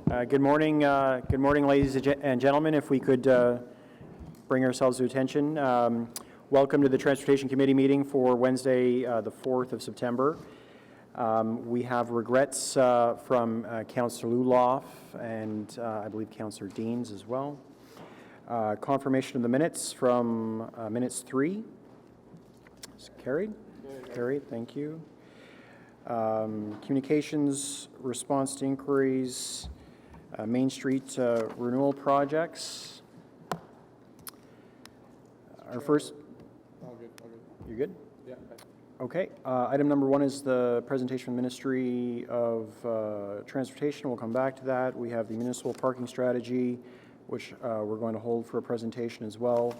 Good morning, ladies and gentlemen. If we could bring ourselves to attention. Welcome to the Transportation Committee meeting for Wednesday, the 4th of September. We have regrets from Councillor Luloff and I believe Councillor Deans as well. Confirmation of the minutes from minutes 3. Is carried? Carried, thank you. Communications, response to inquiries, Main Street renewal projects. Our first. All good. You're good? Yeah. Okay. Item number 1 is the presentation from the Ministry of Transportation. We'll come back to that. We have the municipal parking strategy, which we're going to hold for a presentation as well.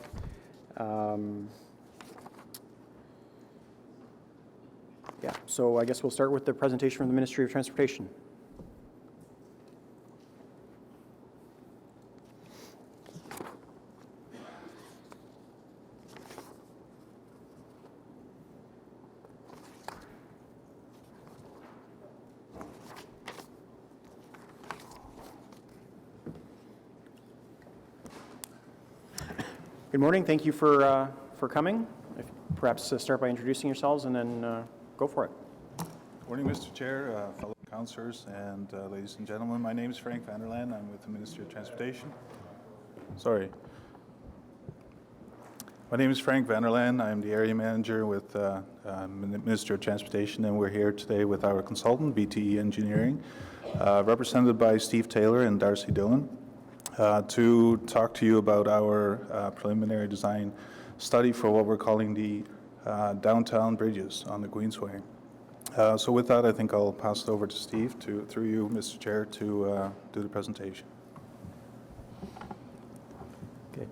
Yeah, so I guess we'll start with the presentation from the Ministry of Transportation. Good morning. Thank you for coming. If perhaps start by introducing yourselves and then go for it. Good morning, Mr. Chair, fellow councillors, and ladies and gentlemen. My name is Frank Vanderlaan. I'm with the Ministry of Transportation. My name is Frank Vanderlaan. I'm the area manager with the Ministry of Transportation, and we're here today with our consultant, BTE Engineering, represented by Steve Taylor and Darcy Dillon, to talk to you about our preliminary design study for what we're calling the downtown bridges on the Queensway. So with that, I think I'll pass it over to Steve, through you, Mr. Chair, to do the presentation. Okay.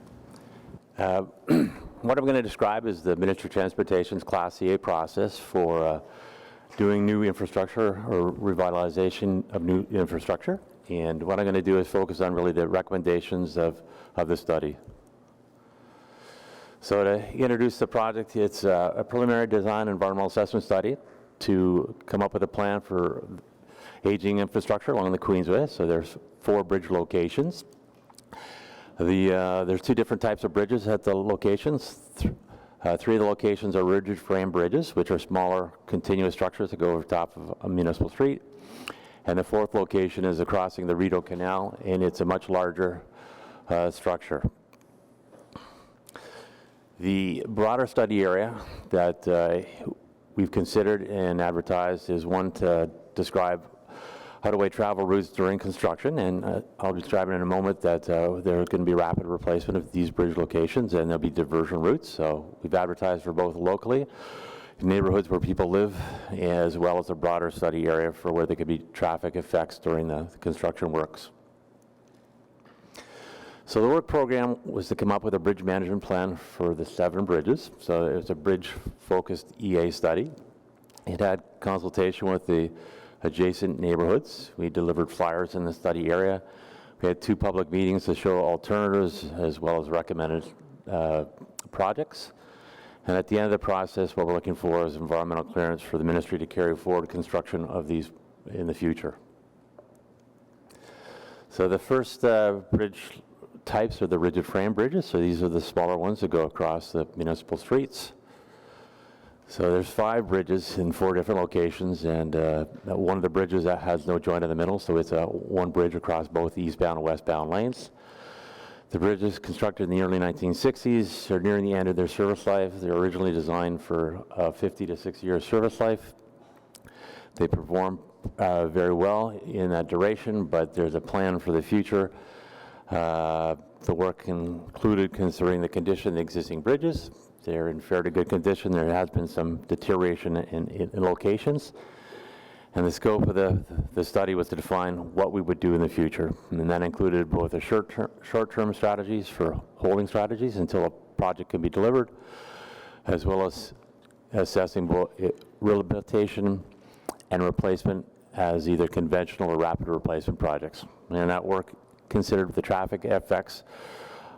What I'm going to describe is the Ministry of Transportation's Class CA process for doing new infrastructure or revitalization of new infrastructure. And what I'm going to do is focus on really the recommendations of the study. So to introduce the project, it's a preliminary design environmental assessment study to come up with a plan for aging infrastructure along the Queensway. So there's 4 bridge locations. There's 2 different types of bridges at the locations. 3 of the locations are rigid frame bridges, which are smaller continuous structures that go over top of a municipal street. And the 4th location is crossing the Rideau Canal, and it's a much larger structure. The broader study area that we've considered and advertised is one to describe out-of-way travel routes during construction, and I'll be describing in a moment that there's going to be rapid replacement of these bridge locations, and there'll be diversion routes. So we've advertised for both locally, neighborhoods where people live, as well as a broader study area for where there could be traffic effects during the construction works. So the work program was to come up with a bridge management plan for the 7 bridges. So it was a bridge-focused EA study. It had consultation with the adjacent neighborhoods. We delivered flyers in the study area. We had 2 public meetings to show alternatives as well as recommended projects. And at the end of the process, what we're looking for is environmental clearance for the ministry to carry forward construction of these in the future. So the first bridge types are the rigid frame bridges. So these are the smaller ones that go across the municipal streets. So there's 5 bridges in 4 different locations, and one of the bridges that has no joint in the middle, so it's one bridge across both eastbound and westbound lanes. The bridges constructed in the early 1960s are nearing the end of their service life. They're originally designed for 50 to 60 year service life. They perform very well in that duration, but there's a plan for the future. The work included considering the condition of the existing bridges. They're in fairly good condition. There has been some deterioration in locations. And the scope of the study was to define what we would do in the future. And that included both the short-term strategies for holding strategies until a project can be delivered, as well as assessing both rehabilitation and replacement as either conventional or rapid replacement projects. And that work considered the traffic effects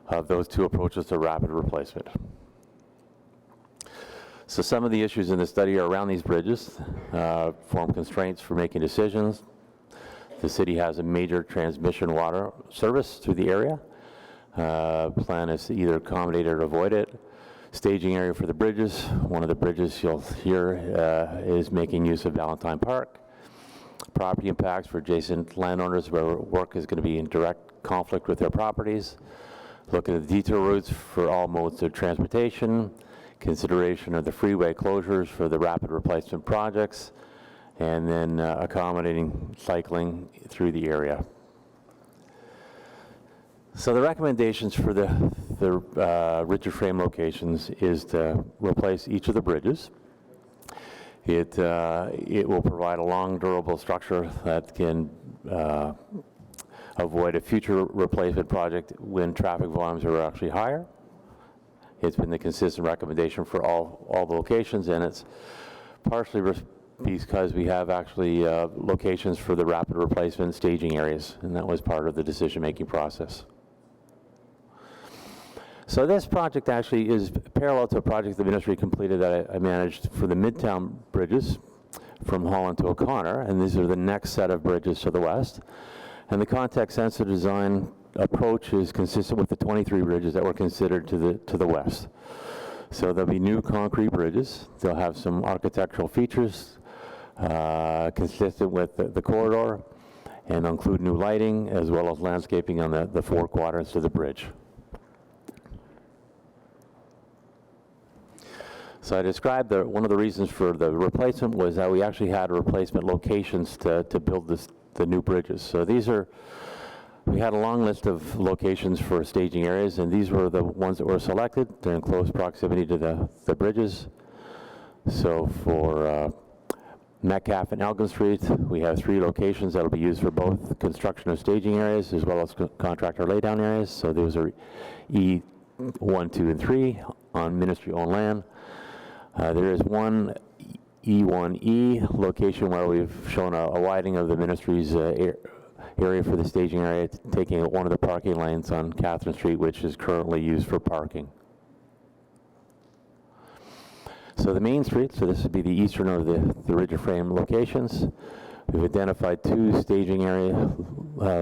of those 2 approaches to rapid replacement. So some of the issues in the study are around these bridges, form constraints for making decisions. The city has a major transmission water service through the area. Plan is to either accommodate it or avoid it. Staging area for the bridges. One of the bridges you'll hear is making use of Valentine Park. Property impacts for adjacent landowners where work is going to be in direct conflict with their properties. Look at the detour routes for all modes of transportation. Consideration of the freeway closures for the rapid replacement projects. And then accommodating cycling through the area. So the recommendations for the rigid frame locations is to replace each of the bridges. It will provide a long, durable structure that can avoid a future replacement project when traffic volumes are actually higher. It's been the consistent recommendation for all the locations, and it's partially because we have actually locations for the rapid replacement staging areas, and that was part of the decision-making process. So this project actually is parallel to a project the ministry completed that I managed for the Midtown bridges from Holland to O'Connor, and these are the next set of bridges to the west. And the context-sensitive design approach is consistent with the 23 bridges that were considered to the west. So there'll be new concrete bridges. They'll have some architectural features consistent with the corridor, and include new lighting as well as landscaping on the four quadrants of the bridge. So I described one of the reasons for the replacement was that we actually had replacement locations to build the new bridges. So we had a long list of locations for staging areas, and these were the ones that were selected. They're in close proximity to the bridges. So for Metcalfe and Elgin Street, we have 3 locations that will be used for both construction of staging areas as well as contractor laydown areas. So those are E1, 2, and 3 on ministry-owned land. There is one E1E location where we've shown a widening of the ministry's area for the staging area, taking one of the parking lanes on Catherine Street, which is currently used for parking. So the main street, so this would be the eastern of the rigid frame locations. We've identified 2 staging area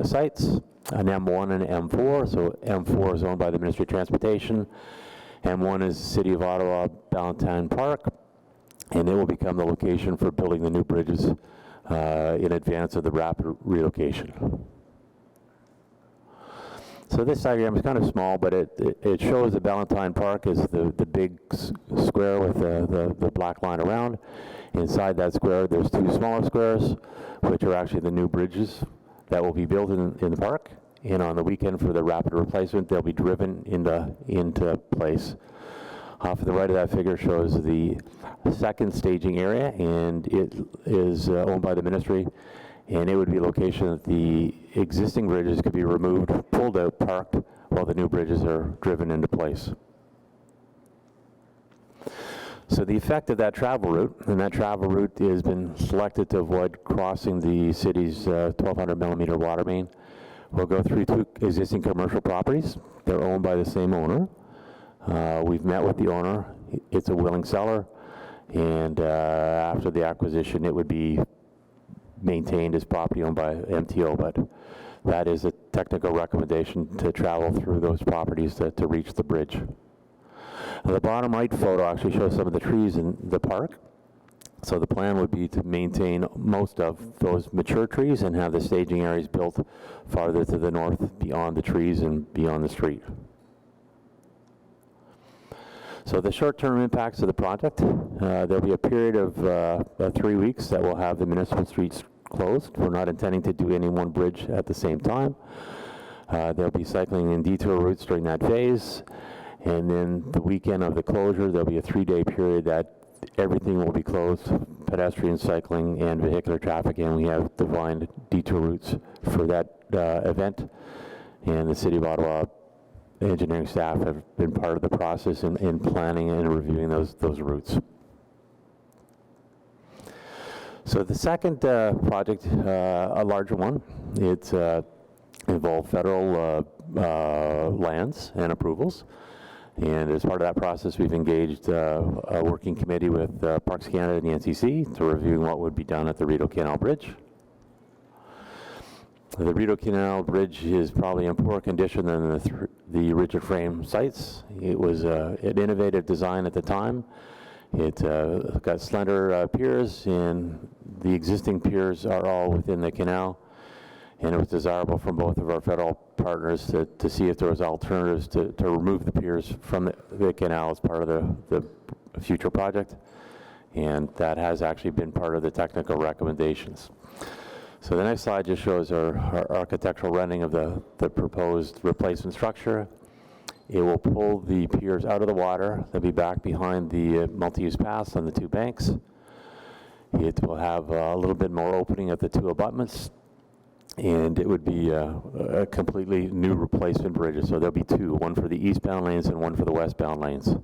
sites, an M1 and an M4. So M4 is owned by the Ministry of Transportation. M1 is the City of Ottawa, Valentine Park, and it will become the location for building the new bridges in advance of the rapid relocation. So this diagram is kind of small, but it shows that Valentine Park is the big square with the black line around. Inside that square, there's 2 smaller squares, which are actually the new bridges that will be built in the park. And on the weekend for the rapid replacement, they'll be driven into place. Off to the right of that figure shows the second staging area, and it is owned by the ministry. And it would be a location that the existing bridges could be removed, pulled out, parked, while the new bridges are driven into place. So the effect of that travel route, and that travel route has been selected to avoid crossing the city's 1,200 millimeter water main. We'll go through 2 existing commercial properties. They're owned by the same owner. We've met with the owner. It's a willing seller, and after the acquisition, it would be maintained as property owned by MTO, but that is a technical recommendation to travel through those properties to reach the bridge. Now, the bottom right photo actually shows some of the trees in the park. So the plan would be to maintain most of those mature trees and have the staging areas built farther to the north beyond the trees and beyond the street. So the short-term impacts of the project, there'll be a period of 3 weeks that will have the municipal streets closed. We're not intending to do any one bridge at the same time. There'll be cycling and detour routes during that phase. And then the weekend of the closure, there'll be a 3-day period that everything will be closed, pedestrian, cycling, and vehicular traffic, and we have defined detour routes for that event. And the City of Ottawa engineering staff have been part of the process in planning and reviewing those routes. So the second project, a larger one, it involved federal lands and approvals. And as part of that process, we've engaged a working committee with Parks Canada and the NCC to review what would be done at the Rideau Canal Bridge. The Rideau Canal Bridge is probably in poorer condition than the rigid frame sites. It was an innovative design at the time. It got slender piers, and the existing piers are all within the canal. And it was desirable from both of our federal partners to see if there was alternatives to remove the piers from the canal as part of the future project. And that has actually been part of the technical recommendations. So the next slide just shows our architectural rendering of the proposed replacement structure. It will pull the piers out of the water. They'll be back behind the multi-use paths on the two banks. It will have a little bit more opening at the two abutments, and it would be a completely new replacement bridge. So there'll be two, one for the eastbound lanes and one for the westbound lanes.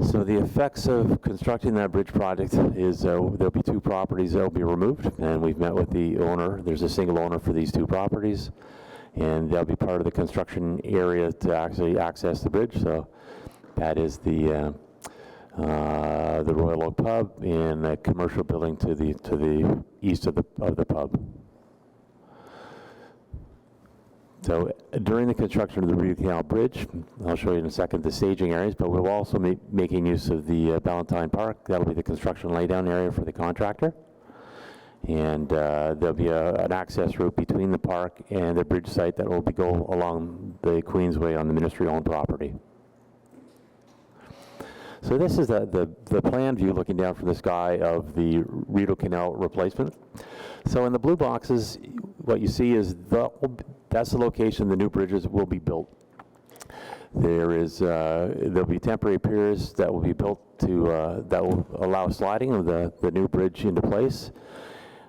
So the effects of constructing that bridge project is there'll be two properties that will be removed, and we've met with the owner. There's a single owner for these two properties, and they'll be part of the construction area to actually access the bridge. So that is the Royal Oak Pub and a commercial building to the east of the pub. So during the construction of the Rideau Canal Bridge, I'll show you in a second the staging areas, but we'll also be making use of the Ballantyne Park. That'll be the construction laydown area for the contractor. And there'll be an access route between the park and the bridge site that will go along the Queensway on the ministry-owned property. So this is the plan view looking down from the sky of the Rideau Canal replacement. So in the blue boxes, what you see is that's the location the new bridges will be built. There'll be temporary piers that will be built that will allow sliding of the new bridge into place.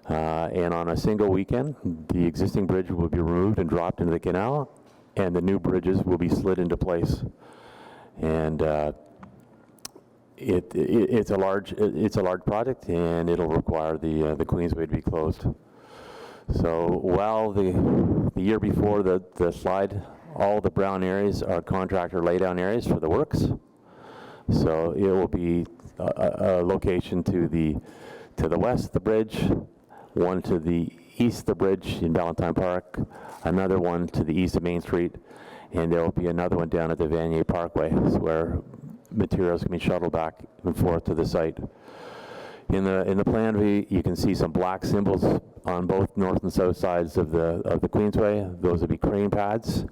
And on a single weekend, the existing bridge will be removed and dropped into the canal, and the new bridges will be slid into place. And it's a large project, and it'll require the Queensway to be closed. So while the year before the slide, all the brown areas are contractor laydown areas for the works. So it will be a location to the west of the bridge, one to the east of the bridge in Ballantyne Park, another one to the east of Main Street, and there will be another one down at the Vanier Parkway where materials can be shuttled back and forth to the site. In the plan view, you can see some black symbols on both north and south sides of the Queensway. Those will be crane pads,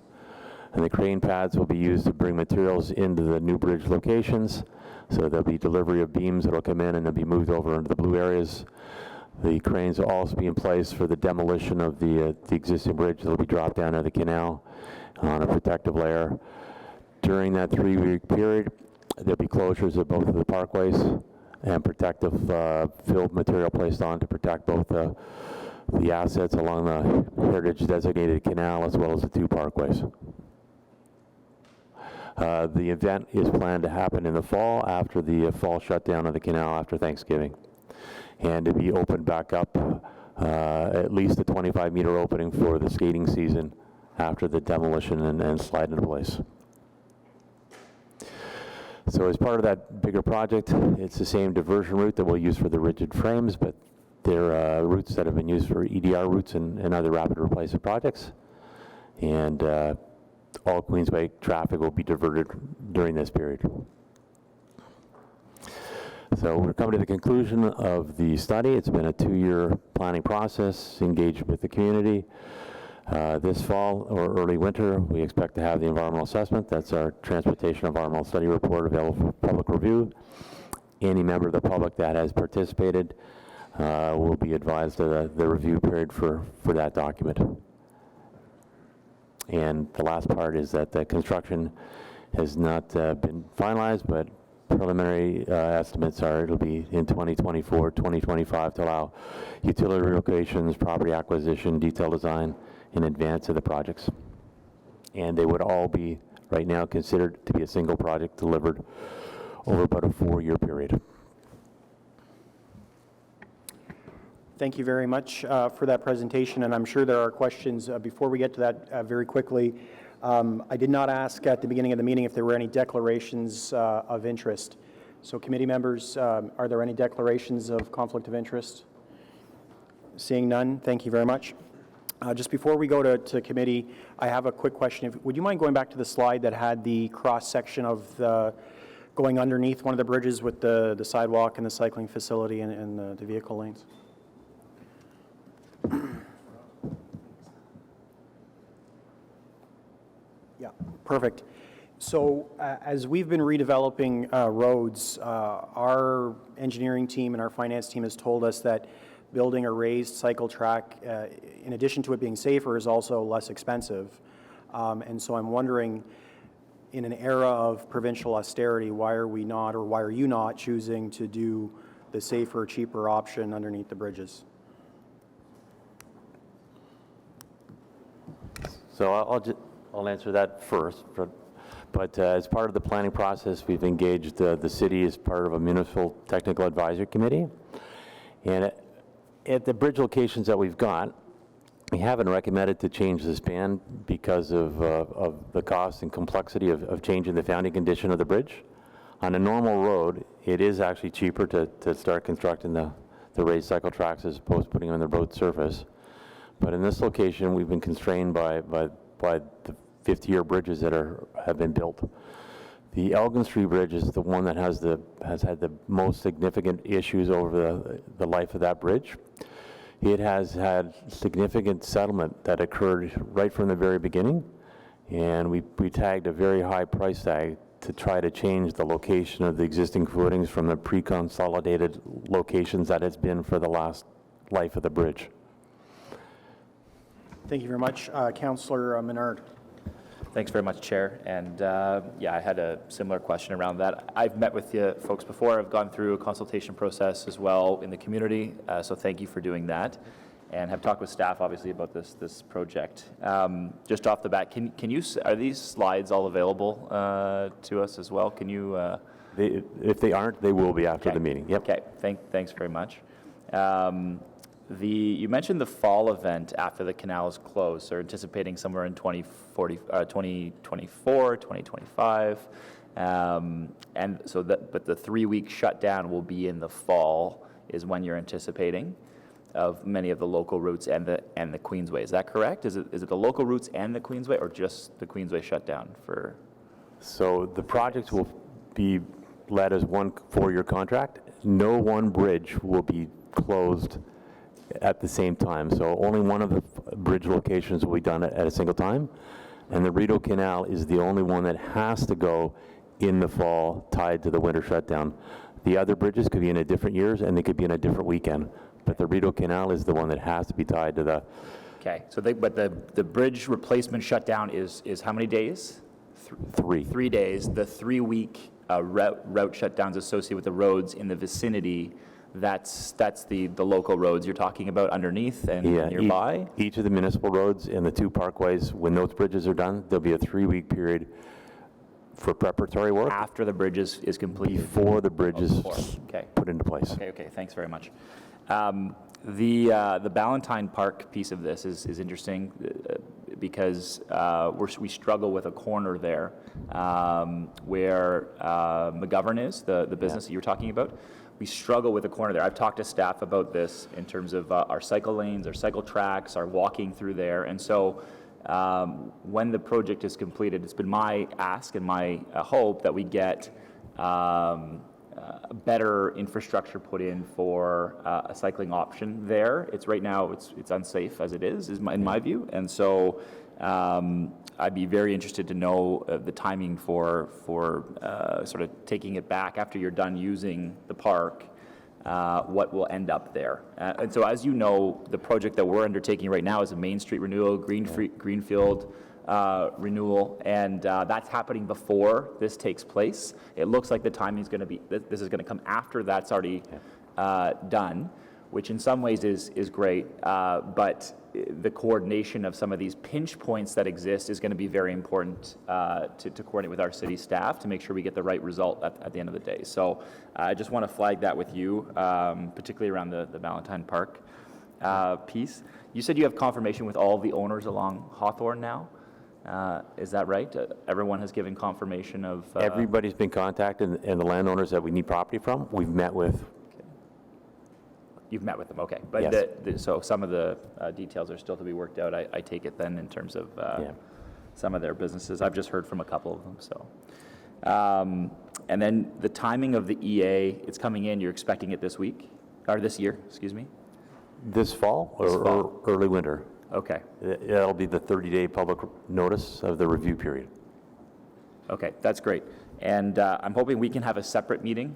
and the crane pads will be used to bring materials into the new bridge locations. So there'll be delivery of beams that will come in and they'll be moved over into the blue areas. The cranes will also be in place for the demolition of the existing bridge that will be dropped down to the canal on a protective layer. During that 3-week period, there'll be closures of both of the parkways and protective filled material placed on to protect both the assets along the heritage designated canal as well as the two parkways. The event is planned to happen in the fall after the fall shutdown of the canal after Thanksgiving, and to be opened back up at least a 25-meter opening for the skating season after the demolition and slide into place. So as part of that bigger project, it's the same diversion route that we'll use for the rigid frames, but they're routes that have been used for EDR routes and other rapid replacement projects. And all Queensway traffic will be diverted during this period. So we're coming to the conclusion of the study. It's been a 2-year planning process, engaged with the community. This fall or early winter, we expect to have the environmental assessment. That's our transportation environmental study report available for public review. Any member of the public that has participated will be advised of the review period for that document. And the last part is that the construction has not been finalized, but preliminary estimates are it'll be in 2024, 2025 to allow utility relocations, property acquisition, detail design in advance of the projects. And they would all be right now considered to be a single project delivered over about a 4-year period. Thank you very much for that presentation, and I'm sure there are questions. Before we get to that very quickly, I did not ask at the beginning of the meeting if there were any declarations of interest. So committee members, are there any declarations of conflict of interest? Seeing none, thank you very much. Just before we go to committee, I have a quick question. Would you mind going back to the slide that had the cross-section of going underneath one of the bridges with the sidewalk and the cycling facility and the vehicle lanes? Yeah, perfect. So as we've been redeveloping roads, our engineering team and our finance team has told us that building a raised cycle track, in addition to it being safer, is also less expensive. And so I'm wondering, in an era of provincial austerity, why are we not, or why are you not choosing to do the safer, cheaper option underneath the bridges? So I'll answer that first. But as part of the planning process, we've engaged the city as part of a municipal technical advisory committee. And at the bridge locations that we've got, we haven't recommended to change the span because of the cost and complexity of changing the founding condition of the bridge. On a normal road, it is actually cheaper to start constructing the raised cycle tracks as opposed to putting them on the road surface. But in this location, we've been constrained by the 50-year bridges that have been built. The Elgin Street Bridge is the one that has had the most significant issues over the life of that bridge. It has had significant settlement that occurred right from the very beginning, and we tagged a very high price tag to try to change the location of the existing footings from the pre-consolidated locations that it's been for the last life of the bridge. Thank you very much. Councillor Menard. Thanks very much, Chair. And yeah, I had a similar question around that. I've met with you folks before. I've gone through a consultation process as well in the community, so thank you for doing that. And have talked with staff, obviously, about this project. Just off the bat, are these slides all available to us as well? Can you? If they aren't, they will be after the meeting. Yep. Okay. Thanks very much. You mentioned the fall event after the canal is closed, so anticipating somewhere in 2024, 2025, and so but the 3-week shutdown will be in the fall is when you're anticipating of many of the local routes and the Queensway. Is that correct? Is it the local routes and the Queensway, or just the Queensway shutdown for? So the projects will be led as one 4-year contract. No one bridge will be closed at the same time. So only one of the bridge locations will be done at a single time. And the Rideau Canal is the only one that has to go in the fall tied to the winter shutdown. The other bridges could be in a different years and they could be in a different weekend. But the Rideau Canal is the one that has to be tied to the... Okay, so but the bridge replacement shutdown is how many days? 3. 3 days. The 3-week route shutdowns associated with the roads in the vicinity, that's the local roads you're talking about underneath and nearby? Each of the municipal roads and the 2 parkways, when those bridges are done, there'll be a 3-week period for preparatory work. After the bridge is complete? Before the bridge is put into place. Okay, thanks very much. The Ballantine Park piece of this is interesting because we struggle with a corner there where McGovern is, the business that you were talking about. We struggle with a corner there. I've talked to staff about this in terms of our cycle lanes, our cycle tracks, our walking through there. And so when the project is completed, it's been my ask and my hope that we get better infrastructure put in for a cycling option there. It's right now, it's unsafe as it is in my view. And so I'd be very interested to know the timing for sort of taking it back after you're done using the park, what will end up there. And so as you know, the project that we're undertaking right now is a Main Street renewal, Greenfield renewal, and that's happening before this takes place. It looks like the timing is going to be, this is going to come after that's already done, which in some ways is great, but the coordination of some of these pinch points that exist is going to be very important to coordinate with our city staff to make sure we get the right result at the end of the day. So I just want to flag that with you, particularly around the Ballantine Park piece. You said you have confirmation with all the owners along Hawthorne now. Is that right? Everyone has given confirmation of... Everybody's been contacted, and the landowners that we need property from, we've met with. You've met with them, okay. But Yes. so some of the details are still to be worked out, I take it then, in terms of Yeah. some of their businesses. I've just heard from a couple of them, so. And then the timing of the EA, it's coming in, you're expecting it this week, or this year, excuse me? This fall or This fall. early winter? Okay, That'll be the 30-day public notice of the review period. okay, that's great. And I'm hoping we can have a separate meeting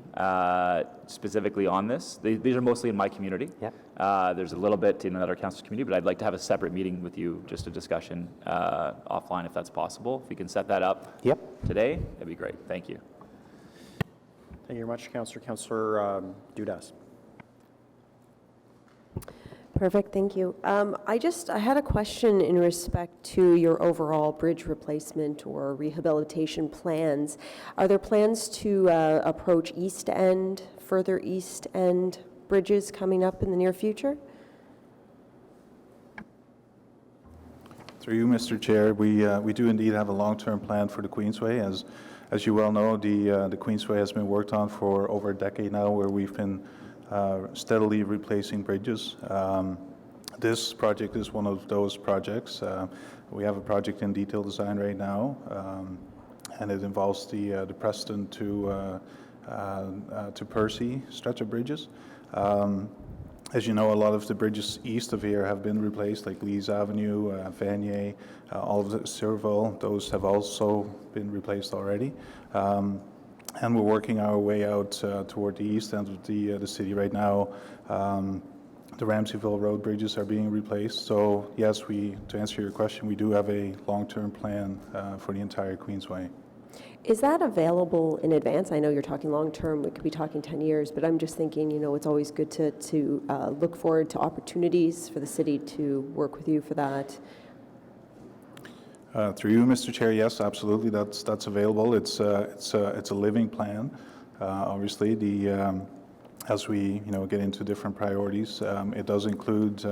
specifically on this. These are mostly in my community. Yep. There's a little bit in another council's community, but I'd like to have a separate meeting with you, just a discussion offline if that's possible. If we can set that up Yep. today, that'd be great. Thank you. Thank you very much, Councillor. Councillor Dudas. Perfect, thank you. I had a question in respect to your overall bridge replacement or rehabilitation plans. Are there plans to approach East End, further East End bridges coming up in the near future? Through you, Mr. Chair, we do indeed have a long-term plan for the Queensway. As you well know, the Queensway has been worked on for over a decade now, where we've been steadily replacing bridges. This project is one of those projects. We have a project in detail design right now, and it involves the Preston to Percy stretch of bridges. As you know, a lot of the bridges east of here have been replaced, like Lees Avenue, Vanier, all of the Serval. Those have also been replaced already. And we're working our way out toward the east end of the city right now. The Ramseyville Road bridges are being replaced. So yes, to answer your question, we do have a long-term plan for the entire Queensway. Is that available in advance? I know you're talking long-term, we could be talking 10 years, but I'm just thinking, it's always good to look forward to opportunities for the city to work with you for that. Through you, Mr. Chair, yes, absolutely, that's available. It's a living plan. Obviously, as we get into different priorities, it does include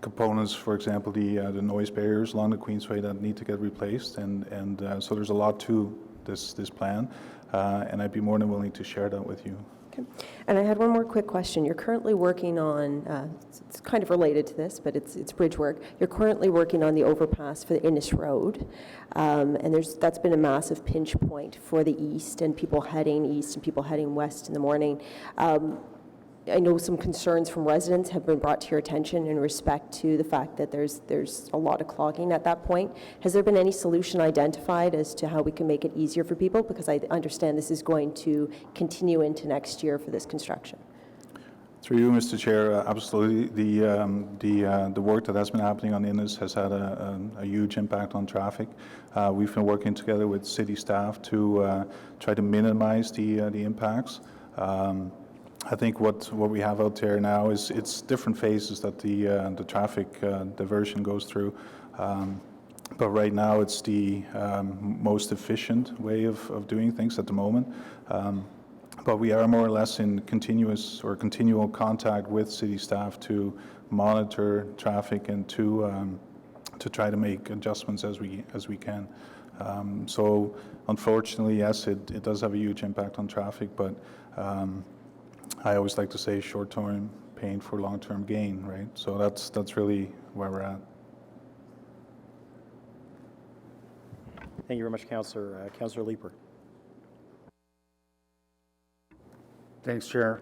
components, for example, the noise barriers along the Queensway that need to get replaced, and so there's a lot to this plan, and I'd be more than willing to share that with you. Okay. And I had one more quick question. You're currently working on, it's kind of related to this, but it's bridge work. You're currently working on the overpass for the Innis Road, and that's been a massive pinch point for the east and people heading east and people heading west in the morning. I know some concerns from residents have been brought to your attention in respect to the fact that there's a lot of clogging at that point. Has there been any solution identified as to how we can make it easier for people? Because I understand this is going to continue into next year for this construction. Through you, Mr. Chair, absolutely. The work that has been happening on Innis has had a huge impact on traffic. We've been working together with city staff to try to minimize the impacts. I think what we have out there now is it's different phases that the traffic diversion goes through. But right now it's the most efficient way of doing things at the moment. But we are more or less in continual contact with city staff to monitor traffic and to try to make adjustments as we can. So unfortunately, yes, it does have a huge impact on traffic, but I always like to say short-term pain for long-term gain, right? So that's really where we're at. Thank you very much, Councillor. Councillor Leeper. Thanks, Chair.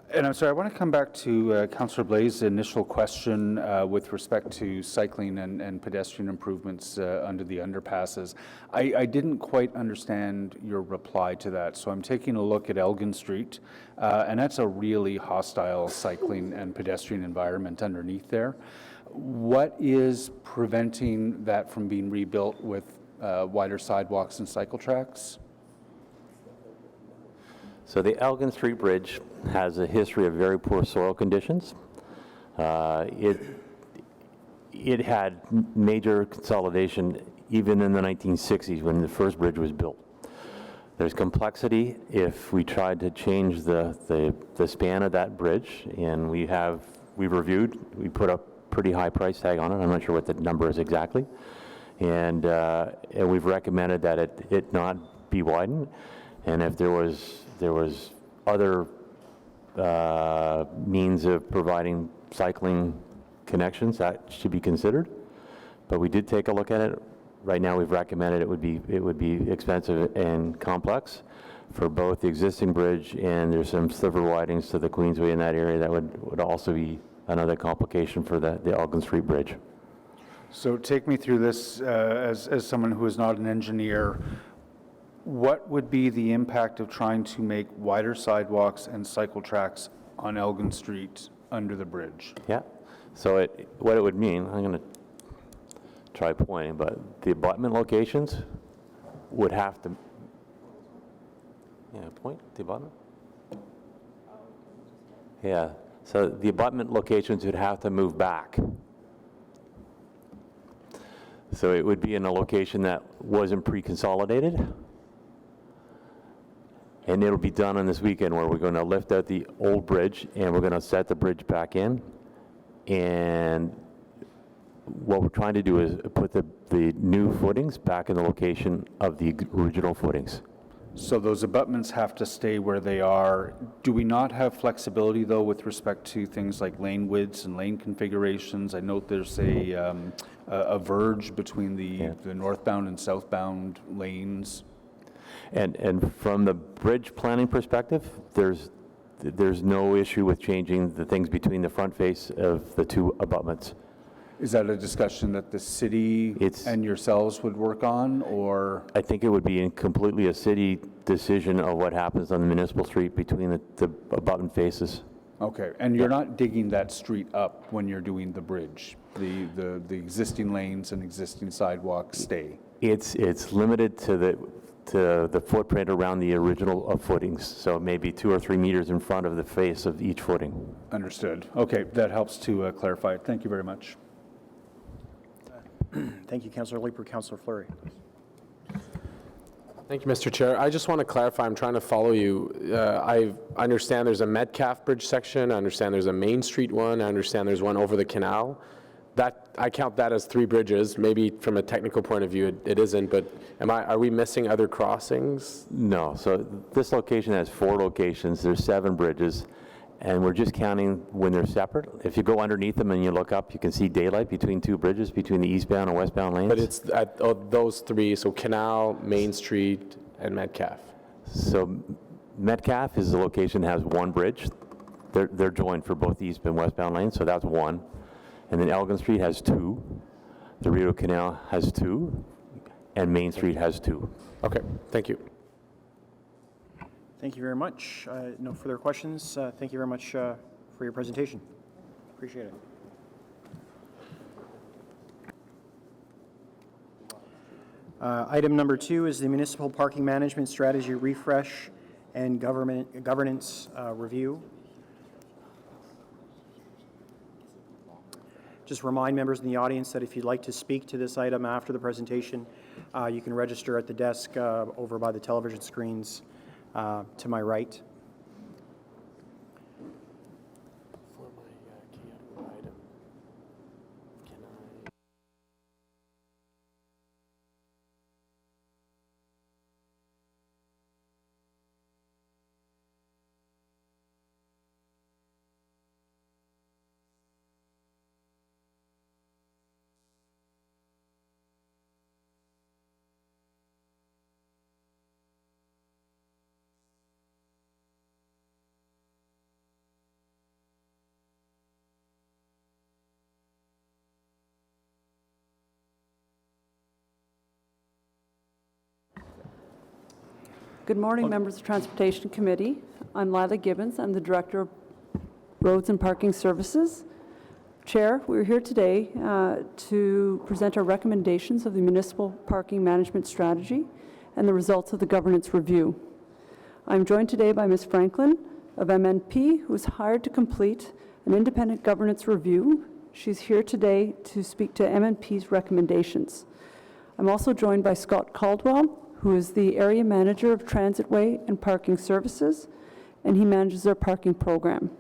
And I'm sorry, I want to come back to Councillor Blaise's initial question with respect to cycling and pedestrian improvements under the underpasses. I didn't quite understand your reply to that, so I'm taking a look at Elgin Street, and that's a really hostile cycling and pedestrian environment underneath there. What is preventing that from being rebuilt with wider sidewalks and cycle tracks? So the Elgin Street Bridge has a history of very poor soil conditions. It had major consolidation even in the 1960s when the first bridge was built. There's complexity if we tried to change the span of that bridge, and we put a pretty high price tag on it. I'm not sure what the number is exactly. And we've recommended that it not be widened. And if there was other means of providing cycling connections, that should be considered. But we did take a look at it. Right now, we've recommended it would be expensive and complex for both the existing bridge, and there's some sliver widenings to the Queensway in that area that would also be another complication for the Elgin Street Bridge. So take me through this as someone who is not an engineer. What would be the impact of trying to make wider sidewalks and cycle tracks on Elgin Street under the bridge? Yeah. So what it would mean, I'm going to try pointing, but the abutment locations would have to, point the abutment. Yeah. So the abutment locations would have to move back. So it would be in a location that wasn't pre-consolidated. And it'll be done on this weekend where we're going to lift out the old bridge and we're going to set the bridge back in. And what we're trying to do is put the new footings back in the location of the original footings. So those abutments have to stay where they are. Do we not have flexibility, though, with respect to things like lane widths and lane configurations? I note there's a verge between the northbound and southbound lanes. And from the bridge planning perspective, there's no issue with changing the things between the front face of the two abutments. Is that a discussion that the city and yourselves would work on, or? I think it would be completely a city decision of what happens on the municipal street between the abutment faces. Okay, and you're not digging that street up when you're doing the bridge? The existing lanes and existing sidewalks stay? It's limited to the footprint around the original footings, so maybe 2 or 3 meters in front of the face of each footing. Understood. Okay, that helps to clarify it. Thank you very much. Thank you, Councillor Leeper. Councillor Fleury. Thank you, Mr. Chair. I just want to clarify, I'm trying to follow you. I understand there's a Metcalf Bridge section. I understand there's a Main Street one. I understand there's one over the canal. I count that as 3 bridges. Maybe from a technical point of view, it isn't, but are we missing other crossings? No, so this location has 4 locations. There's 7 bridges, and we're just counting when they're separate. If you go underneath them and you look up, you can see daylight between 2 bridges, between the eastbound and westbound lanes. But it's at those 3, so Canal, Main Street, and Metcalf. So Metcalf is the location that has 1 bridge. They're joined for both east and westbound lanes, so that's 1. And then Elgin Street has 2. The Rideau Canal has 2, and Main Street has 2. Okay, thank you. Thank you very much. No further questions. Thank you very much for your presentation. Appreciate it. Item number 2 is the Municipal Parking Management Strategy Refresh and Governance Review. Just remind members in the audience that if you'd like to speak to this item after the presentation, you can register at the desk over by the television screens to my right. For my item, can I? Good morning, members of the Transportation Committee. I'm Lila Gibbons. I'm the Director of Roads and Parking Services. Chair, we're here today to present our recommendations of the Municipal Parking Management Strategy and the results of the governance review. I'm joined today by Ms. Franklin of MNP, who was hired to complete an independent governance review. She's here today to speak to MNP's recommendations. I'm also joined by Scott Caldwell, who is the Area Manager of Transitway and Parking Services, and he manages our parking program.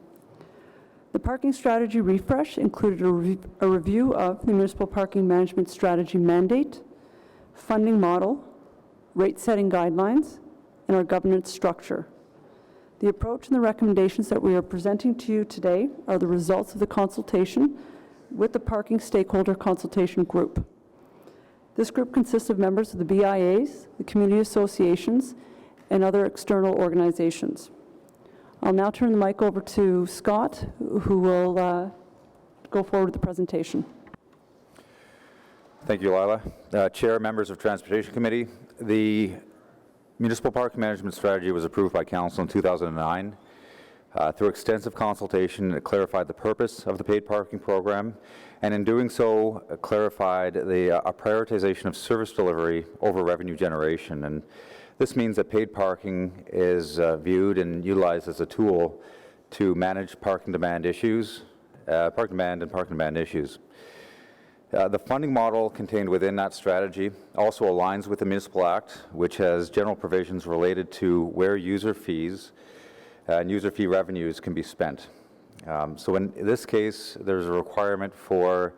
The Parking Strategy Refresh included a review of the Municipal Parking Management Strategy mandate, funding model, rate-setting guidelines, and our governance structure. The approach and the recommendations that we are presenting to you today are the results of the consultation with the Parking Stakeholder Consultation Group. This group consists of members of the BIAs, the community associations, and other external organizations. I'll now turn the mic over to Scott, who will go forward with the presentation. Thank you, Lila. Chair, members of Transportation Committee, the Municipal Park Management Strategy was approved by Council in 2009. Through extensive consultation, it clarified the purpose of the paid parking program, and in doing so, it clarified the prioritization of service delivery over revenue generation. And this means that paid parking is viewed and utilized as a tool to manage parking demand issues, parking demand issues. The funding model contained within that strategy also aligns with the Municipal Act, which has general provisions related to where user fees and user fee revenues can be spent. So in this case, there's a requirement for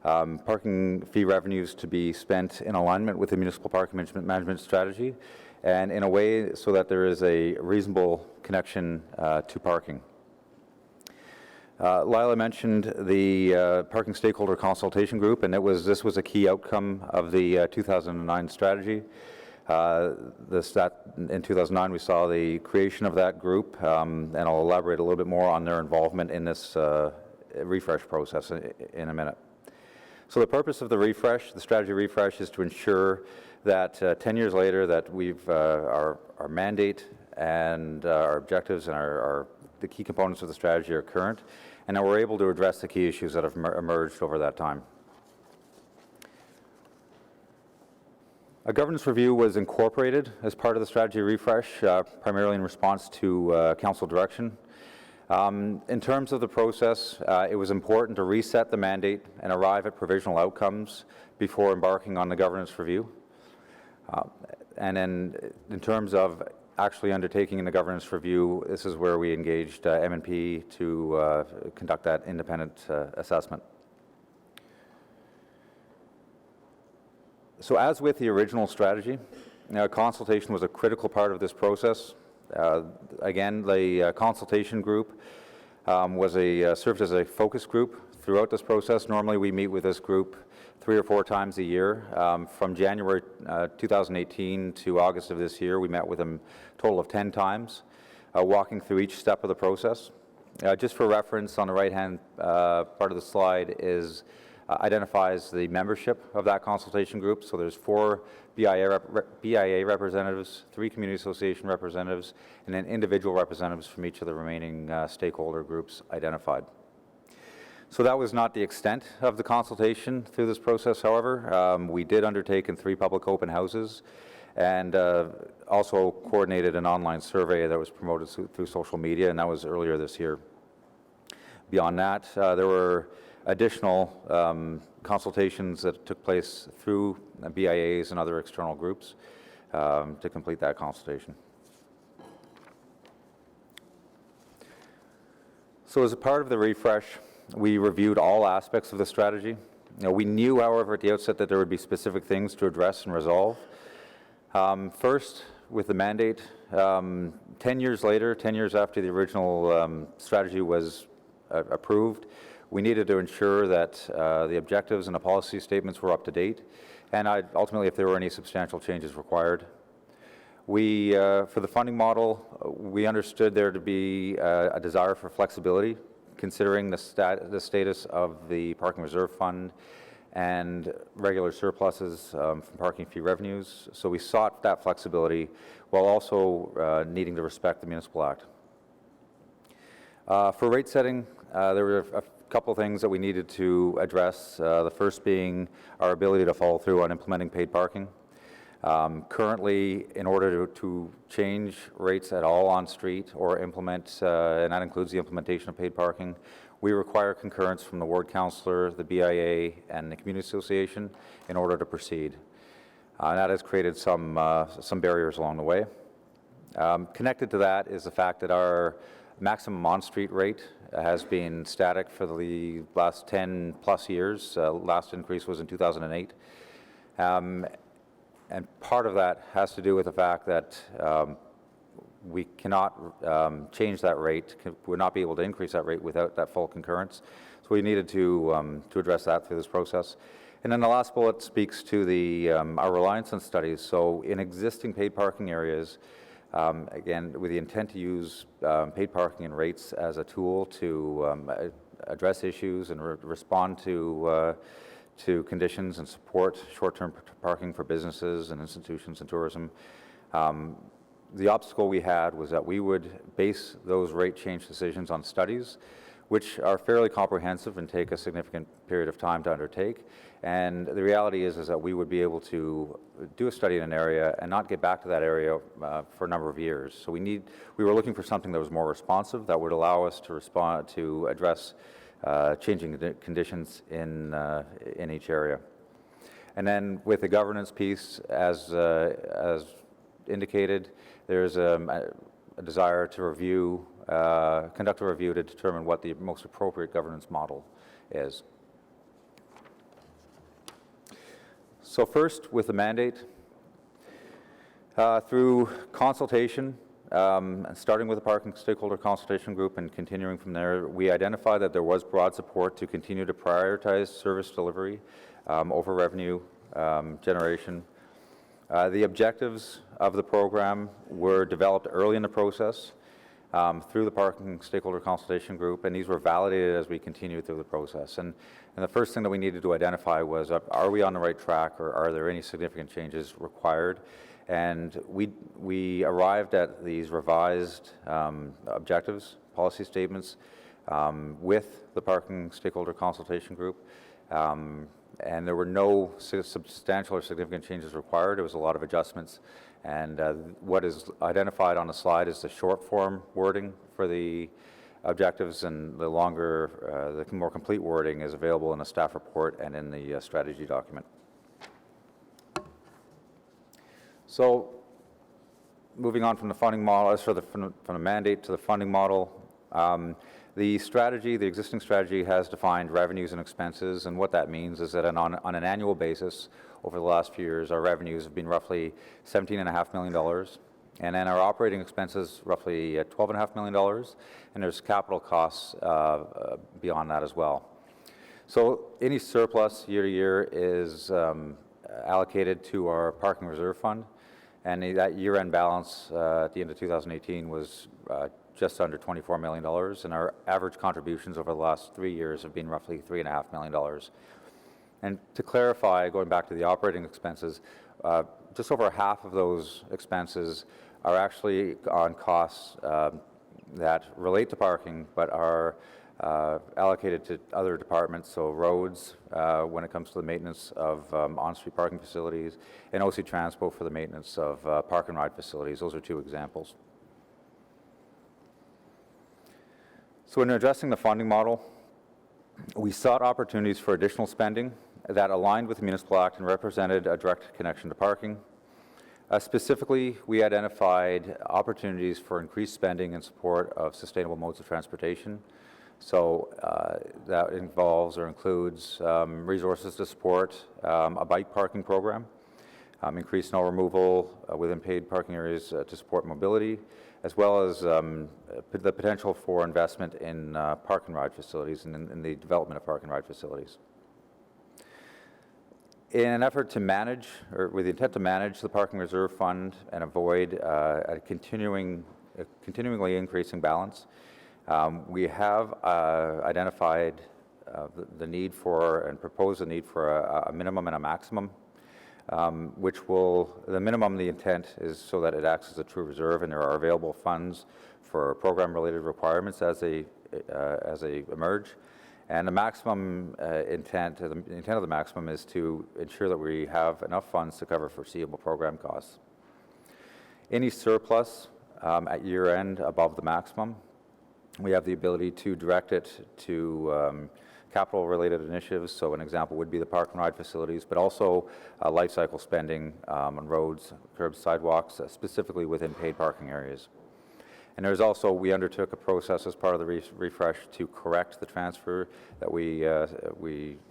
parking fee revenues to be spent in alignment with the Municipal Park Management Strategy, and in a way so that there is a reasonable connection to parking. Lila mentioned the Parking Stakeholder Consultation Group, and this was a key outcome of the 2009 strategy. In 2009, we saw the creation of that group, and I'll elaborate a little bit more on their involvement in this refresh process in a minute. So the purpose of the strategy refresh, is to ensure that 10 years later that our mandate and our objectives and the key components of the strategy are current, and that we're able to address the key issues that have emerged over that time. A governance review was incorporated as part of the strategy refresh, primarily in response to council direction. In terms of the process, it was important to reset the mandate and arrive at provisional outcomes before embarking on the governance review. And then in terms of actually undertaking the governance review, this is where we engaged M&P to conduct that independent assessment. So as with the original strategy, consultation was a critical part of this process. Again, the consultation group served as a focus group throughout this process. Normally we meet with this group 3 or 4 times a year. From January 2018 to August of this year, we met with them a total of 10 times, walking through each step of the process. Just for reference, on the right-hand part of the slide identifies the membership of that consultation group. So there's 4 BIA representatives, 3 community association representatives, and then individual representatives from each of the remaining stakeholder groups identified. So that was not the extent of the consultation through this process, however. We did undertake in 3 public open houses, and also coordinated an online survey that was promoted through social media, and that was earlier this year. Beyond that, there were additional consultations that took place through BIAs and other external groups to complete that consultation. So as a part of the refresh, we reviewed all aspects of the strategy. We knew, however, at the outset that there would be specific things to address and resolve. First, with the mandate, 10 years later, 10 years after the original strategy was approved, we needed to ensure that the objectives and the policy statements were up to date, and ultimately if there were any substantial changes required. For the funding model, we understood there to be a desire for flexibility, considering the status of the Parking Reserve Fund and regular surpluses from parking fee revenues. So we sought that flexibility while also needing to respect the Municipal Act. For rate setting, there were a couple things that we needed to address, the first being our ability to follow through on implementing paid parking. Currently, in order to change rates at all on street or implement, and that includes the implementation of paid parking, we require concurrence from the ward councillor, the BIA, and the community association in order to proceed. And that has created some barriers along the way. Connected to that is the fact that our maximum on-street rate has been static for the last 10 plus years. Last increase was in 2008. And part of that has to do with the fact that we cannot change that rate, would not be able to increase that rate without that full concurrence. So we needed to address that through this process. And then the last bullet speaks to the our reliance on studies. So in existing paid parking areas, again, with the intent to use paid parking and rates as a tool to address issues and respond to conditions and support short-term parking for businesses and institutions and tourism. The obstacle we had was that we would base those rate change decisions on studies, which are fairly comprehensive and take a significant period of time to undertake. And the reality is that we would be able to do a study in an area and not get back to that area for a number of years. So we were looking for something that was more responsive, that would allow us to respond to address changing conditions in each area. And then with the governance piece, as indicated, there's a desire to review, conduct a review to determine what the most appropriate governance model is. So first, with the mandate, through consultation, and starting with the parking stakeholder consultation group and continuing from there, we identified that there was broad support to continue to prioritize service delivery over revenue generation. The objectives of the program were developed early in the process through the parking stakeholder consultation group, and these were validated as we continued through the process. And the first thing that we needed to identify was, are we on the right track, or are there any significant changes required? And we arrived at these revised objectives, policy statements, with the parking stakeholder consultation group. And there were no substantial or significant changes required. There was a lot of adjustments. And what is identified on the slide is the short form wording for the objectives, and the longer, the more complete wording is available in the staff report and in the strategy document. So moving on from the funding model, from the mandate to the funding model, the strategy, the existing strategy has defined revenues and expenses, and what that means is that on an annual basis, over the last few years, our revenues have been roughly $17.5 million, and then our operating expenses roughly $12.5 million, and there's capital costs beyond that as well. So any surplus year to year is allocated to our parking reserve fund, and that year-end balance at the end of 2018 was just under $24 million, and our average contributions over the last 3 years have been roughly $3.5 million. And to clarify, going back to the operating expenses, just over half of those expenses are actually on costs that relate to parking, but are allocated to other departments, so roads when it comes to the maintenance of on-street parking facilities, and OC Transpo for the maintenance of park and ride facilities. Those are two examples. So in addressing the funding model, we sought opportunities for additional spending that aligned with the Municipal Act and represented a direct connection to parking. Specifically, we identified opportunities for increased spending in support of sustainable modes of transportation. So that involves or includes resources to support a bike parking program, increased snow removal within paid parking areas to support mobility, as well as the potential for investment in park and ride facilities and in the development of park and ride facilities. In an effort to manage, or with the intent to manage the parking reserve fund and avoid a continually increasing balance, we have identified the need for and proposed the need for a minimum and a maximum, which will, the minimum, the intent is so that it acts as a true reserve, and there are available funds for program-related requirements as they emerge. And the maximum the intent of the maximum is to ensure that we have enough funds to cover foreseeable program costs. Any surplus at year end above the maximum, we have the ability to direct it to capital-related initiatives. So an example would be the park and ride facilities, but also life cycle spending on roads, curbs, sidewalks, specifically within paid parking areas. And there's also, we undertook a process as part of the refresh to correct the transfer that we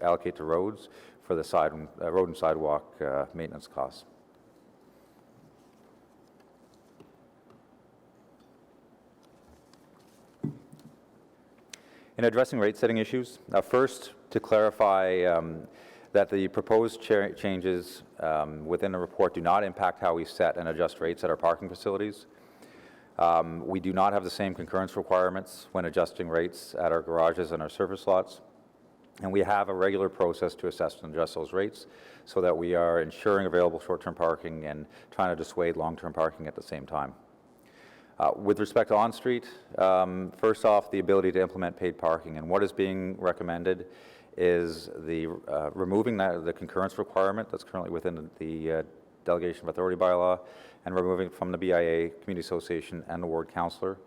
allocate to roads for the road and sidewalk maintenance costs. In addressing rate setting issues, first, to clarify that the proposed changes within the report do not impact how we set and adjust rates at our parking facilities. We do not have the same concurrence requirements when adjusting rates at our garages and our service lots. And we have a regular process to assess and adjust those rates so that we are ensuring available short-term parking and trying to dissuade long-term parking at the same time. With respect to on-street, first off, the ability to implement paid parking. And what is being recommended is the removing the concurrence requirement that's currently within the delegation of authority bylaw and removing it from the BIA, Community Association, and the Ward Councillor.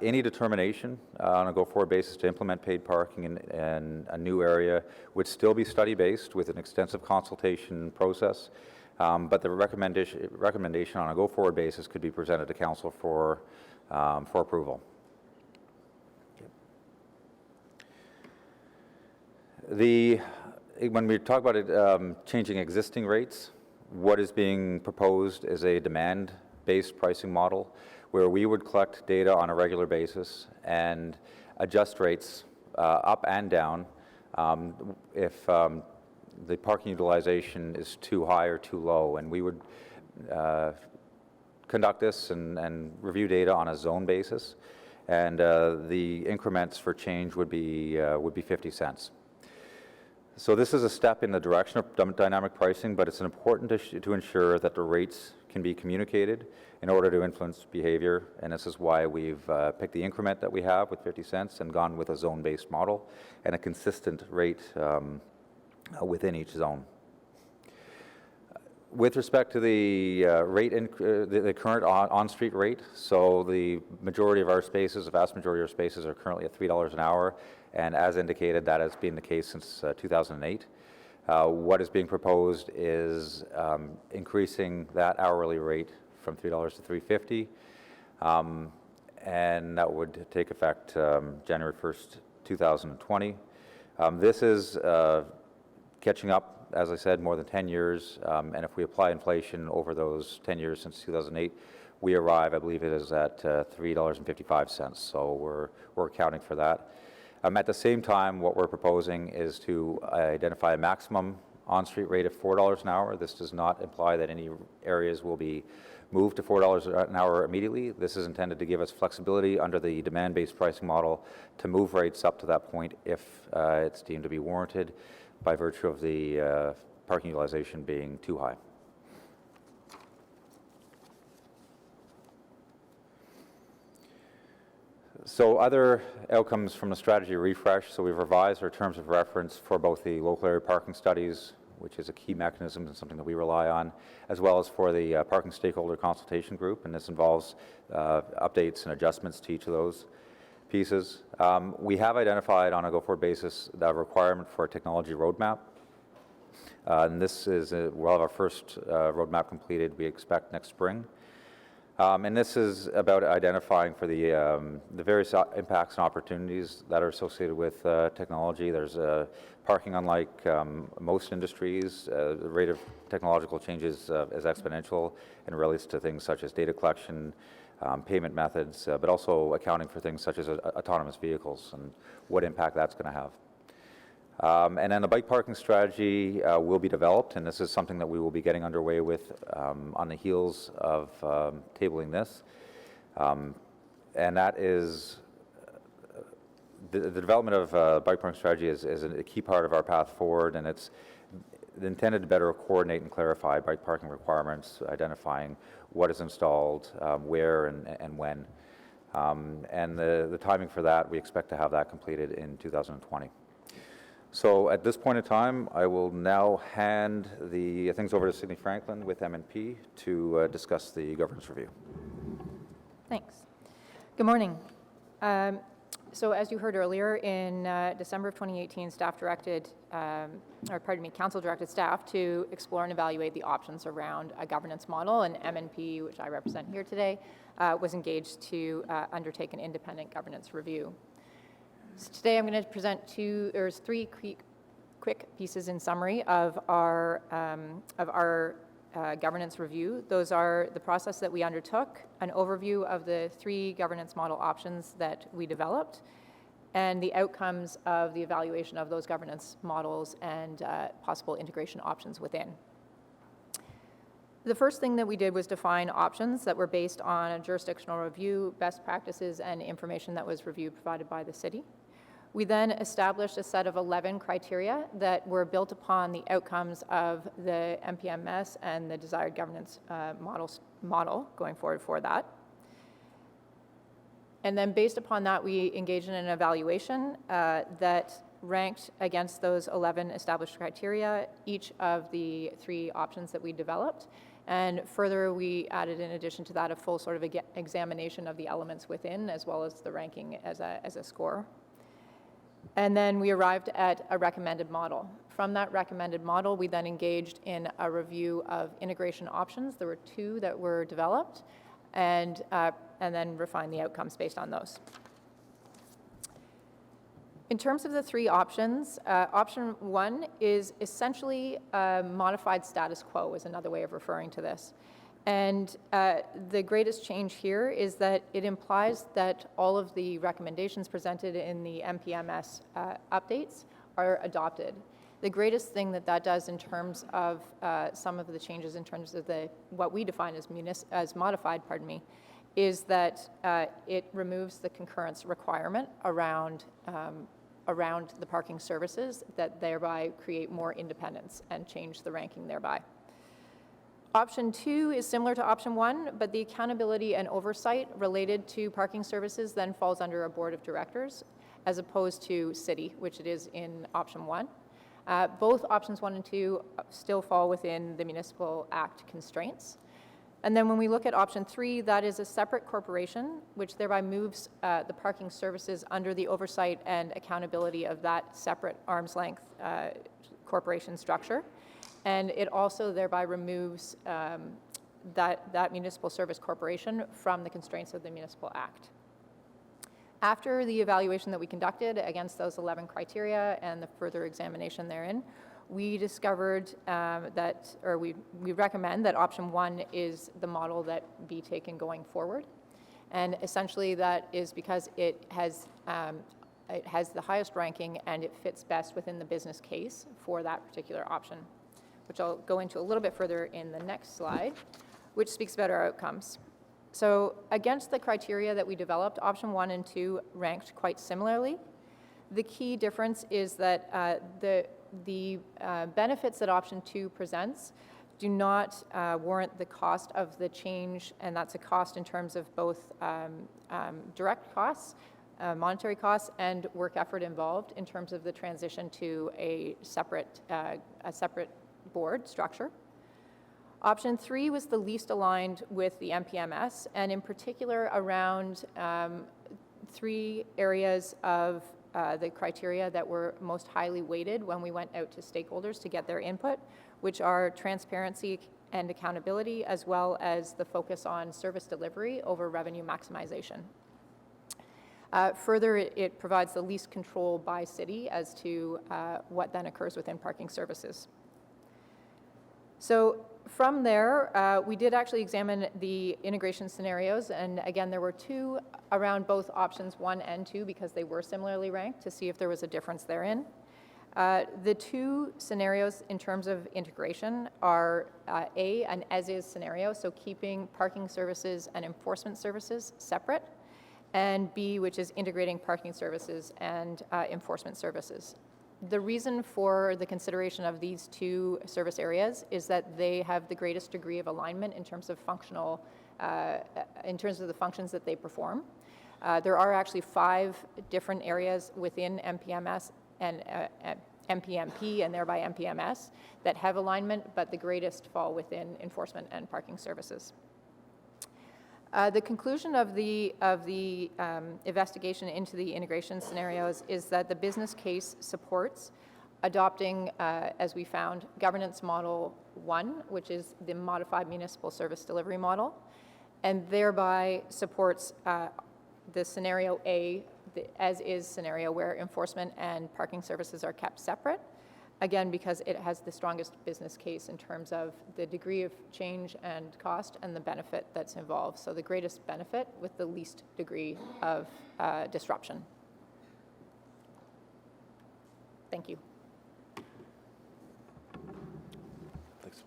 Any determination on a go-forward basis to implement paid parking in a new area would still be study-based with an extensive consultation process, but the recommendation on a go-forward basis could be presented to Council for approval. When we talk about it, changing existing rates, what is being proposed is a demand-based pricing model where we would collect data on a regular basis and adjust rates up and down if the parking utilization is too high or too low. And we would conduct this and review data on a zone basis. And the increments for change would be 50 cents. So this is a step in the direction of dynamic pricing, but it's important to ensure that the rates can be communicated in order to influence behavior, and this is why we've picked the increment that we have with 50 cents and gone with a zone-based model and a consistent rate within each zone. With respect to the the current on-street rate, so the majority of our spaces, the vast majority of our spaces are currently at $3 an hour, and as indicated, that has been the case since 2008. What is being proposed is increasing that hourly rate from $3 to $3.50, and that would take effect January 1st, 2020. This is catching up, as I said, more than 10 years, and if we apply inflation over those 10 years since 2008, we arrive, I believe it is at $3.55, so we're accounting for that. At the same time, what we're proposing is to identify a maximum on-street rate of $4 an hour. This does not imply that any areas will be moved to $4 an hour immediately. This is intended to give us flexibility under the demand-based pricing model to move rates up to that point if it's deemed to be warranted by virtue of the parking utilization being too high. So other outcomes from the strategy refresh, so we've revised our terms of reference for both the local area parking studies, which is a key mechanism and something that we rely on, as well as for the parking stakeholder consultation group, and this involves updates and adjustments to each of those pieces. We have identified on a go-forward basis the requirement for a technology roadmap, and this is, we'll have our first roadmap completed, we expect next spring. And this is about identifying for the various impacts and opportunities that are associated with technology. There's parking, unlike most industries, the rate of technological changes is exponential and relates to things such as data collection, payment methods, but also accounting for things such as autonomous vehicles and what impact that's going to have. And then the bike parking strategy will be developed, and this is something that we will be getting underway with on the heels of tabling this. And that is, the development of bike parking strategy is a key part of our path forward, and it's intended to better coordinate and clarify bike parking requirements, identifying what is installed, where and when. And the timing for that, we expect to have that completed in 2020. So at this point in time, I will now hand the things over to Sydney Franklin with MNP to discuss the governance review. Thanks. Good morning. So as you heard earlier, in December of 2018, Council directed staff to explore and evaluate the options around a governance model, and MNP, which I represent here today, was engaged to undertake an independent governance review. So today I'm going to present three quick pieces in summary of our governance review. Those are the process that we undertook, an overview of the three governance model options that we developed, and the outcomes of the evaluation of those governance models and possible integration options within. The first thing that we did was define options that were based on a jurisdictional review, best practices, and information that was reviewed provided by the city. We then established a set of 11 criteria that were built upon the outcomes of the MPMS and the desired governance model going forward for that. And then based upon that, we engaged in an evaluation that ranked against those 11 established criteria each of the 3 options that we developed. And further, we added, in addition to that, a full sort of examination of the elements within, as well as the ranking as a score. And then we arrived at a recommended model. From that recommended model, we then engaged in a review of integration options. There were 2 that were developed, and then refined the outcomes based on those. In terms of the 3 options, option 1 is essentially a modified status quo, is another way of referring to this. And the greatest change here is that it implies that all of the recommendations presented in the MPMS updates are adopted. The greatest thing that does in terms of some of the changes in terms of what we define as modified, is that it removes the concurrence requirement around the parking services, that thereby create more independence and change the ranking thereby. Option 2 is similar to option 1, but the accountability and oversight related to parking services then falls under a board of directors, as opposed to city, which it is in option 1. Both options 1 and 2 still fall within the Municipal Act constraints. And then when we look at option 3, that is a separate corporation, which thereby moves the parking services under the oversight and accountability of that separate arm's length corporation structure. And it also thereby removes that municipal service corporation from the constraints of the Municipal Act. After the evaluation that we conducted against those 11 criteria and the further examination therein, we discovered we recommend that option 1 is the model that be taken going forward. And essentially that is because it has the highest ranking and it fits best within the business case for that particular option, which I'll go into a little bit further in the next slide, which speaks about our outcomes. So against the criteria that we developed, option 1 and 2 ranked quite similarly. The key difference is that the benefits that option 2 presents do not warrant the cost of the change, and that's a cost in terms of both direct costs, monetary costs, and work effort involved in terms of the transition to a separate board structure. Option 3 was the least aligned with the MPMS, and in particular around 3 areas of the criteria that were most highly weighted when we went out to stakeholders to get their input, which are transparency and accountability, as well as the focus on service delivery over revenue maximization. Further, it provides the least control by city as to what then occurs within parking services. So from there, we did actually examine the integration scenarios, and again, there were 2 around both options 1 and 2 because they were similarly ranked to see if there was a difference therein. The 2 scenarios in terms of integration are A, an as-is scenario, so keeping parking services and enforcement services separate, and B, which is integrating parking services and enforcement services. The reason for the consideration of these 2 service areas is that they have the greatest degree of alignment in terms of in terms of the functions that they perform. There are actually 5 different areas within MPMS and MPMP and thereby MPMS that have alignment, but the greatest fall within enforcement and parking services. The conclusion of the investigation into the integration scenarios is that the business case supports adopting, as we found, governance model 1, which is the modified municipal service delivery model, and thereby supports the scenario A, the as-is scenario where enforcement and parking services are kept separate, again, because it has the strongest business case in terms of the degree of change and cost and the benefit that's involved. So the greatest benefit with the least degree of disruption. Thank you. Thanks.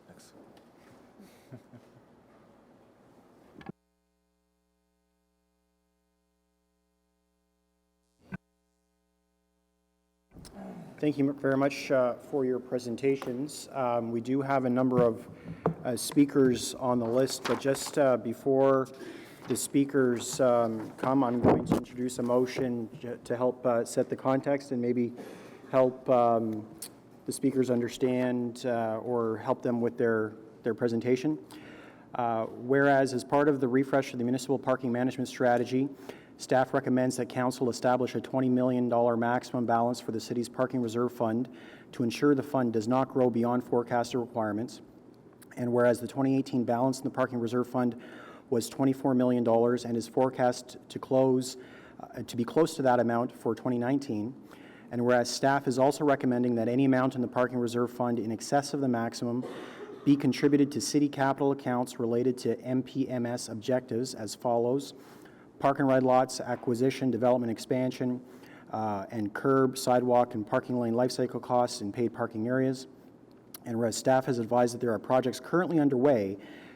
Thank you very much for your presentations. We do have a number of speakers on the list, but just before the speakers come, I'm going to introduce a motion to help set the context and maybe help the speakers understand or help them with their presentation. Whereas, as part of the refresh of the municipal parking management strategy, staff recommends that council establish a $20 million maximum balance for the city's parking reserve fund to ensure the fund does not grow beyond forecasted requirements. And whereas the 2018 balance in the parking reserve fund was $24 million and is forecast to be close to that amount for 2019, and whereas staff is also recommending that any amount in the parking reserve fund in excess of the maximum be contributed to city capital accounts related to MPMS objectives as follows: park and ride lots, acquisition, development, expansion, and curb, sidewalk, and parking lane life cycle costs in paid parking areas. And whereas staff has advised that there are projects currently underway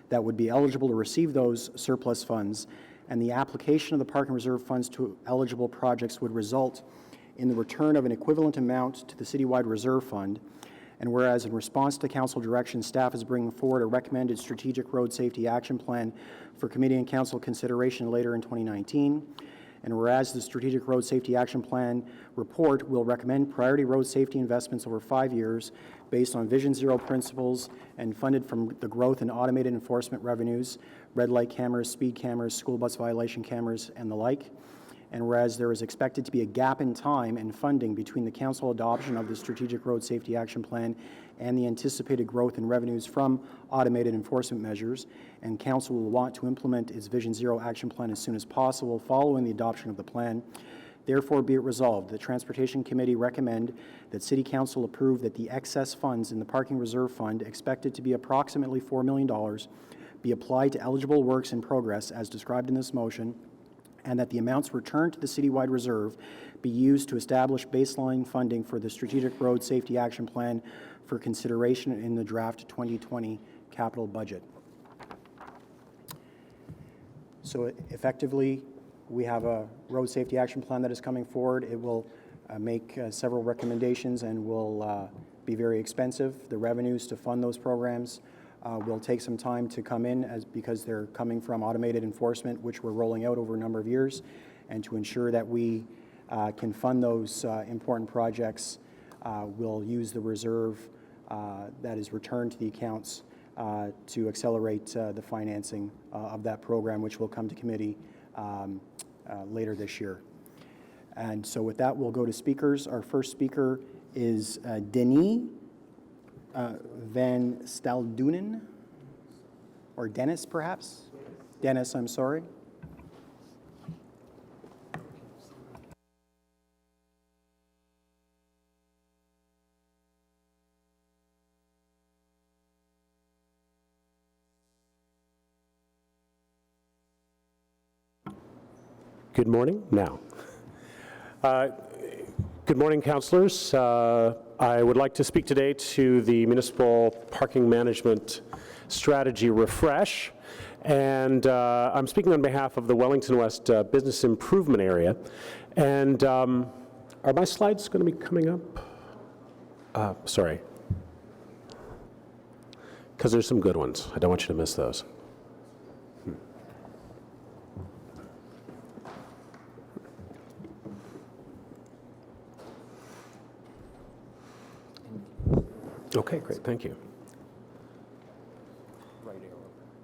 that would be eligible to receive those surplus funds, and the application of the parking reserve funds to eligible projects would result in the return of an equivalent amount to the citywide reserve fund. And whereas in response to council direction, staff is bringing forward a recommended strategic road safety action plan for committee and council consideration later in 2019. And whereas the strategic road safety action plan report will recommend priority road safety investments over 5 years based on Vision Zero principles and funded from the growth in automated enforcement revenues, red light cameras, speed cameras, school bus violation cameras, and the like. And whereas there is expected to be a gap in time and funding between the council adoption of the Strategic Road Safety Action Plan and the anticipated growth in revenues from automated enforcement measures, and council will want to implement its Vision Zero action plan as soon as possible following the adoption of the plan. Therefore, be it resolved, the Transportation Committee recommend that City Council approve that the excess funds in the Parking Reserve Fund, expected to be approximately $4 million, be applied to eligible works in progress as described in this motion, and that the amounts returned to the citywide reserve be used to establish baseline funding for the Strategic Road Safety Action Plan for consideration in the draft 2020 capital budget. So effectively, we have a road safety action plan that is coming forward. It will make several recommendations and will be very expensive. The revenues to fund those programs will take some time to come in because they're coming from automated enforcement, which we're rolling out over a number of years. And to ensure that we can fund those important projects, we'll use the reserve that is returned to the accounts to accelerate the financing of that program, which will come to committee later this year. And so with that, we'll go to speakers. Our first speaker is Denis Van Staldunen, or Dennis, perhaps? Dennis, I'm sorry. Good morning. Now. Good morning, councillors. I would like to speak today to the Municipal Parking Management Strategy Refresh, and I'm speaking on behalf of the Wellington West Business Improvement Area. And are my slides going to be coming up? Sorry. Because there's some good ones. I don't want you to miss those. Okay, great, thank you.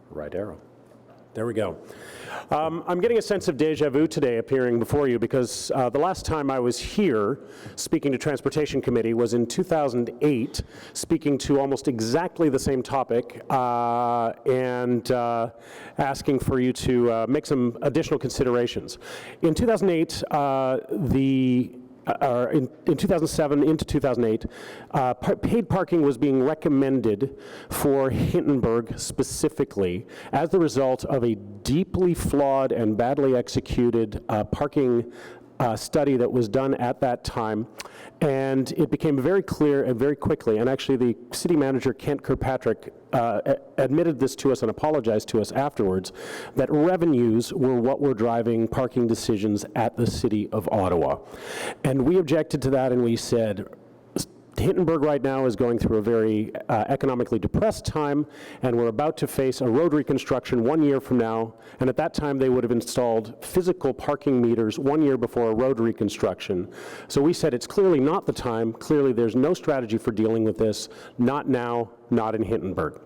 Right arrow. There we go. I'm getting a sense of deja vu today appearing before you because the last time I was here speaking to Transportation Committee was in 2008, speaking to almost exactly the same topic and asking for you to make some additional considerations. In 2008, in 2007 into 2008, paid parking was being recommended for Hintonburg specifically as the result of a deeply flawed and badly executed parking study that was done at that time, and it became very clear and very quickly, and actually the city manager, Kent Kirkpatrick, admitted this to us and apologized to us afterwards, that revenues were what were driving parking decisions at the City of Ottawa. And we objected to that, and we said, Hintonburg right now is going through a very economically depressed time, and we're about to face a road reconstruction 1 year from now, and at that time they would have installed physical parking meters 1 year before a road reconstruction. So we said it's clearly not the time, clearly there's no strategy for dealing with this, not now, not in Hintonburg.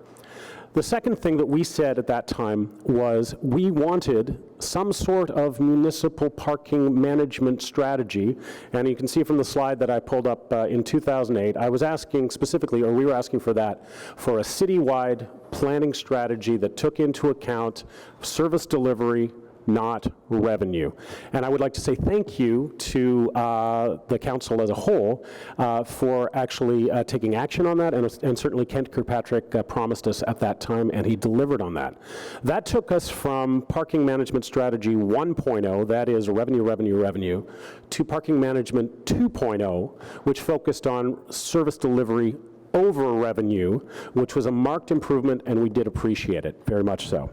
The second thing that we said at that time was we wanted some sort of municipal parking management strategy, and you can see from the slide that I pulled up in 2008, I was asking specifically, or we were asking for that, for a citywide planning strategy that took into account service delivery, not revenue. And I would like to say thank you to the council as a whole for actually taking action on that, and certainly Kent Kirkpatrick promised us at that time, and he delivered on that. That took us from parking management strategy 1.0, that is revenue, revenue, revenue, to parking management 2.0, which focused on service delivery over revenue, which was a marked improvement, and we did appreciate it, very much so.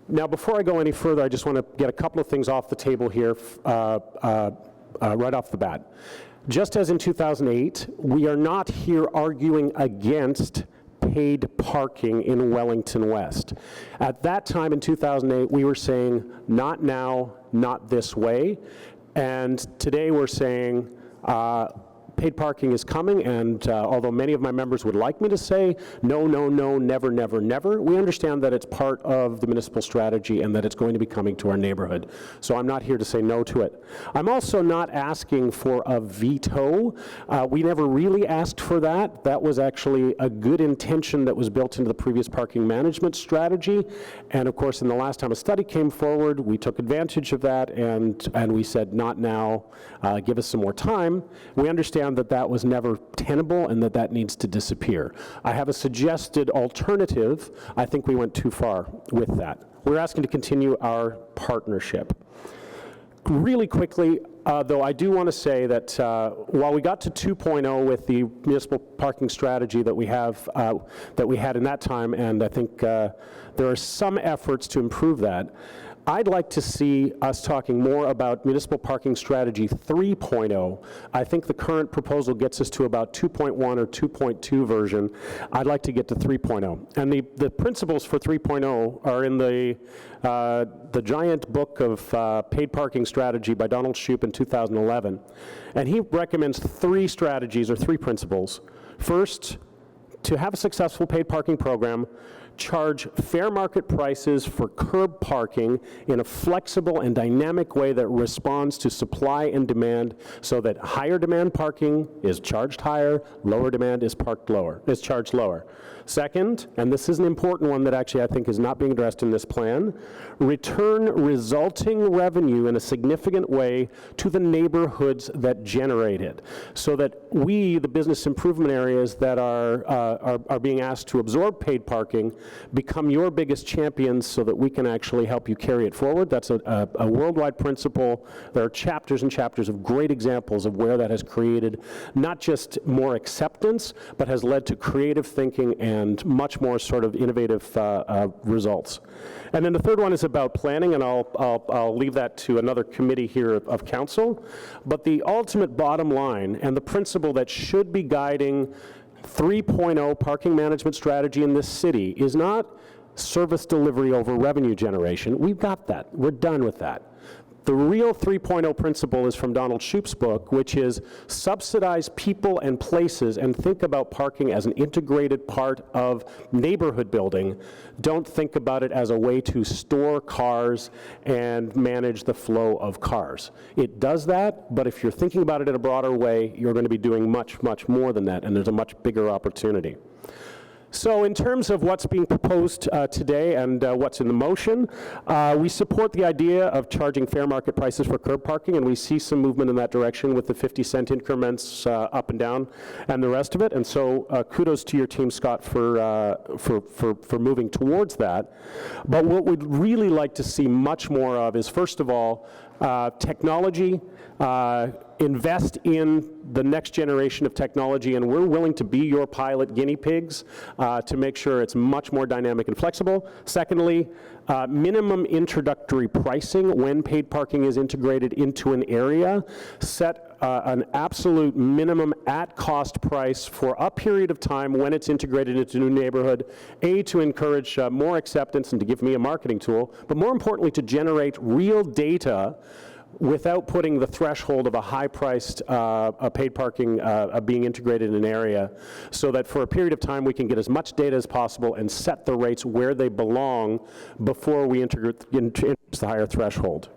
Now, before I go any further, I just want to get a couple of things off the table here right off the bat. Just as in 2008, we are not here arguing against paid parking in Wellington West. At that time in 2008, we were saying, not now, not this way. And today we're saying, paid parking is coming, and although many of my members would like me to say, no, no, no, never, never, never, we understand that it's part of the municipal strategy and that it's going to be coming to our neighborhood. So I'm not here to say no to it. I'm also not asking for a veto. We never really asked for that. That was actually a good intention that was built into the previous parking management strategy. And of course, in the last time a study came forward, we took advantage of that, and we said, not now, give us some more time. We understand that that was never tenable and that that needs to disappear. I have a suggested alternative. I think we went too far with that. We're asking to continue our partnership. Really quickly, though, I do want to say that while we got to 2.0 with the municipal parking strategy that we have, that we had in that time, and I think there are some efforts to improve that, I'd like to see us talking more about municipal parking strategy 3.0. I think the current proposal gets us to about 2.1 or 2.2 version. I'd like to get to 3.0. And the principles for 3.0 are in the giant book of paid parking strategy by Donald Shoup in 2011. And he recommends three strategies or three principles. First, to have a successful paid parking program, charge fair market prices for curb parking in a flexible and dynamic way that responds to supply and demand, so that higher demand parking is charged higher, lower demand is charged lower. Second, and this is an important one that actually I think is not being addressed in this plan, return resulting revenue in a significant way to the neighborhoods that generate it, so that we, the business improvement areas that are being asked to absorb paid parking, become your biggest champions so that we can actually help you carry it forward. That's a worldwide principle. There are chapters and chapters of great examples of where that has created not just more acceptance, but has led to creative thinking and much more sort of innovative results. And then the third one is about planning, and I'll leave that to another committee here of council. But the ultimate bottom line and the principle that should be guiding 3.0 parking management strategy in this city is not service delivery over revenue generation. We've got that. We're done with that. The real 3.0 principle is from Donald Shoup's book, which is subsidize people and places and think about parking as an integrated part of neighborhood building. Don't think about it as a way to store cars and manage the flow of cars. It does that, but if you're thinking about it in a broader way, you're going to be doing much, much more than that, and there's a much bigger opportunity. So in terms of what's being proposed today and what's in the motion, we support the idea of charging fair market prices for curb parking, and we see some movement in that direction with the 50-cent increments up and down and the rest of it. And so kudos to your team, Scott, for moving towards that. But what we'd really like to see much more of is, first of all, technology, invest in the next generation of technology, and we're willing to be your pilot guinea pigs to make sure it's much more dynamic and flexible. Secondly, minimum introductory pricing when paid parking is integrated into an area. Set an absolute minimum at-cost price for a period of time when it's integrated into a new neighborhood, A, to encourage more acceptance and to give me a marketing tool, but more importantly, to generate real data without putting the threshold of a high-priced paid parking being integrated in an area, so that for a period of time we can get as much data as possible and set the rates where they belong before we introduce the higher threshold.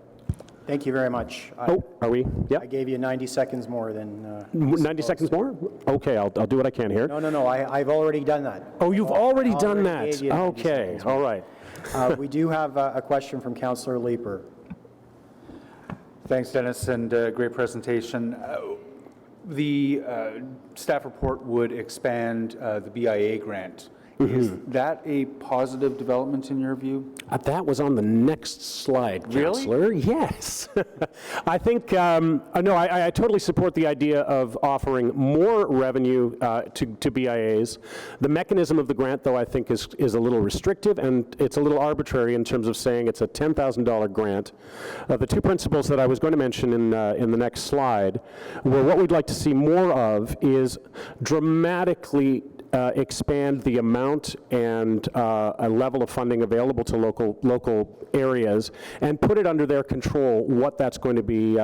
Thank you very much. Are we? I gave you 90 seconds more than... 90 seconds more? Okay, I'll do what I can here. No, I've already done that. Oh, you've already done already that? gave you 90 Okay, seconds all more. right. We do have a question from Councillor Leeper. Thanks, Dennis, and great presentation. The staff report would expand the BIA grant. Is that a positive development in your view? That was on the next slide, Really? Councillor. Yes. I think, no, I totally support the idea of offering more revenue to BIAs. The mechanism of the grant, though, I think is a little restrictive, and it's a little arbitrary in terms of saying it's a $10,000 grant. The two principles that I was going to mention in the next slide were what we'd like to see more of is dramatically expand the amount and a level of funding available to local areas, and put it under their control what that's going to be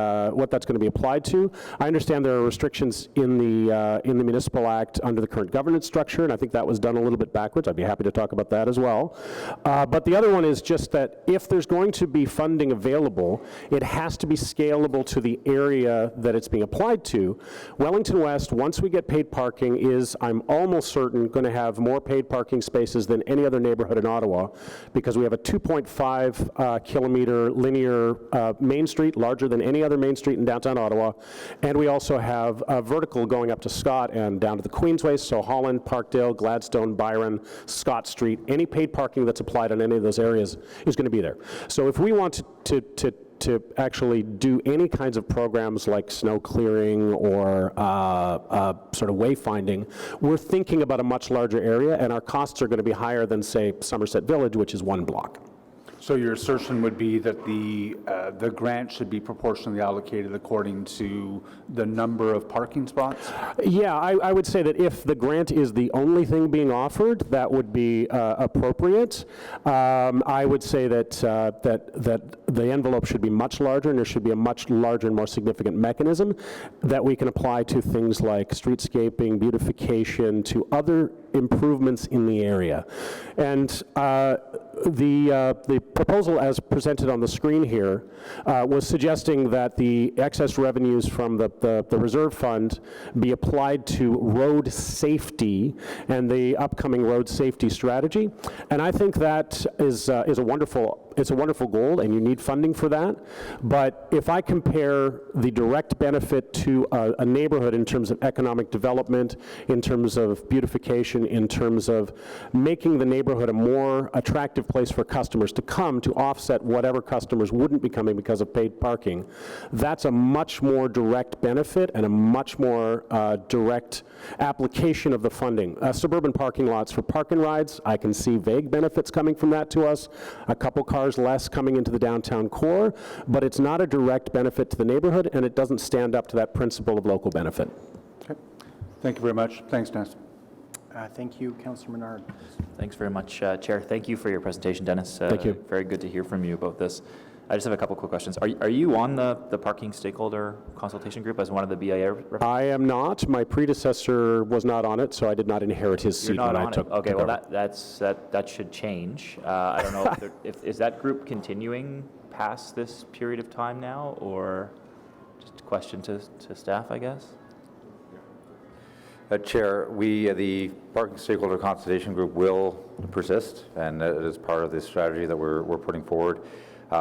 applied to. I understand there are restrictions in the Municipal Act under the current governance structure, and I think that was done a little bit backwards. I'd be happy to talk about that as well. But the other one is just that if there's going to be funding available, it has to be scalable to the area that it's being applied to. Wellington West, once we get paid parking, is, I'm almost certain, going to have more paid parking spaces than any other neighborhood in Ottawa, because we have a 2.5 kilometer linear main street, larger than any other main street in downtown Ottawa, and we also have a vertical going up to Scott and down to the Queensway, so Holland, Parkdale, Gladstone, Byron, Scott Street. Any paid parking that's applied on any of those areas is going to be there. So if we want to actually do any kinds of programs like snow clearing or sort of wayfinding, we're thinking about a much larger area, and our costs are going to be higher than, say, Somerset Village, which is one block. So your assertion would be that the grant should be proportionally allocated according to the number of parking spots? Yeah, I would say that if the grant is the only thing being offered, that would be appropriate. I would say that the envelope should be much larger, and there should be a much larger and more significant mechanism that we can apply to things like streetscaping, beautification, to other improvements in the area. And the proposal as presented on the screen here was suggesting that the excess revenues from the reserve fund be applied to road safety and the upcoming road safety strategy. And I think that is a wonderful goal, and you need funding for that. But if I compare the direct benefit to a neighborhood in terms of economic development, in terms of beautification, in terms of making the neighborhood a more attractive place for customers to come to offset whatever customers wouldn't be coming because of paid parking, that's a much more direct benefit and a much more direct application of the funding. Suburban parking lots for park and rides, I can see vague benefits coming from that to us. A couple cars less coming into the downtown core, but it's not a direct benefit to the neighborhood, and it doesn't stand up to that principle of local benefit. Okay. Thank you very much. Thanks, Dennis. Thank you, Councillor Menard. Thanks very much, Chair. Thank you for your presentation, Dennis. Thank you. Very good to hear from you about this. I just have a couple quick questions. Are you on the parking stakeholder consultation group as one of the BIA representatives? I am not. My predecessor was not on it, so I did not inherit his seat when I took Okay, over. well, that should change. I don't know if is that group continuing past this period of time now, or just a question to staff, I guess? Chair, the Parking Stakeholder Consultation Group will persist, and it is part of the strategy that we're putting forward.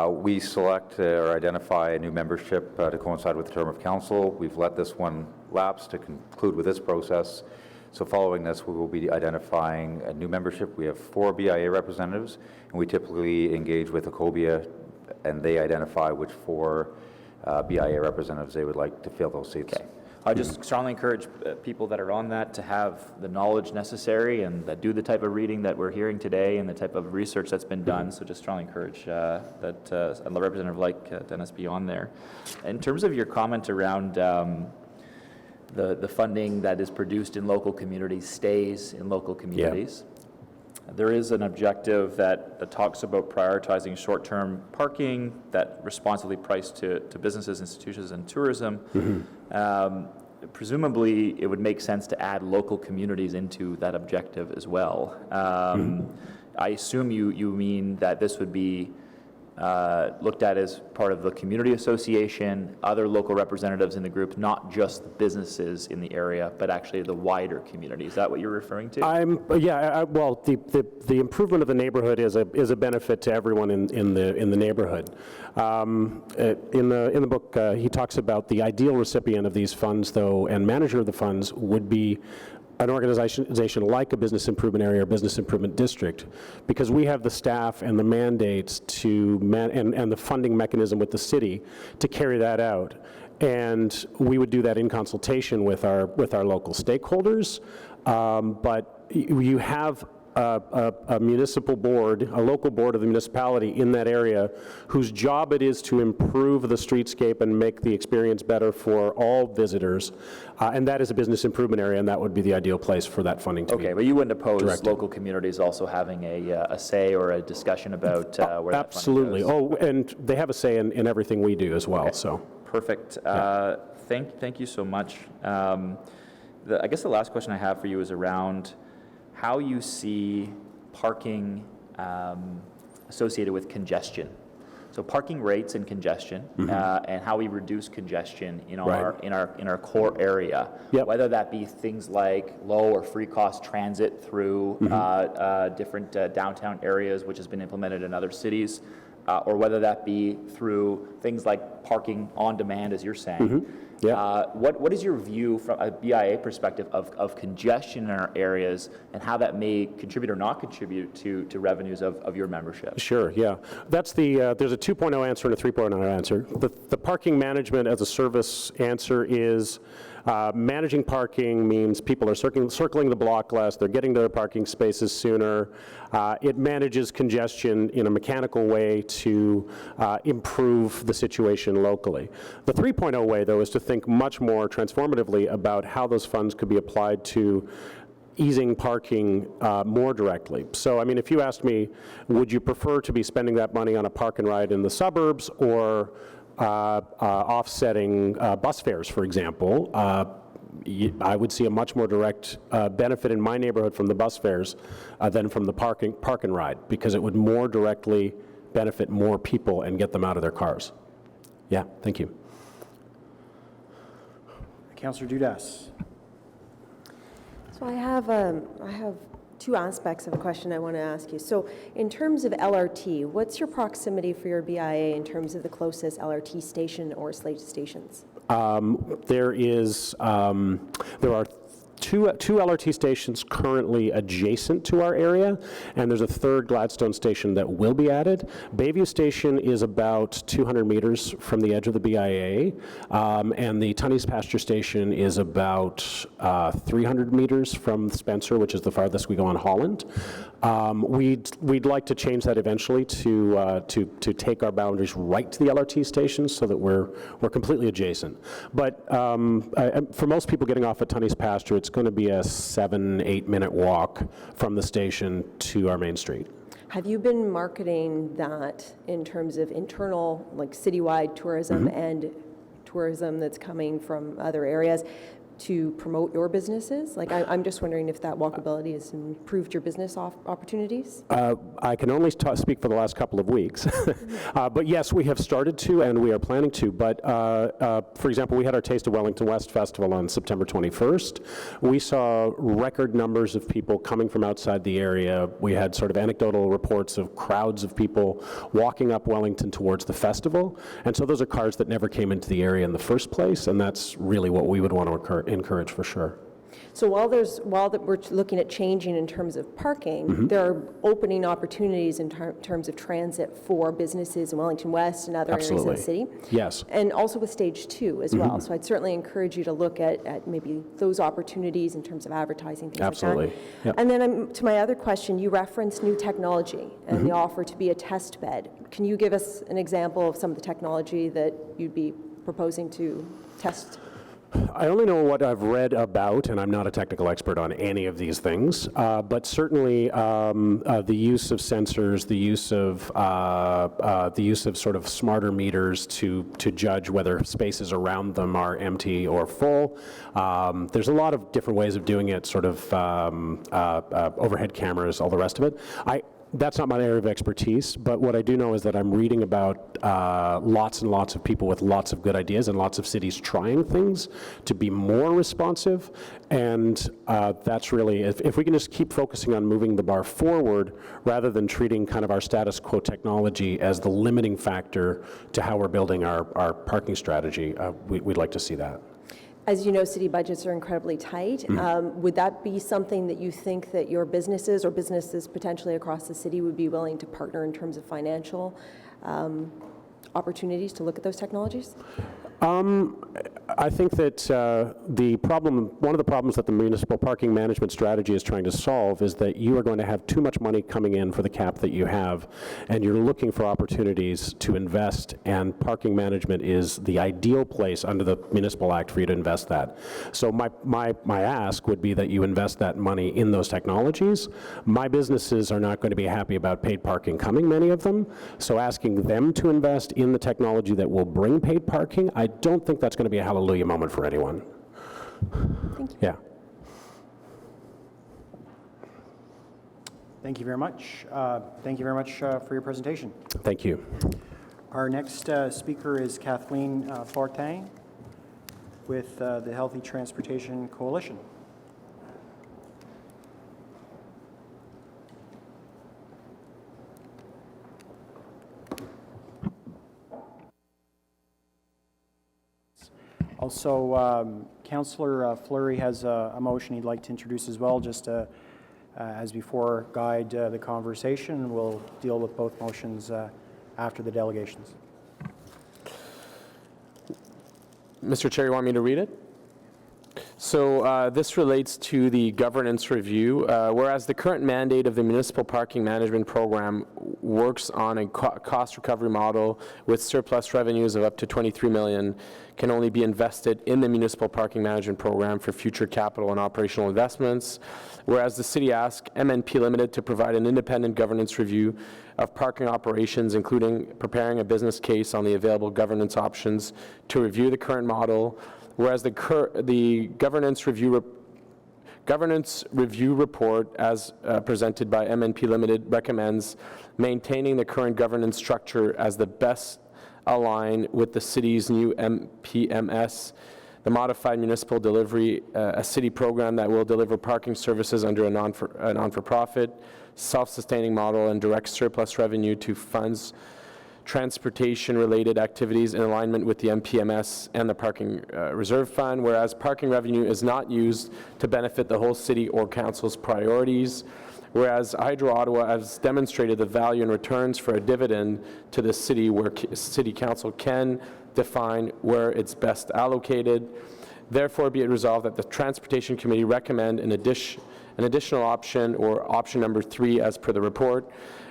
We select or identify a new membership to coincide with the term of council. We've let this one lapse to conclude with this process. So following this, we will be identifying a new membership. We have 4 BIA representatives, and we typically engage with Ecobia, and they identify which 4 BIA representatives they would like to fill those seats. Okay. I just strongly encourage people that are on that to have the knowledge necessary and that do the type of reading that we're hearing today and the type of research that's been done. So just strongly encourage that a representative like Dennis be on there. In terms of your comment around the funding that is produced in local communities stays in local communities. There is an objective that talks about prioritizing short-term parking that responsibly priced to businesses, institutions, and tourism. Presumably, it would make sense to add local communities into that objective as well. I assume you mean that this would be looked at as part of the community association, other local representatives in the group, not just the businesses in the area, but actually the wider community. Is that what you're referring to? Well, the improvement of the neighborhood is a benefit to everyone in the neighborhood. In the book, he talks about the ideal recipient of these funds, though, and manager of the funds would be an organization like a business improvement area or business improvement district, because we have the staff and the mandates to and the funding mechanism with the city to carry that out. And we would do that in consultation with our local stakeholders. But you have a municipal board, a local board of the municipality in that area, whose job it is to improve the streetscape and make the experience better for all visitors. And that is a business improvement area, and that would be the ideal place for that funding to be. Okay, but you wouldn't oppose directed. local communities also having a say or a discussion about where that Absolutely. funding goes? Oh, and they have a say in everything we do as well. Okay. So Perfect. Thank you so much. I guess the last question I have for you is around how you see parking associated with congestion. So parking rates and congestion, and how we reduce congestion in our core area. Yep. Whether that be things like low or free cost transit through different downtown areas, which has been implemented in other cities, or whether that be through things like parking on demand, as you're saying. What is your view from a BIA perspective of congestion in our areas and how that may contribute or not contribute to revenues of your membership? Sure, yeah. That's there's a 2.0 answer and a 3.0 answer. The parking management as a service answer is managing parking means people are circling the block less, they're getting to their parking spaces sooner. It manages congestion in a mechanical way to improve the situation locally. The 3.0 way, though, is to think much more transformatively about how those funds could be applied to easing parking more directly. So, I mean, if you asked me, would you prefer to be spending that money on a park and ride in the suburbs or offsetting bus fares, for example, I would see a much more direct benefit in my neighborhood from the bus fares than from the park and ride, because it would more directly benefit more people and get them out of their cars. Yeah, thank you. Councillor Dudas. So I have two aspects of a question I want to ask you. So in terms of LRT, what's your proximity for your BIA in terms of the closest LRT station or slate stations? There are two LRT stations currently adjacent to our area, and there's a third Gladstone station that will be added. Bayview Station is about 200 meters from the edge of the BIA, and the Tunney's Pasture Station is about 300 meters from Spencer, which is the farthest we go on Holland. We'd like to change that eventually to take our boundaries right to the LRT stations so that we're completely adjacent. But for most people getting off at Tunney's Pasture, it's going to be a 7-8 minute walk from the station to our main street. Have you been marketing that in terms of internal, like citywide tourism and tourism that's coming from other areas? to promote your businesses? Like, I'm just wondering if that walkability has improved your business opportunities? I can only speak for the last couple of weeks. But yes, we have started to, and we are planning to. But for example, we had our Taste of Wellington West Festival on September 21st. We saw record numbers of people coming from outside the area. We had sort of anecdotal reports of crowds of people walking up Wellington towards the festival. And so those are cars that never came into the area in the first place, and that's really what we would want to encourage for sure. So while we're looking at changing in terms of parking, there are opening opportunities in terms of transit for businesses in Wellington West and other areas of the city. Yes. And also with stage 2 as well. So I'd certainly encourage you to look at maybe those opportunities in terms of advertising, things Absolutely. like that. Yep. And then to my other question, you referenced new technology and the offer to be a test bed. Can you give us an example of some of the technology that you'd be proposing to test? I only know what I've read about, and I'm not a technical expert on any of these things, but certainly the use of sensors, the use of sort of smarter meters to judge whether spaces around them are empty or full. There's a lot of different ways of doing it, sort of overhead cameras, all the rest of it. That's not my area of expertise, but what I do know is that I'm reading about lots and lots of people with lots of good ideas and lots of cities trying things to be more responsive, and that's really, if we can just keep focusing on moving the bar forward rather than treating kind of our status quo technology as the limiting factor to how we're building our parking strategy, we'd like to see that. As you know, city budgets are incredibly tight. Would that be something that you think that your businesses or businesses potentially across the city would be willing to partner in terms of financial opportunities to look at those technologies? I think that one of the problems that the municipal parking management strategy is trying to solve is that you are going to have too much money coming in for the cap that you have, and you're looking for opportunities to invest, and parking management is the ideal place under the Municipal Act for you to invest that. So my ask would be that you invest that money in those technologies. My businesses are not going to be happy about paid parking coming, many of them, so asking them to invest in the technology that will bring paid parking, I don't think that's going to be a hallelujah moment for anyone. Thank you. Yeah. Thank you very much. Thank you very much for your presentation. Thank you. Our next speaker is Kathleen Fortin with the Healthy Transportation Coalition. Also, Councillor Fleury has a motion he'd like to introduce as well, just as before, guide the conversation. We'll deal with both motions after the delegations. Mr. Chair, you want me to read it? So this relates to the governance review. Whereas the current mandate of the Municipal Parking Management Program works on a cost recovery model with surplus revenues of up to $23 million, can only be invested in the Municipal Parking Management Program for future capital and operational investments. Whereas the city asked MNP Limited to provide an independent governance review of parking operations, including preparing a business case on the available governance options to review the current model. Whereas the governance review report, as presented by MNP Limited, recommends maintaining the current governance structure as the best align with the city's new MPMS, the Modified Municipal Delivery, a city program that will deliver parking services under a non-for-profit, self-sustaining model and direct surplus revenue to funds transportation-related activities in alignment with the MPMS and the Parking Reserve Fund, whereas parking revenue is not used to benefit the whole city or council's priorities, whereas Hydro Ottawa has demonstrated the value and returns for a dividend to the city, where City Council can define where it's best allocated. Therefore, be it resolved that the Transportation Committee recommend an additional option, or option number 3 as per the report,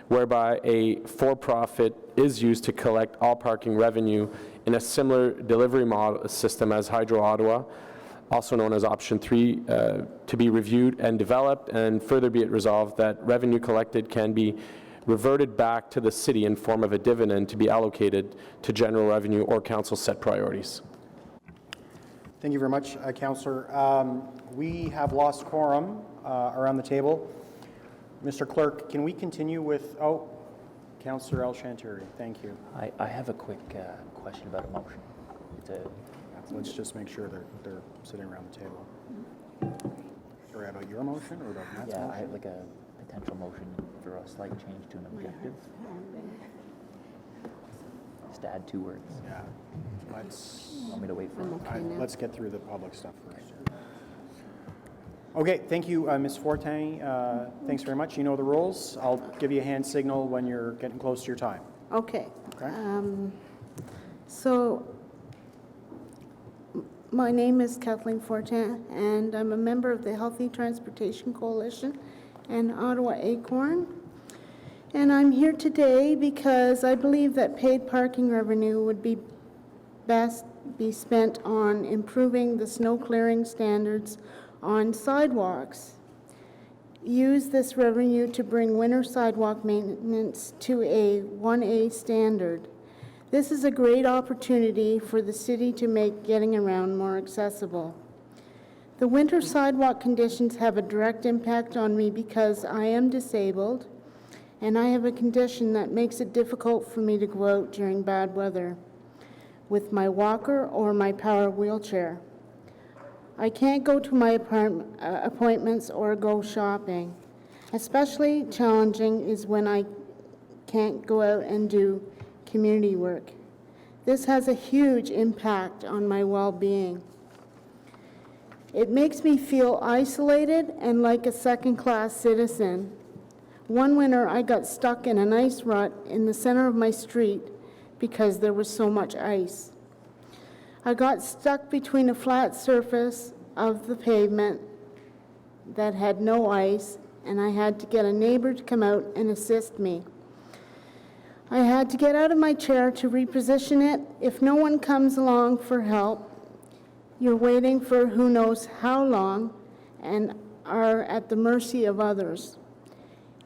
whereby a for-profit is used to collect all parking revenue in a similar delivery model system as Hydro Ottawa, also known as option 3, to be reviewed and developed, and further be it resolved that revenue collected can be reverted back to the city in form of a dividend to be allocated to general revenue or council set priorities. Thank you very much, Councillor. We have lost quorum around the table. Mr. Clerk, can we continue with, Councillor El-Shantari, thank you. I have a quick question about a motion. Let's just make sure they're sitting around the table. Sorry, about your motion or about Matt's Yeah, I motion? have like a potential motion for a slight change to an objective. Just add 2 words. Yeah. Let's, Want me to wait for it? let's get through the public stuff first. Okay, thank you, Ms. Fortin. Thanks very much. You know the rules. I'll give you a hand signal when you're getting close to your time. Okay. Okay. So my name is Kathleen Fortin, and I'm a member of the Healthy Transportation Coalition and Ottawa Acorn. And I'm here today because I believe that paid parking revenue would be best be spent on improving the snow clearing standards on sidewalks. Use this revenue to bring winter sidewalk maintenance to a 1A standard. This is a great opportunity for the city to make getting around more accessible. The winter sidewalk conditions have a direct impact on me because I am disabled and I have a condition that makes it difficult for me to go out during bad weather with my walker or my power wheelchair. I can't go to my appointments or go shopping. Especially challenging is when I can't go out and do community work. This has a huge impact on my well-being. It makes me feel isolated and like a second-class citizen. One winter, I got stuck in an ice rut in the center of my street because there was so much ice. I got stuck between a flat surface of the pavement that had no ice, and I had to get a neighbor to come out and assist me. I had to get out of my chair to reposition it. If no one comes along for help, you're waiting for who knows how long and are at the mercy of others.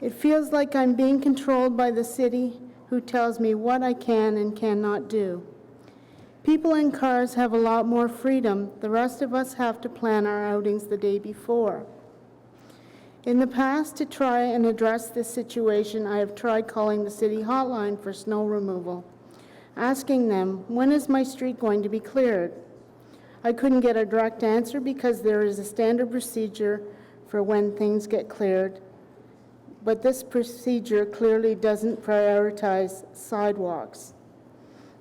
It feels like I'm being controlled by the city who tells me what I can and cannot do. People in cars have a lot more freedom. The rest of us have to plan our outings the day before. In the past, to try and address this situation, I have tried calling the city hotline for snow removal, asking them, when is my street going to be cleared? I couldn't get a direct answer because there is a standard procedure for when things get cleared, but this procedure clearly doesn't prioritize sidewalks.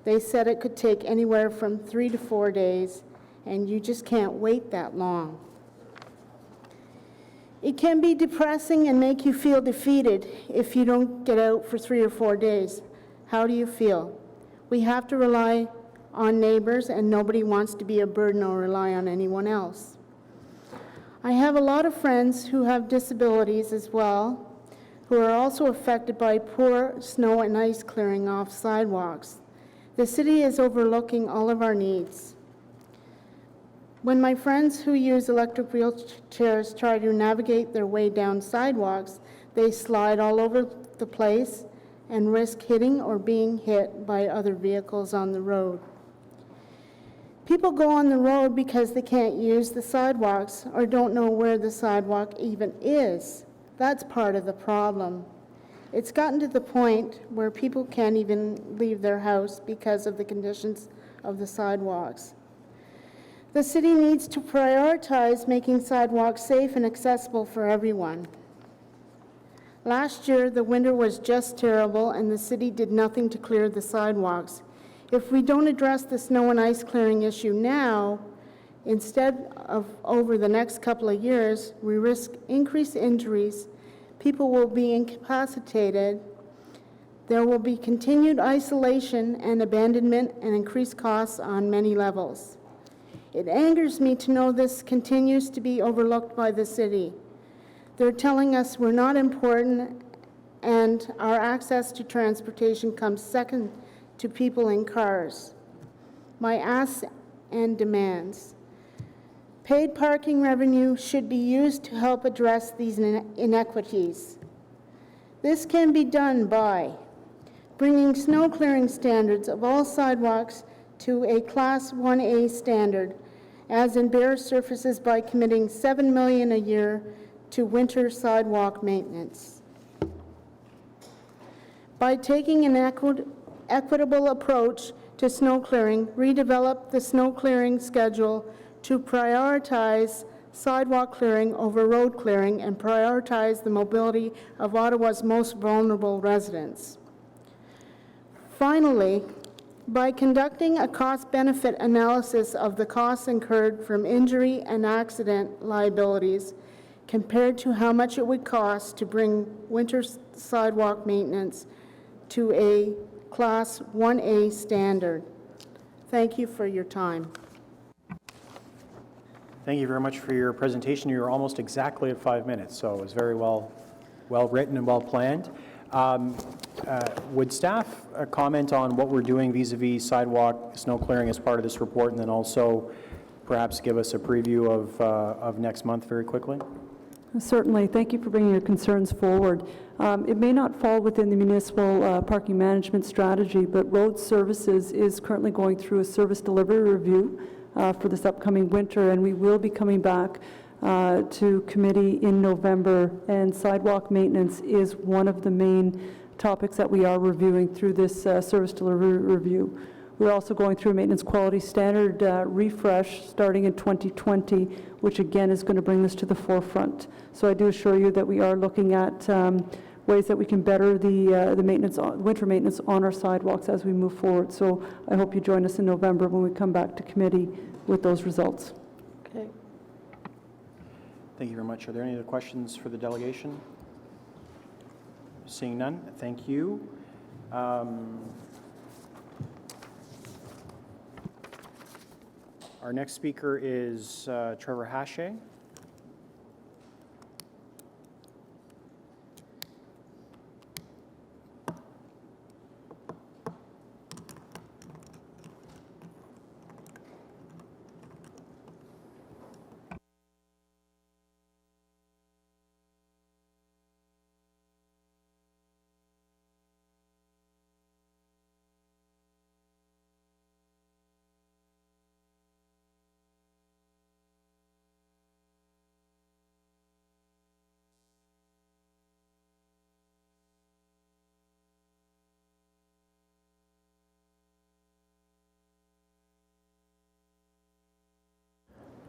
They said it could take anywhere from 3 to 4 days, and you just can't wait that long. It can be depressing and make you feel defeated if you don't get out for 3 or 4 days. How do you feel? We have to rely on neighbors, and nobody wants to be a burden or rely on anyone else. I have a lot of friends who have disabilities as well, who are also affected by poor snow and ice clearing off sidewalks. The city is overlooking all of our needs. When my friends who use electric wheelchairs try to navigate their way down sidewalks, they slide all over the place and risk hitting or being hit by other vehicles on the road. People go on the road because they can't use the sidewalks or don't know where the sidewalk even is. That's part of the problem. It's gotten to the point where people can't even leave their house because of the conditions of the sidewalks. The city needs to prioritize making sidewalks safe and accessible for everyone. Last year, the winter was just terrible, and the city did nothing to clear the sidewalks. If we don't address the snow and ice clearing issue now, instead of over the next couple of years, we risk increased injuries. People will be incapacitated. There will be continued isolation and abandonment and increased costs on many levels. It angers me to know this continues to be overlooked by the city. They're telling us we're not important and our access to transportation comes second to people in cars. My asks and demands. Paid parking revenue should be used to help address these inequities. This can be done by bringing snow clearing standards of all sidewalks to a Class 1A standard as in bare surfaces by committing $7 million a year to winter sidewalk maintenance. By taking an equitable approach to snow clearing, redevelop the snow clearing schedule to prioritize sidewalk clearing over road clearing and prioritize the mobility of Ottawa's most vulnerable residents. Finally, by conducting a cost-benefit analysis of the costs incurred from injury and accident liabilities compared to how much it would cost to bring winter sidewalk maintenance to a Class 1A standard. Thank you for your time. Thank you very much for your presentation. You were almost exactly at 5 minutes, so it was very well written and well planned. Would staff comment on what we're doing vis-a-vis sidewalk snow clearing as part of this report, and then also perhaps give us a preview of next month very quickly? Certainly. Thank you for bringing your concerns forward. It may not fall within the municipal parking management strategy, but Road Services is currently going through a service delivery review for this upcoming winter, and we will be coming back to committee in November, and sidewalk maintenance is one of the main topics that we are reviewing through this service delivery review. We're also going through a maintenance quality standard refresh starting in 2020, which again is going to bring this to the forefront. So I do assure you that we are looking at ways that we can better the maintenance, winter maintenance on our sidewalks as we move forward. So I hope you join us in November when we come back to committee with those results. Okay. Thank you very much. Are there any other questions for the delegation? Seeing none, thank you. Our next speaker is Trevor Hache.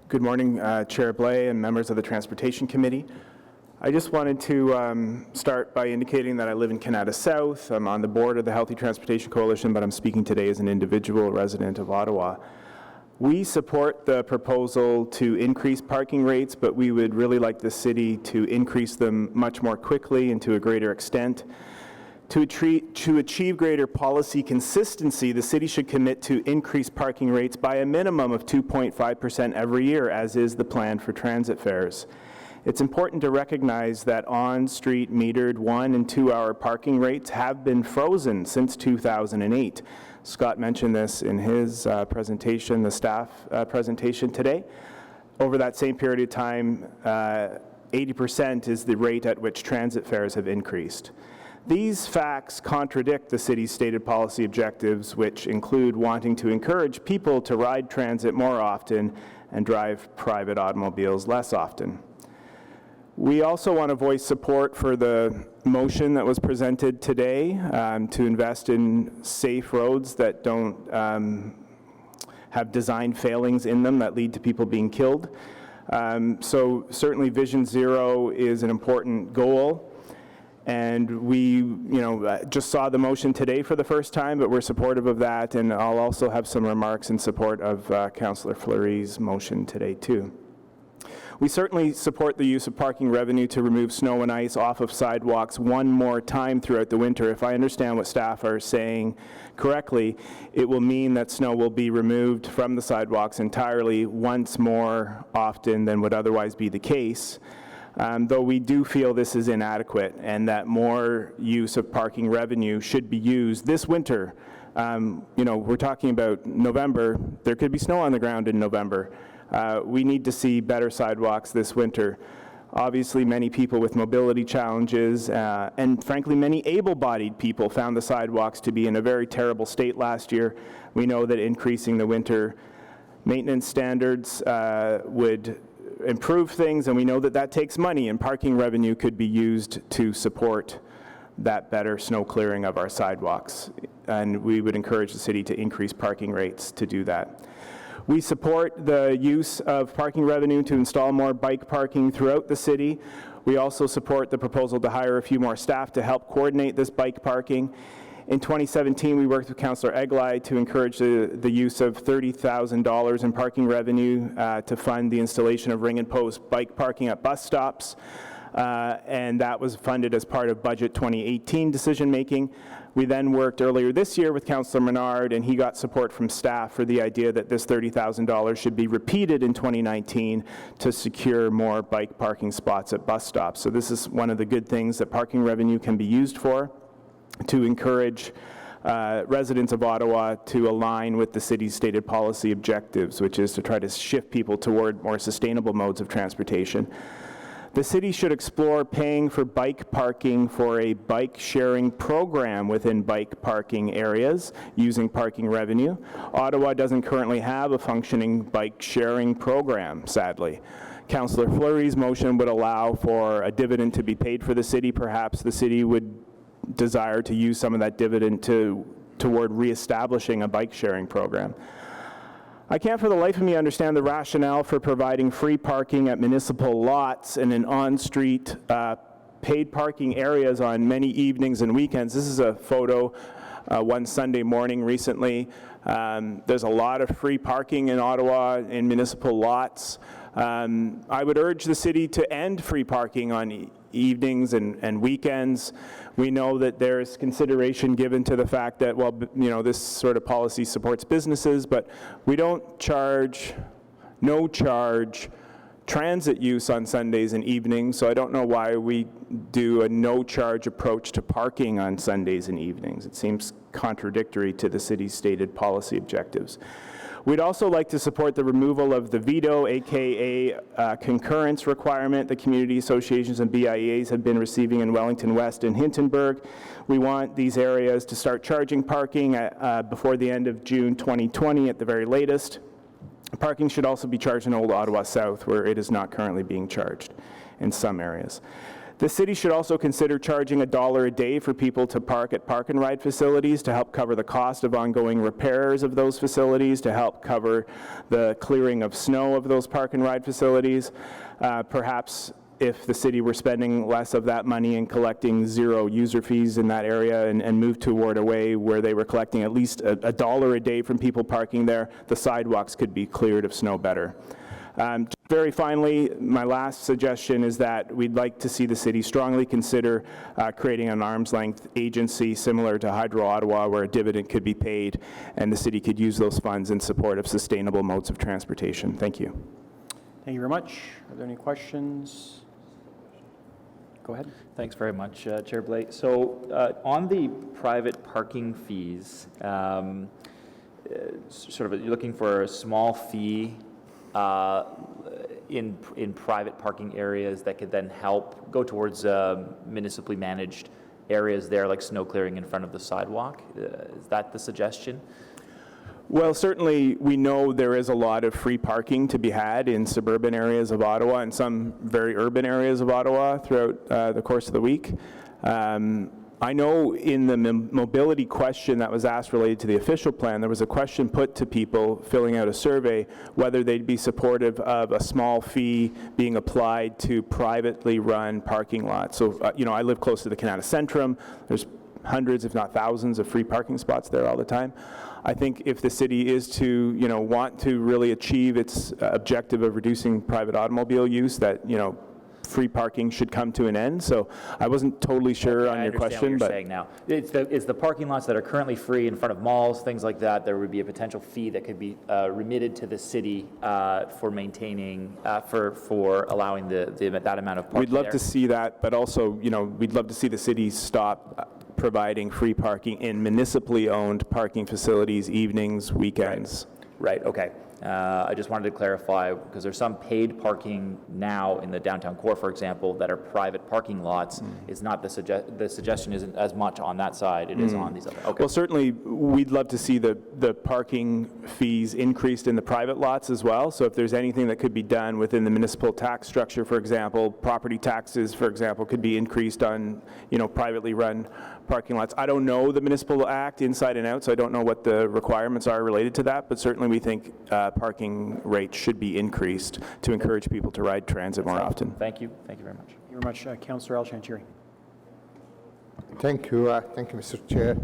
Good morning, Chair Blais and members of the Transportation Committee. I just wanted to start by indicating that I live in Canada South. I'm on the board of the Healthy Transportation Coalition, but I'm speaking today as an individual resident of Ottawa. We support the proposal to increase parking rates, but we would really like the city to increase them much more quickly and to a greater extent. To achieve greater policy consistency, the city should commit to increase parking rates by a minimum of 2.5% every year, as is the plan for transit fares. It's important to recognize that on-street metered 1 and 2 hour parking rates have been frozen since 2008. Scott mentioned this in his presentation, the staff presentation today. Over that same period of time, 80% is the rate at which transit fares have increased. These facts contradict the city's stated policy objectives, which include wanting to encourage people to ride transit more often and drive private automobiles less often. We also want to voice support for the motion that was presented today to invest in safe roads that don't have design failings in them that lead to people being killed. So certainly Vision Zero is an important goal. And we, just saw the motion today for the first time, but we're supportive of that, and I'll also have some remarks in support of Councillor Fleury's motion today, too. We certainly support the use of parking revenue to remove snow and ice off of sidewalks one more time throughout the winter. If I understand what staff are saying correctly, it will mean that snow will be removed from the sidewalks entirely once more often than would otherwise be the case. Though we do feel this is inadequate and that more use of parking revenue should be used this winter. We're talking about November. There could be snow on the ground in November. We need to see better sidewalks this winter. Obviously, many people with mobility challenges and frankly, many able-bodied people found the sidewalks to be in a very terrible state last year. We know that increasing the winter Maintenance standards would improve things, and we know that that takes money, and parking revenue could be used to support that better snow clearing of our sidewalks. And we would encourage the city to increase parking rates to do that. We support the use of parking revenue to install more bike parking throughout the city. We also support the proposal to hire a few more staff to help coordinate this bike parking. In 2017, we worked with Councillor Eglai to encourage the use of $30,000 in parking revenue to fund the installation of ring and post bike parking at bus stops. And that was funded as part of Budget 2018 decision-making. We then worked earlier this year with Councillor Menard, and he got support from staff for the idea that this $30,000 should be repeated in 2019 to secure more bike parking spots at bus stops. So this is one of the good things that parking revenue can be used for, to encourage residents of Ottawa to align with the city's stated policy objectives, which is to try to shift people toward more sustainable modes of transportation. The city should explore paying for bike parking for a bike sharing program within bike parking areas using parking revenue. Ottawa doesn't currently have a functioning bike sharing program, sadly. Councillor Fleury's motion would allow for a dividend to be paid for the city. Perhaps the city would desire to use some of that dividend toward reestablishing a bike sharing program. I can't for the life of me understand the rationale for providing free parking at municipal lots and in on-street paid parking areas on many evenings and weekends. This is a photo one Sunday morning recently. There's a lot of free parking in Ottawa in municipal lots. I would urge the city to end free parking on evenings and weekends. We know that there's consideration given to the fact that, well, you know, this sort of policy supports businesses, but we don't no charge transit use on Sundays and evenings, so I don't know why we do a no-charge approach to parking on Sundays and evenings. It seems contradictory to the city's stated policy objectives. We'd also like to support the removal of the veto, aka concurrence requirement that community associations and BIAs have been receiving in Wellington West and Hintonburg. We want these areas to start charging parking before the end of June 2020 at the very latest. Parking should also be charged in Old Ottawa South, where it is not currently being charged in some areas. The city should also consider charging $1 a day for people to park at park and ride facilities to help cover the cost of ongoing repairs of those facilities, to help cover the clearing of snow of those park and ride facilities. Perhaps if the city were spending less of that money and collecting zero user fees in that area and moved toward a way where they were collecting at least $1 a day from people parking there, the sidewalks could be cleared of snow better. Very finally, my last suggestion is that we'd like to see the city strongly consider creating an arm's length agency similar to Hydro Ottawa, where a dividend could be paid and the city could use those funds in support of sustainable modes of transportation. Thank you. Thank you very much. Are there any questions? Go ahead. Thanks very much, Chair Blake. So on the private parking fees, sort of looking for a small fee in private parking areas that could then help go towards municipally managed areas there, like snow clearing in front of the sidewalk. Is that the suggestion? Well, certainly we know there is a lot of free parking to be had in suburban areas of Ottawa and some very urban areas of Ottawa throughout the course of the week. I know in the mobility question that was asked related to the official plan, there was a question put to people filling out a survey whether they'd be supportive of a small fee being applied to privately run parking lots. So, you know, I live close to the Canada Centrum. There's hundreds, if not thousands, of free parking spots there all the time. I think if the city is to, you know, want to really achieve its objective of reducing private automobile use, that, you know, free parking should come to an end. So I wasn't totally sure on your question, but I understand what you're saying now. It's the parking lots that are currently free in front of malls, things like that. There would be a potential fee that could be remitted to the city for maintaining, for allowing that amount of parking. We'd love to see that, but also, you know, we'd love to see the city stop providing free parking in municipally owned parking facilities, evenings, weekends. Right, okay. I just wanted to clarify, because there's some paid parking now in the downtown core, for example, that are private parking lots, it's not the suggestion isn't as much on that side, it is on these other, okay. Well, certainly, we'd love to see the parking fees increased in the private lots as well. So if there's anything that could be done within the municipal tax structure, for example, property taxes, for example, could be increased on, privately run parking lots. I don't know the municipal act inside and out, so I don't know what the requirements are related to that, but certainly we think parking rates should be increased to encourage people to ride transit more often. Thank you very much. Thank you very much. Councillor El-Chantiry. Thank you, Mr. Chair.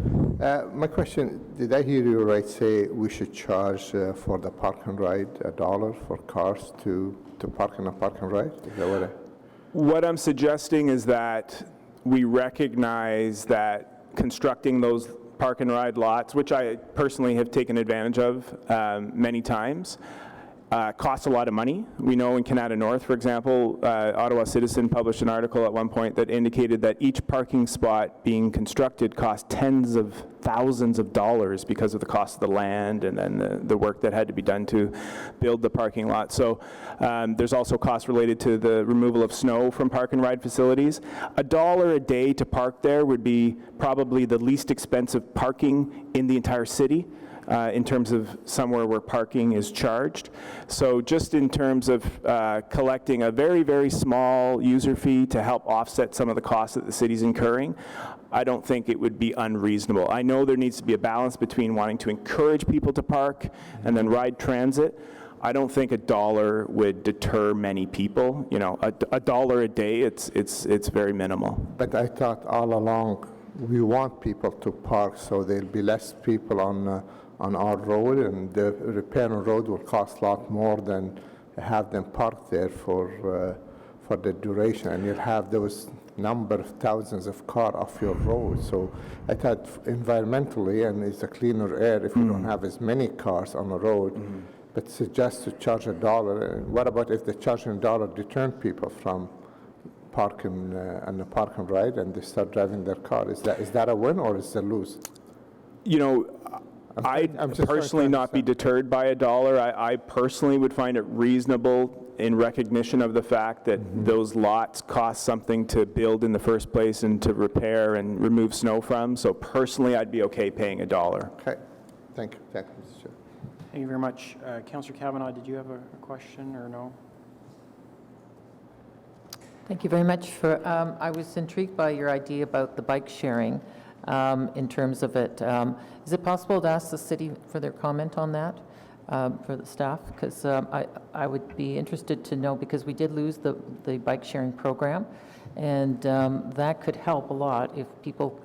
My question, did I hear you right say we should charge for the park and ride $1 for cars to park in a park and ride? Is that what What I'm suggesting is that we recognize that constructing those park and ride lots, which I personally have taken advantage of many times, costs a lot of money. We know in Canada North, for example, Ottawa Citizen published an article at one point that indicated that each parking spot being constructed cost tens of thousands of dollars because of the cost of the land and then the work that had to be done to build the parking lot. So there's also costs related to the removal of snow from park and ride facilities. $1 a day to park there would be probably the least expensive parking in the entire city. In terms of somewhere where parking is charged. So just in terms of collecting a very, very small user fee to help offset some of the costs that the city's incurring, I don't think it would be unreasonable. I know there needs to be a balance between wanting to encourage people to park and then ride transit. I don't think $1 would deter many people. $1 a day, it's very minimal. But I thought all along we want people to park so there'll be less people on our road, and the repair on road will cost a lot more than have them parked there for the duration, and you'll have those number of thousands of cars off your road. So I thought environmentally, and it's a cleaner air if we don't have as many cars on the road, but suggest to charge $1. And what about if the charging $1 deter people from parking and the park and ride, and they start driving their car? Is that a win or is it a lose? I'd personally not be deterred by $1. I personally would find it reasonable in recognition of the fact that those lots cost something to build in the first place and to repair and remove snow from. So personally, I'd be okay paying $1. Okay. Thank you. Thank you, Mr. Chair. Thank you very much. Councillor Kavanaugh, did you have a question or no? Thank you very much I was intrigued by your idea about the bike sharing in terms of it. Is it possible to ask the city for their comment on that, for the staff? Because I would be interested to know, because we did lose the bike sharing program, and that could help a lot if people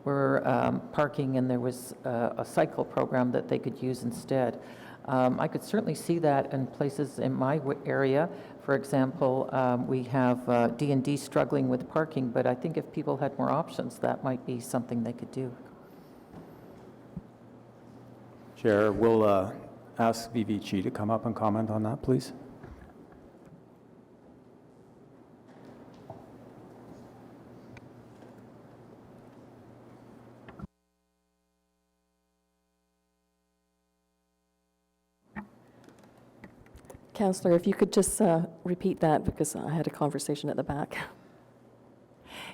were parking and there was a cycle program that they could use instead. I could certainly see that in places in my area. For example, we have D&D struggling with parking, but I think if people had more options, that might be something they could do. Chair, we'll ask VVG to come up and comment on that, please. Councillor, if you could just repeat that, because I had a conversation at the back.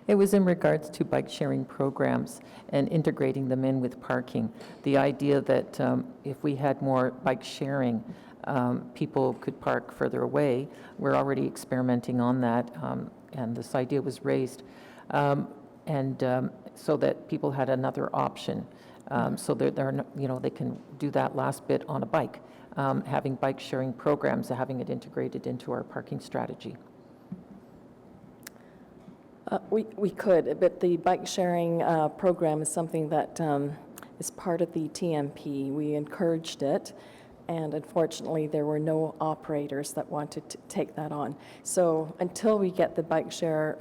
It was in regards to bike sharing programs and integrating them in with parking. The idea that if we had more bike sharing, people could park further away. We're already experimenting on that, and this idea was raised, so that people had another option, so that they can do that last bit on a bike. Having bike sharing programs, having it integrated into our parking strategy. We could, but the bike sharing program is something that is part of the TMP. We encouraged it, and unfortunately there were no operators that wanted to take that on. So until we get the bike share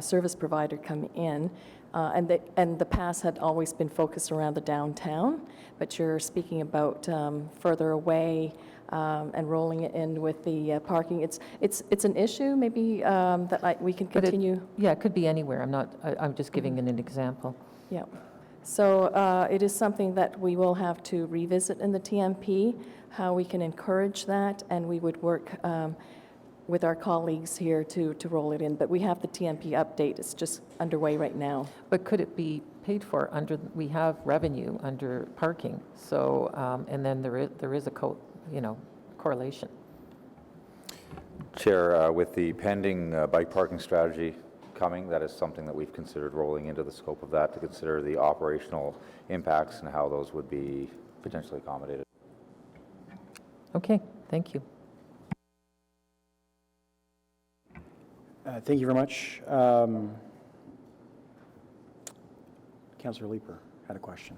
service provider come in, and the past had always been focused around the downtown, but you're speaking about further away and rolling it in with the parking. It's an issue maybe that we can continue. It could be anywhere. I'm just giving an example. Yeah. So it is something that we will have to revisit in the TMP, how we can encourage that, and we would work with our colleagues here to roll it in. But we have the TMP update. It's just underway right now. But could it be paid for under, we have revenue under parking, so, and then there is a correlation. Chair, with the pending bike parking strategy coming, that is something that we've considered rolling into the scope of that to consider the operational impacts and how those would be potentially accommodated. Okay, thank you. Thank you very much. Councillor Leeper had a question.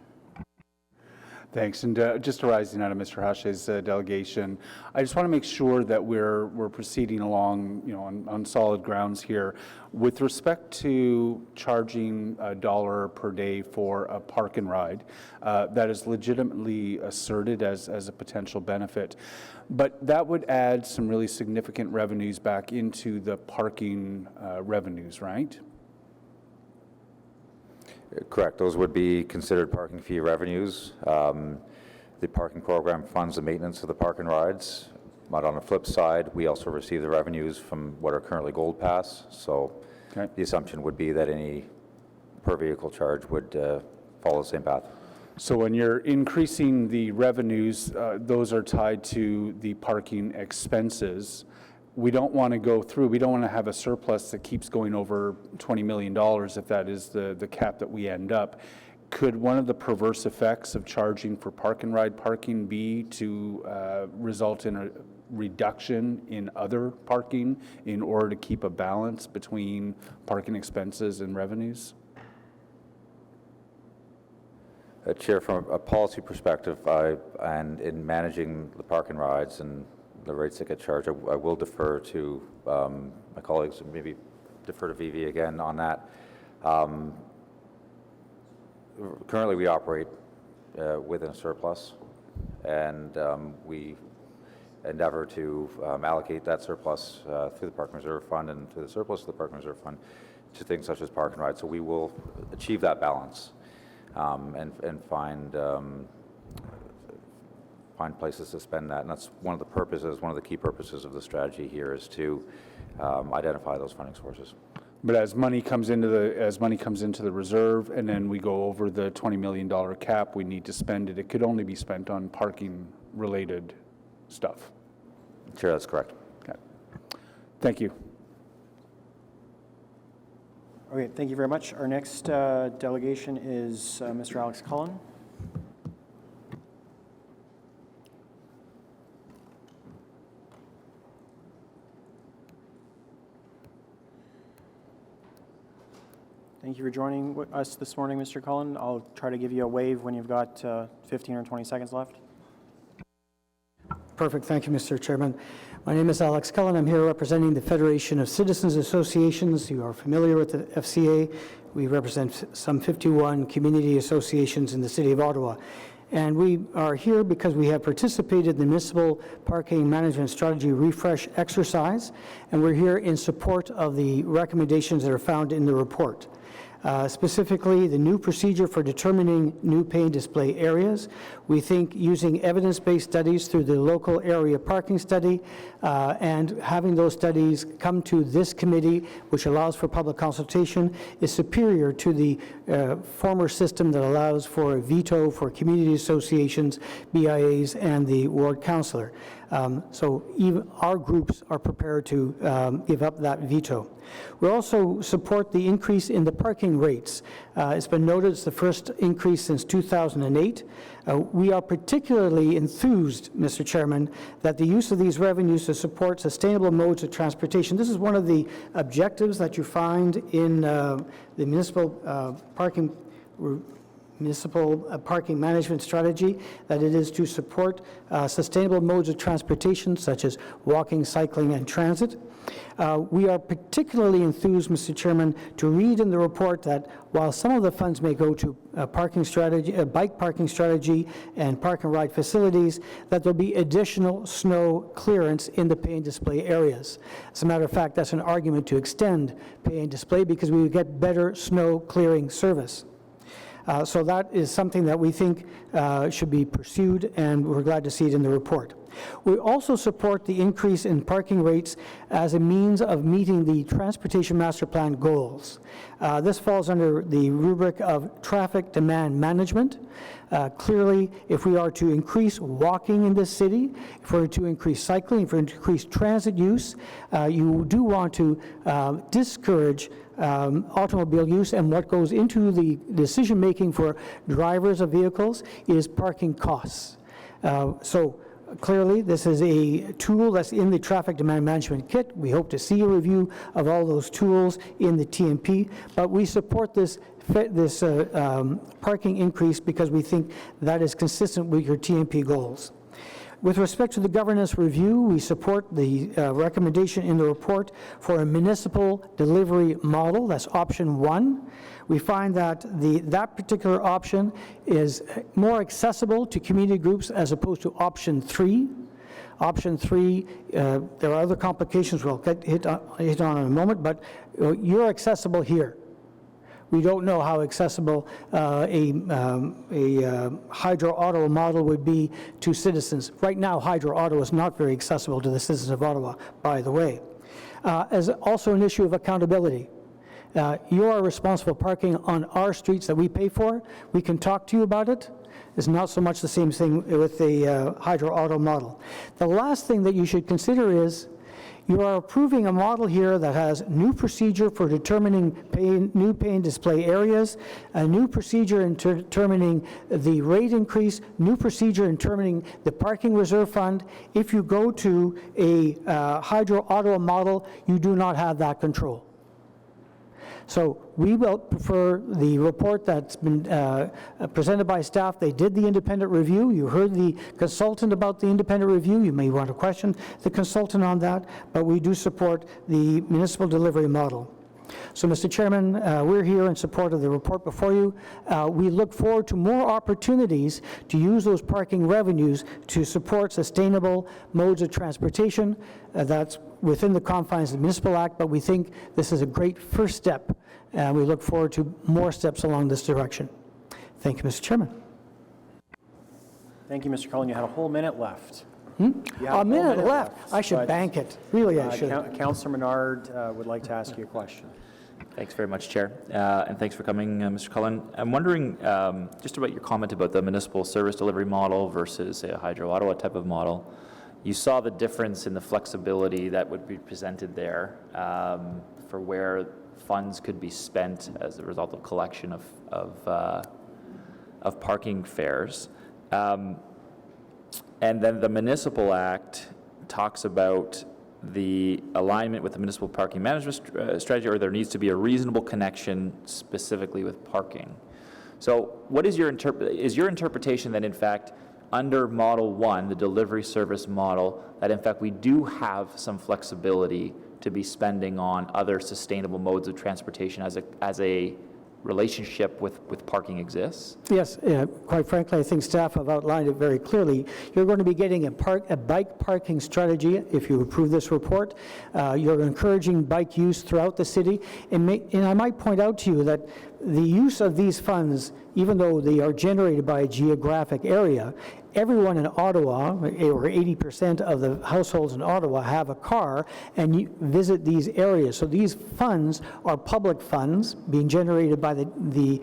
Thanks. And just arising out of Mr. Hash's delegation, I just want to make sure that we're proceeding along, on solid grounds here. With respect to charging $1 per day for a park and ride, that is legitimately asserted as a potential benefit, but that would add some really significant revenues back into the parking revenues, right? Correct. Those would be considered parking fee revenues. The parking program funds the maintenance of the park and rides. But on the flip side, we also receive the revenues from what are currently Gold Pass. So the assumption would be that any per vehicle charge would follow the same path. So when you're increasing the revenues, those are tied to the parking expenses. We don't want to go through, we don't want to have a surplus that keeps going over $20 million if that is the cap that we end up. Could one of the perverse effects of charging for park and ride parking be to result in a reduction in other parking in order to keep a balance between parking expenses and revenues? Chair, from a policy perspective, and in managing the park and rides and the rates that get charged, I will defer to my colleagues and maybe defer to VV again on that. Currently, we operate within a surplus, and we endeavor to allocate that surplus through the Park Reserve Fund and through the surplus of the Park Reserve Fund to things such as park and ride. So we will achieve that balance and find places to spend that, and that's one of the purposes, one of the key purposes of the strategy here is to identify those funding sources. But as money comes into the reserve, and then we go over the $20 million cap, we need to spend it. It could only be spent on parking-related stuff. Chair, that's correct. Okay. Thank you. Okay, thank you very much. Our next delegation is Mr. Alex Cullen. Thank you for joining us this morning, Mr. Cullen. I'll try to give you a wave when you've got 15 or 20 seconds left. Perfect. Thank you, Mr. Chairman. My name is Alex Cullen. I'm here representing the Federation of Citizens Associations. You are familiar with the FCA. We represent some 51 community associations in the City of Ottawa. And we are here because we have participated in the Municipal Parking Management Strategy Refresh exercise, and we're here in support of the recommendations that are found in the report. Specifically, the new procedure for determining new pay and display areas. We think using evidence-based studies through the local area parking study and having those studies come to this committee, which allows for public consultation, is superior to the former system that allows for a veto for community associations, BIAs, and the ward councillor. So even our groups are prepared to give up that veto. We also support the increase in the parking rates. It's been noted it's the first increase since 2008. We are particularly enthused, Mr. Chairman, that the use of these revenues to support sustainable modes of transportation. This is one of the objectives that you find in the municipal parking management strategy, that it is to support sustainable modes of transportation such as walking, cycling, and transit. We are particularly enthused, Mr. Chairman, to read in the report that while some of the funds may go to parking strategy, bike parking strategy and park and ride facilities, that there'll be additional snow clearance in the pay and display areas. As a matter of fact, that's an argument to extend pay and display because we would get better snow clearing service. So that is something that we think should be pursued, and we're glad to see it in the report. We also support the increase in parking rates as a means of meeting the Transportation Master Plan goals. This falls under the rubric of traffic demand management. Clearly, if we are to increase walking in this city, if we're to increase cycling, if we're to increase transit use, you do want to discourage automobile use, and what goes into the decision-making for drivers of vehicles is parking costs. So clearly, this is a tool that's in the traffic demand management kit. We hope to see a review of all those tools in the TMP, but we support this parking increase because we think that is consistent with your TMP goals. With respect to the governance review, we support the recommendation in the report for a municipal delivery model. That's option 1. We find that that particular option is more accessible to community groups as opposed to option 3. Option 3, there are other complications we'll hit on in a moment, but you're accessible here. We don't know how accessible a Hydro Ottawa model would be to citizens. Right now, Hydro Ottawa is not very accessible to the citizens of Ottawa, by the way. As also an issue of accountability. You are responsible for parking on our streets that we pay for. We can talk to you about it. It's not so much the same thing with the Hydro Ottawa model. The last thing that you should consider is you are approving a model here that has new procedure for determining new pay and display areas, a new procedure in determining the rate increase, new procedure in determining the parking reserve fund. If you go to a Hydro Ottawa model, you do not have that control. So we will prefer the report that's been presented by staff. They did the independent review. You heard the consultant about the independent review. You may want to question the consultant on that, but we do support the municipal delivery model. So, Mr. Chairman, we're here in support of the report before you. We look forward to more opportunities to use those parking revenues to support sustainable modes of transportation. That's within the confines of the Municipal Act, but we think this is a great first step, and we look forward to more steps along this direction. Thank you, Mr. Chairman. Thank you, Mr. Cullen. You had a whole minute left. A minute left. I should bank it. Really, I should. Councillor Menard would like to ask you a question. Thanks very much, Chair, and thanks for coming, Mr. Cullen. I'm wondering just about your comment about the municipal service delivery model versus a Hydro Ottawa type of model. You saw the difference in the flexibility that would be presented there for where funds could be spent as a result of collection of parking fares. And then the Municipal Act talks about the alignment with the municipal parking management strategy, or there needs to be a reasonable connection specifically with parking. So what is your interpretation that in fact under Model 1, the delivery service model, that in fact we do have some flexibility to be spending on other sustainable modes of transportation as a relationship with parking exists? Yes, quite frankly, I think staff have outlined it very clearly. You're going to be getting a bike parking strategy if you approve this report. You're encouraging bike use throughout the city. And I might point out to you that the use of these funds, even though they are generated by a geographic area, everyone in Ottawa, or 80% of the households in Ottawa, have a car and you visit these areas. So these funds are public funds being generated by the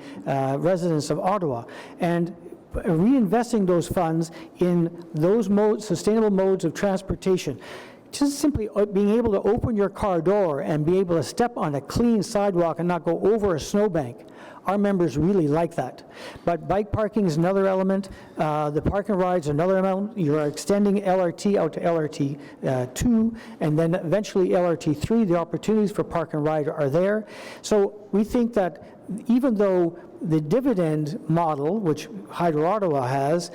residents of Ottawa. And reinvesting those funds in those sustainable modes of transportation, just simply being able to open your car door and be able to step on a clean sidewalk and not go over a snowbank. Our members really like that. But bike parking is another element. The park and rides are another element. You're extending LRT out to LRT 2, and then eventually LRT 3. The opportunities for park and ride are there. So we think that even though the dividend model, which Hydro Ottawa has,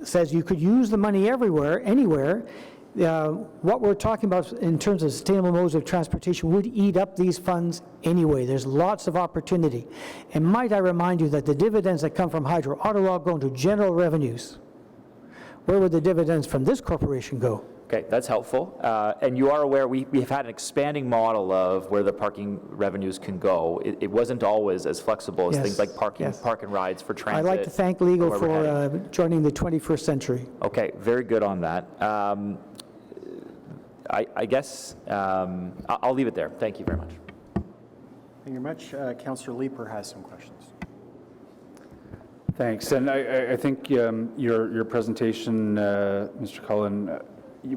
says you could use the money everywhere, anywhere, what we're talking about in terms of sustainable modes of transportation would eat up these funds anyway. There's lots of opportunity. And might I remind you that the dividends that come from Hydro Ottawa go into general revenues. where would the dividends from this corporation go? Okay, that's helpful. And you are aware we have had an expanding model of where the parking revenues can go. It wasn't always as flexible as Yes, things like park and rides for transit. I'd like to thank legal where we're heading. for joining the 21st century. Okay, very good on that. I guess I'll leave it there. Thank you very much. Thank you very much. Councillor Leeper has some questions. Thanks, and I think your presentation, Mr. Cullen,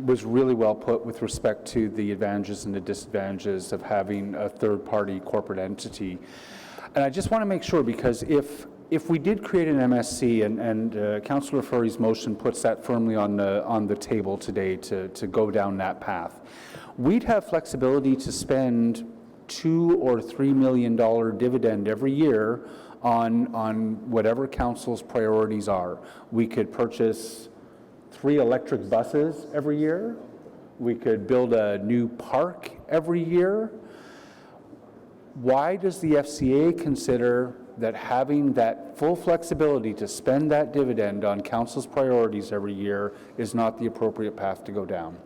was really well put with respect to the advantages and the disadvantages of having a third-party corporate entity. And I just want to make sure, because if we did create an MSC, and Councillor Furry's motion puts that firmly on the table today to go down that path, we'd have flexibility to spend $2 or $3 million dividend every year on whatever council's priorities are. We could purchase 3 electric buses every year. We could build a new park every year. Why does the FCA consider that having that full flexibility to spend that dividend on council's priorities every year is not the appropriate path to go down?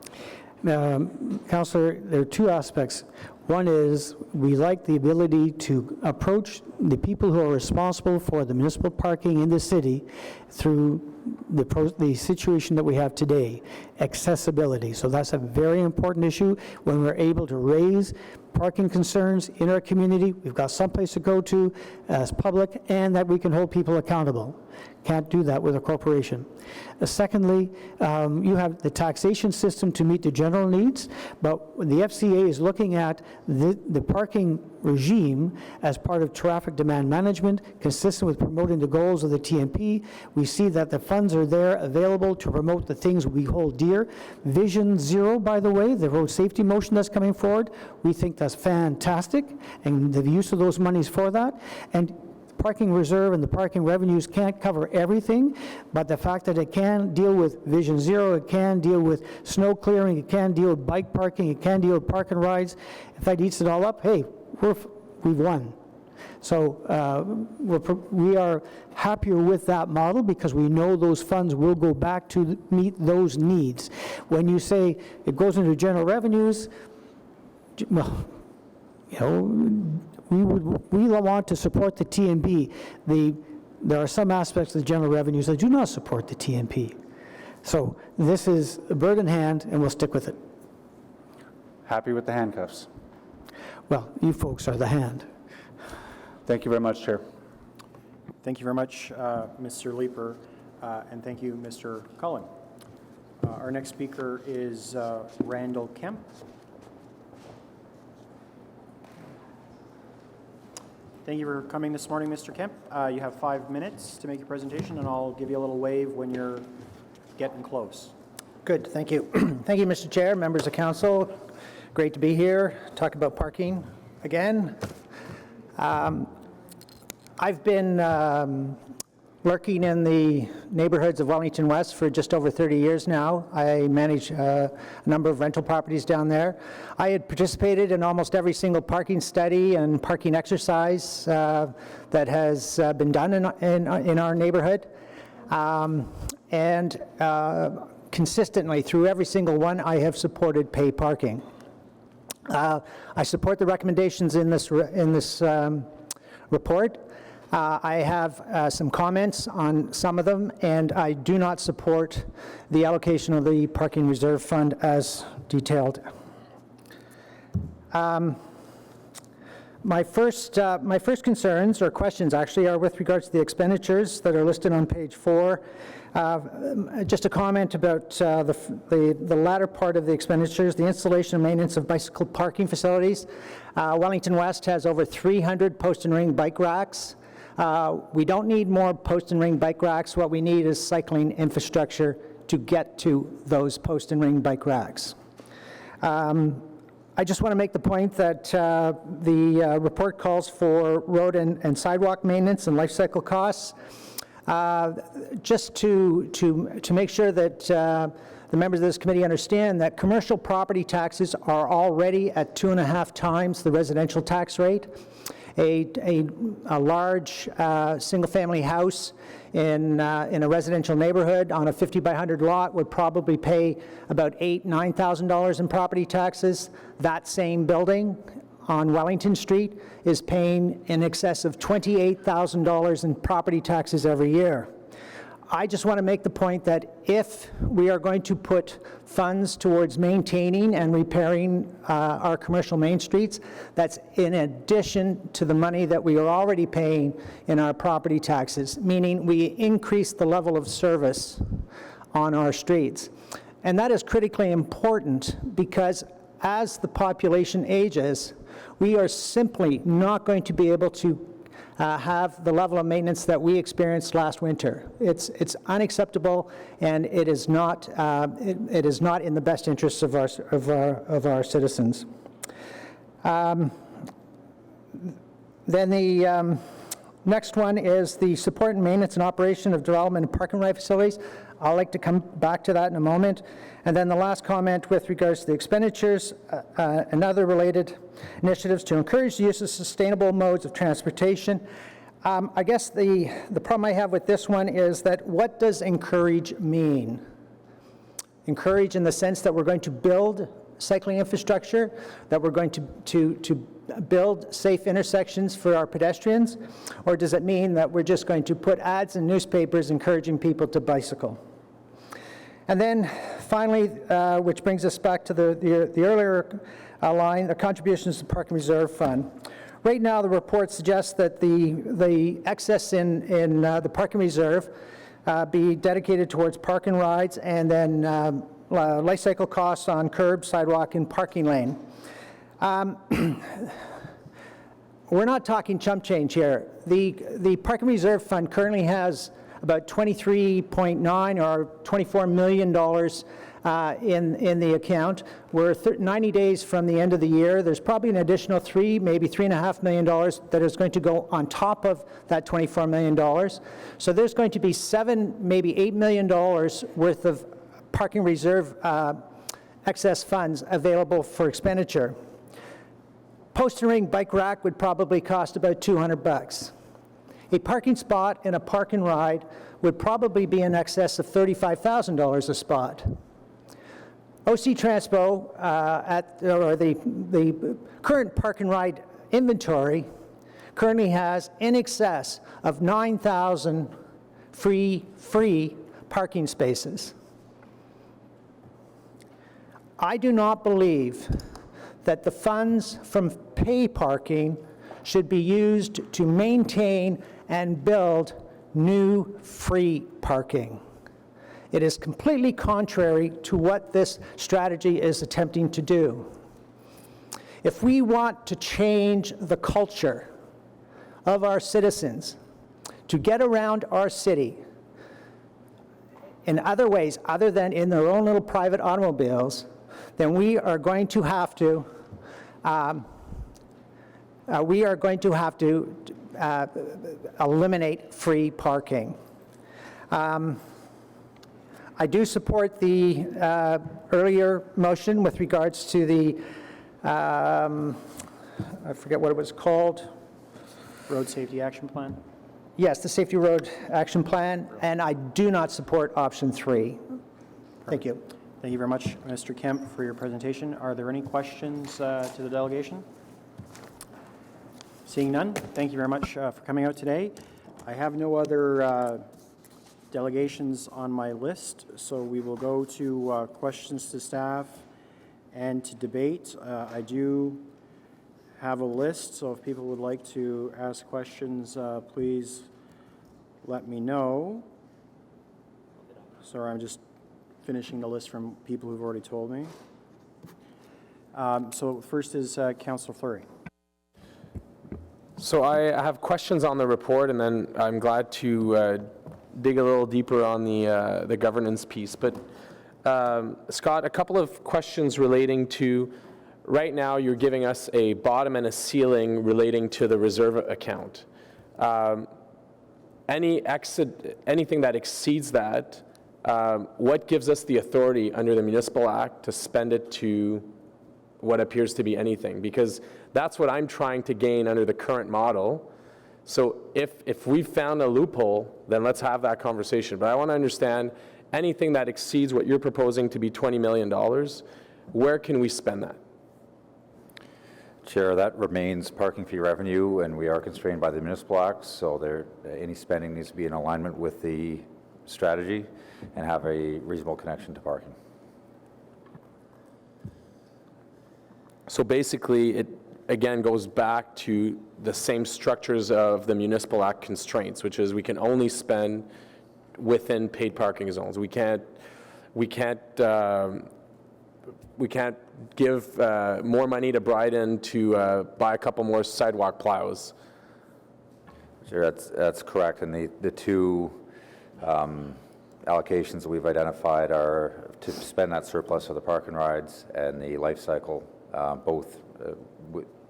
Councillor, there are 2 aspects. One is we like the ability to approach the people who are responsible for the municipal parking in the city through the situation that we have today, accessibility. So that's a very important issue. When we're able to raise parking concerns in our community, we've got someplace to go to as public, and that we can hold people accountable. Can't do that with a corporation. Secondly, you have the taxation system to meet the general needs, but the FCA is looking at the parking regime as part of traffic demand management, consistent with promoting the goals of the TMP. We see that the funds are there available to promote the things we hold dear. Vision Zero, by the way, the road safety motion that's coming forward, we think that's fantastic, and the use of those monies for that. And parking reserve and the parking revenues can't cover everything, but the fact that it can deal with Vision Zero, it can deal with snow clearing, it can deal with bike parking, it can deal with park and rides, if that eats it all up, hey, we've won. So we are happier with that model because we know those funds will go back to meet those needs. When you say it goes into general revenues, well, you know, we want to support the TMP. There are some aspects of the general revenues that do not support the TMP. So this is a bird in hand, and we'll stick with it. Happy with the handcuffs? Well, you folks are the hand. Thank you very much, Chair. Thank you very much, Mr. Leeper, and thank you, Mr. Cullen. Our next speaker is Randall Kemp. Thank you for coming this morning, Mr. Kemp. You have 5 minutes to make your presentation, and I'll give you a little wave when you're getting close. Good, thank you. Thank you, Mr. Chair, members of council. Great to be here, talk about parking again. I've been working in the neighborhoods of Wellington West for just over 30 years now. I manage a number of rental properties down there. I had participated in almost every single parking study and parking exercise that has been done in our neighborhood. And consistently through every single one, I have supported pay parking. I support the recommendations in this report. I have some comments on some of them, and I do not support the allocation of the parking reserve fund as detailed. My first concerns, or questions actually, are with regards to the expenditures that are listed on page 4. Just a comment about the latter part of the expenditures, the installation and maintenance of bicycle parking facilities. Wellington West has over 300 post and ring bike racks. We don't need more post and ring bike racks. What we need is cycling infrastructure to get to those post and ring bike racks. I just want to make the point that the report calls for road and sidewalk maintenance and life cycle costs. Just to make sure that the members of this committee understand that commercial property taxes are already at 2.5 times the residential tax rate. A large single-family house in a residential neighborhood on a 50 by 100 lot would probably pay about $8,000, $9,000 in property taxes. That same building on Wellington Street is paying in excess of $28,000 in property taxes every year. I just want to make the point that if we are going to put funds towards maintaining and repairing our commercial main streets, that's in addition to the money that we are already paying in our property taxes, meaning we increase the level of service on our streets. And that is critically important because as the population ages, we are simply not going to be able to have the level of maintenance that we experienced last winter. It's unacceptable, and it is not it is not in the best interests of our citizens. Then the next one is the support and maintenance and operation of development and parking right facilities. I'd like to come back to that in a moment. And then the last comment with regards to the expenditures and other related initiatives to encourage the use of sustainable modes of transportation. I guess the problem I have with this one is that what does encourage mean? Encourage in the sense that we're going to build cycling infrastructure, that we're going to build safe intersections for our pedestrians, or does it mean that we're just going to put ads in newspapers encouraging people to bicycle? And then finally, which brings us back to the earlier line, the contributions to the Park and Reserve Fund. Right now, the report suggests that the excess in the Park and Reserve be dedicated towards park and rides, and then life cycle costs on curb, sidewalk, and parking lane. We're not talking chump change here. The Park and Reserve Fund currently has about $23.9 or $24 million in the account. We're 90 days from the end of the year. There's probably an additional maybe $3.5 million that is going to go on top of that $24 million. So there's going to be maybe $8 million worth of parking reserve excess funds available for expenditure. Post and ring bike rack would probably cost about $200. A parking spot in a park and ride would probably be in excess of $35,000 a spot. OC Transpo, or the current park and ride inventory currently has in excess of 9,000 free parking spaces. I do not believe that the funds from pay parking should be used to maintain and build new free parking. It is completely contrary to what this strategy is attempting to do. If we want to change the culture of our citizens to get around our city in other ways other than in their own little private automobiles, then we are going to have to eliminate free parking. I do support the earlier motion with regards to the, I forget what it was called. Road Safety Action Plan? Yes, the Safety Road Action Plan, and I do not support option 3. Thank you. Thank you very much, Mr. Kemp, for your presentation. Are there any questions to the delegation? Seeing none, thank you very much for coming out today. I have no other delegations on my list, so we will go to questions to staff and to debate. I do have a list, so if people would like to ask questions, please let me know. Sorry, I'm just finishing the list from people who've already told me. So first is Councillor Fleury. So I have questions on the report, and then I'm glad to dig a little deeper on the governance piece. But Scott, a couple of questions relating to, right now you're giving us a bottom and a ceiling relating to the reserve account. Anything that exceeds that, what gives us the authority under the Municipal Act to spend it to what appears to be anything? Because that's what I'm trying to gain under the current model, So if we found a loophole, then let's have that conversation. But I want to understand anything that exceeds what you're proposing to be $20 million, where can we spend that? Chair, that remains parking fee revenue, and we are constrained by the municipal acts, so any spending needs to be in alignment with the strategy and have a reasonable connection to parking. So basically, it again goes back to the same structures of the municipal act constraints, which is we can only spend within paid parking zones. We can't give more money to Bryden to buy a couple more sidewalk plows. Sure, that's correct. And the two allocations that we've identified are to spend that surplus of the park and rides and the life cycle, both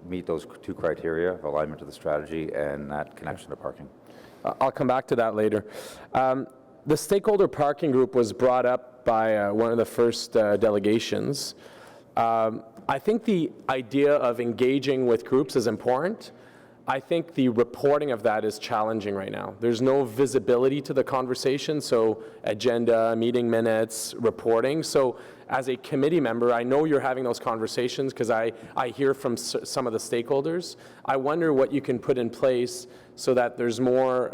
meet those two criteria of alignment to the strategy and that connection to parking. I'll come back to that later. The stakeholder parking group was brought up by one of the first delegations. I think the idea of engaging with groups is important. I think the reporting of that is challenging right now. There's no visibility to the conversation, so agenda, meeting minutes, reporting. So as a committee member, I know you're having those conversations because I hear from some of the stakeholders. I wonder what you can put in place so that there's more,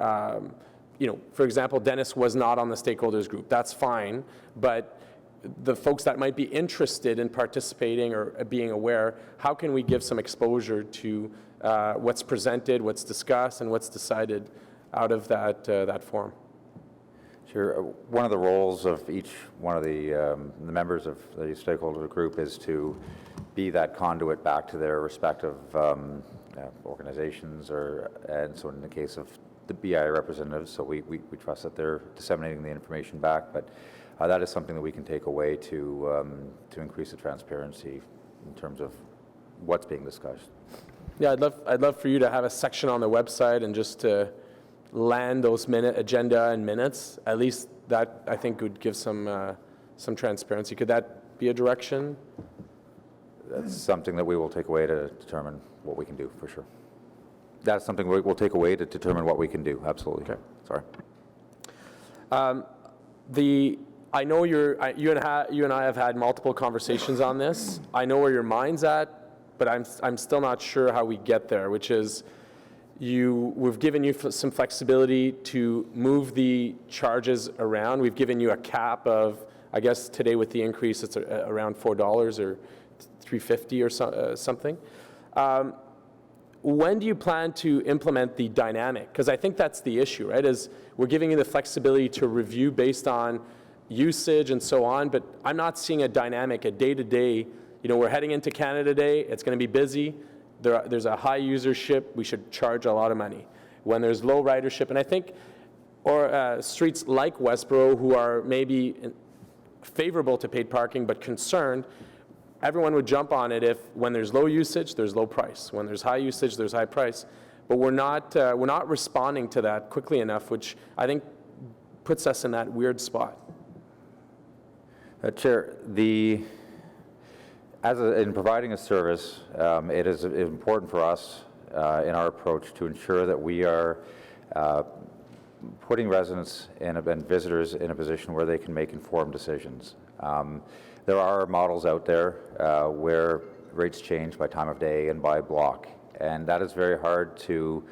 for example, Dennis was not on the stakeholders group. That's fine, but the folks that might be interested in participating or being aware, how can we give some exposure to what's presented, what's discussed, and what's decided out of that forum? Sure. One of the roles of each one of the members of the stakeholder group is to be that conduit back to their respective organizations, and so in the case of the BI representatives, so we trust that they're disseminating the information back, but that is something that we can take away to increase the transparency in terms of what's being discussed. Yeah, I'd love for you to have a section on the website and just to land those agenda and minutes. At least that, I think, would give some transparency. Could that be a direction? That's something that we will take away to determine what we can do, for sure. That's something we'll take away to determine what we can do, absolutely. Okay. Sorry. I know you and I have had multiple conversations on this. I know where your mind's at, but I'm still not sure how we get there, which is we've given you some flexibility to move the charges around. We've given you a cap of, I guess today with the increase, it's around $4 or $3.50 or something. When do you plan to implement the dynamic? Because I think that's the issue, right? Is we're giving you the flexibility to review based on usage and so on, but I'm not seeing a dynamic, a day-to-day. We're heading into Canada Day. It's going to be busy. There's a high usership. We should charge a lot of money. When there's low ridership, and I think streets like Westboro, who are maybe favorable to paid parking but concerned, everyone would jump on it if when there's low usage, there's low price. When there's high usage, there's high price. But we're not responding to that quickly enough, which I think puts us in that weird spot. Chair, in providing a service, it is important for us in our approach to ensure that we are putting residents and visitors in a position where they can make informed decisions. There are models out there where rates change by time of day and by block, and that is very hard to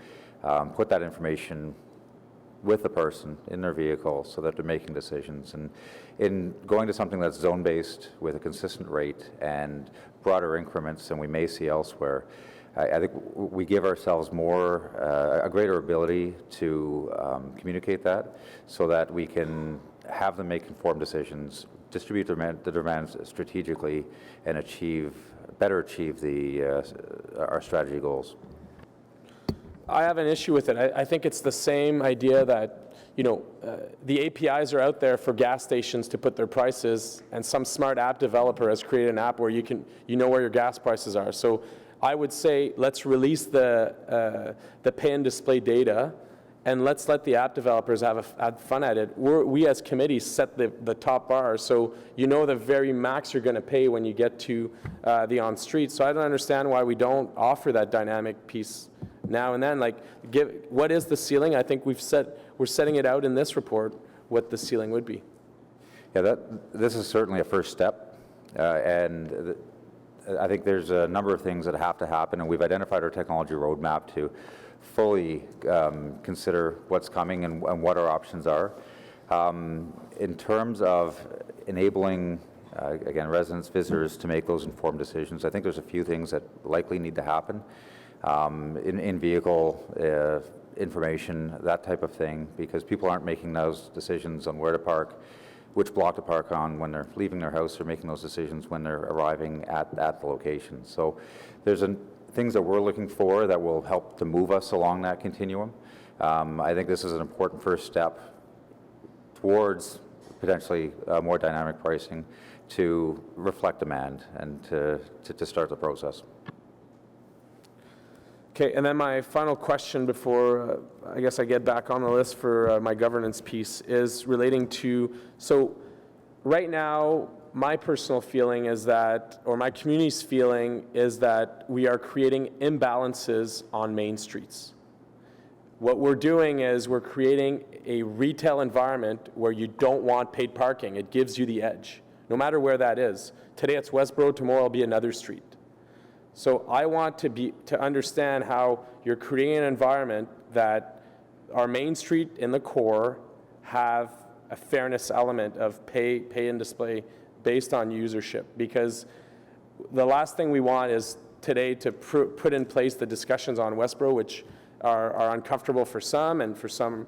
put that information with the person in their vehicle so that they're making decisions. And in going to something that's zone-based with a consistent rate and broader increments than we may see elsewhere, I think we give ourselves a greater ability to communicate that so that we can have them make informed decisions, distribute the demands strategically, and better achieve our strategy goals. I have an issue with it. I think it's the same idea that, the APIs are out there for gas stations to put their prices, and some smart app developer has created an app where you know where your gas prices are. So I would say let's release the pay and display data, and let's let the app developers have fun at it. We as committees set the top bar, so the very max you're going to pay when you get to the on-street. So I don't understand why we don't offer that dynamic piece now and then. Like, what is the ceiling? I think we're setting it out in this report what the ceiling would be. Yeah, this is certainly a first step, and I think there's a number of things that have to happen, and we've identified our technology roadmap to fully consider what's coming and what our options are. In terms of enabling, again, residents, visitors to make those informed decisions, I think there's a few things that likely need to happen. In-vehicle information, that type of thing, because people aren't making those decisions on where to park, which block to park on when they're leaving their house. They're making those decisions when they're arriving at the location. So there's things that we're looking for that will help to move us along that continuum. I think this is an important first step towards potentially more dynamic pricing to reflect demand and to start the process. Okay, and then my final question before I guess I get back on the list for my governance piece is relating to, so right now, my personal feeling is that, or my community's feeling is that we are creating imbalances on main streets. What we're doing is we're creating a retail environment where you don't want paid parking. It gives you the edge, no matter where that is. Today it's Westboro, tomorrow it'll be another street. So I want to understand how you're creating an environment that our main street in the core have a fairness element of pay and display based on usership, because the last thing we want is today to put in place the discussions on Westboro, which are uncomfortable for some, and for some,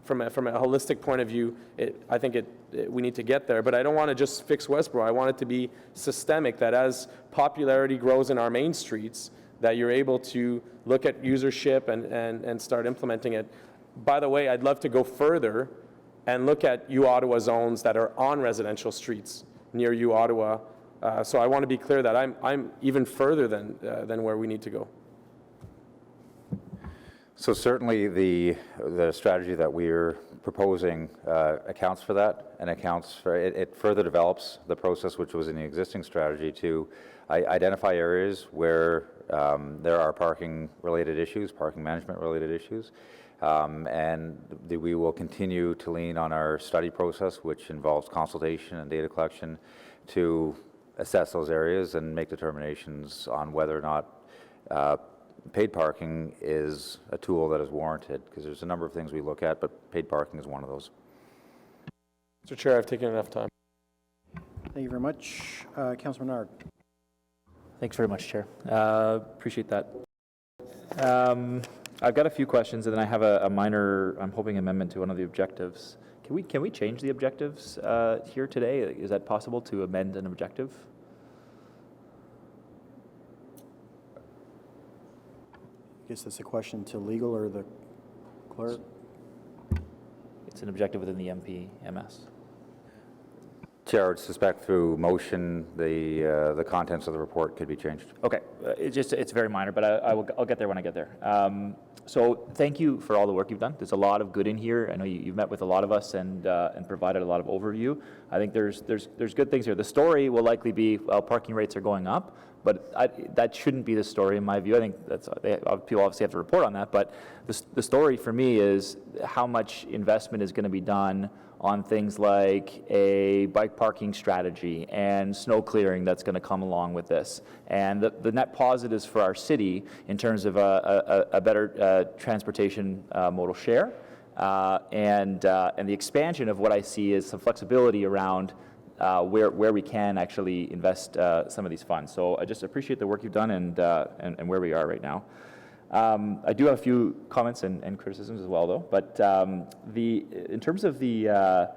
from a holistic point of view, I think we need to get there. But I don't want to just fix Westboro. I want it to be systemic, that as popularity grows in our main streets, that you're able to look at usership and start implementing it. By the way, I'd love to go further and look at U-Ottawa zones that are on residential streets near U-Ottawa. So I want to be clear that I'm even further than where we need to go. So certainly the strategy that we're proposing accounts for that, and accounts for it further develops the process which was in the existing strategy to identify areas where there are parking related issues, parking management related issues, and we will continue to lean on our study process, which involves consultation and data collection, to assess those areas and make determinations on whether or not paid parking is a tool that is warranted, because there's a number of things we look at, but paid parking is one of those. Mr. Chair, I've taken enough time. Thank you very much. Councilor Menard. Thanks very much, Chair. Appreciate that. I've got a few questions, and then I have a minor, I'm hoping, amendment to one of the objectives. Can we change the objectives here today? Is that possible, to amend an objective? I guess that's a question to legal or the clerk. It's an objective within the MPMS. Chair, I would suspect through motion the contents of the report could be changed. Okay, it's very minor, but I'll get there when I get there. So thank you for all the work you've done. There's a lot of good in here. I know you've met with a lot of us and provided a lot of overview. I think there's good things here. The story will likely be, well, parking rates are going up, but that shouldn't be the story in my view. I think people obviously have to report on that, but the story for me is how much investment is going to be done on things like a bike parking strategy and snow clearing that's going to come along with this. And the net positives for our city in terms of a better transportation modal share and the expansion of what I see as some flexibility around where we can actually invest some of these funds. So I just appreciate the work you've done and where we are right now. I do have a few comments and criticisms as well, though. But in terms of the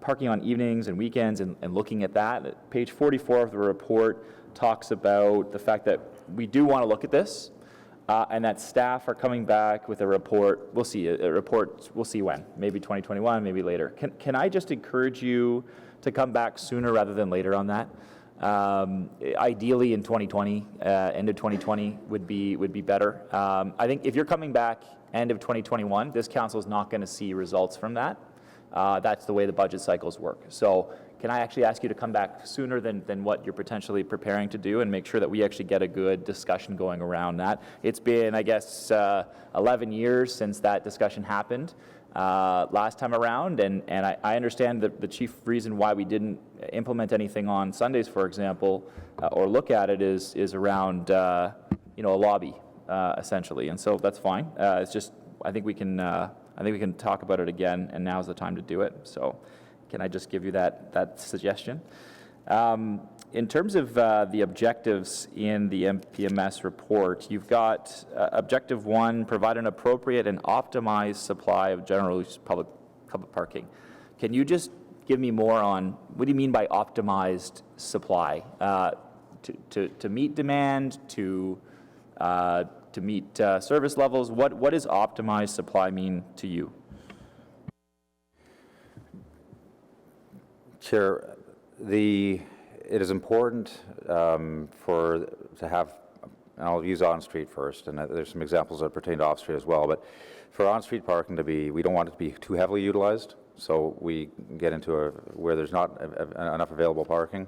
parking on evenings and weekends and looking at that, page 44 of the report talks about the fact that we do want to look at this and that staff are coming back with a report. We'll see we'll see when, maybe 2021, maybe later. Can I just encourage you to come back sooner rather than later on that? Ideally in 2020, end of 2020 would be better. I think if you're coming back end of 2021, this council is not going to see results from that. That's the way the budget cycles work. So can I actually ask you to come back sooner than what you're potentially preparing to do, and make sure that we actually get a good discussion going around that. It's been, I guess, 11 years since that discussion happened last time around, and I understand that the chief reason why we didn't implement anything on Sundays, for example, or look at it is around a lobby, essentially, and so that's fine. It's just, I think we can talk about it again, and now's the time to do it. So can I just give you that suggestion? In terms of the objectives in the MPMS report, you've got Objective 1, provide an appropriate and optimized supply of general use public parking. Can you just give me more on, what do you mean by optimized supply? To meet demand, to meet service levels? What does optimized supply mean to you? Chair, it is important to have, and I'll use on-street first, and there's some examples that pertain to off-street as well, but for on-street parking we don't want it to be too heavily utilized, so we get into where there's not enough available parking,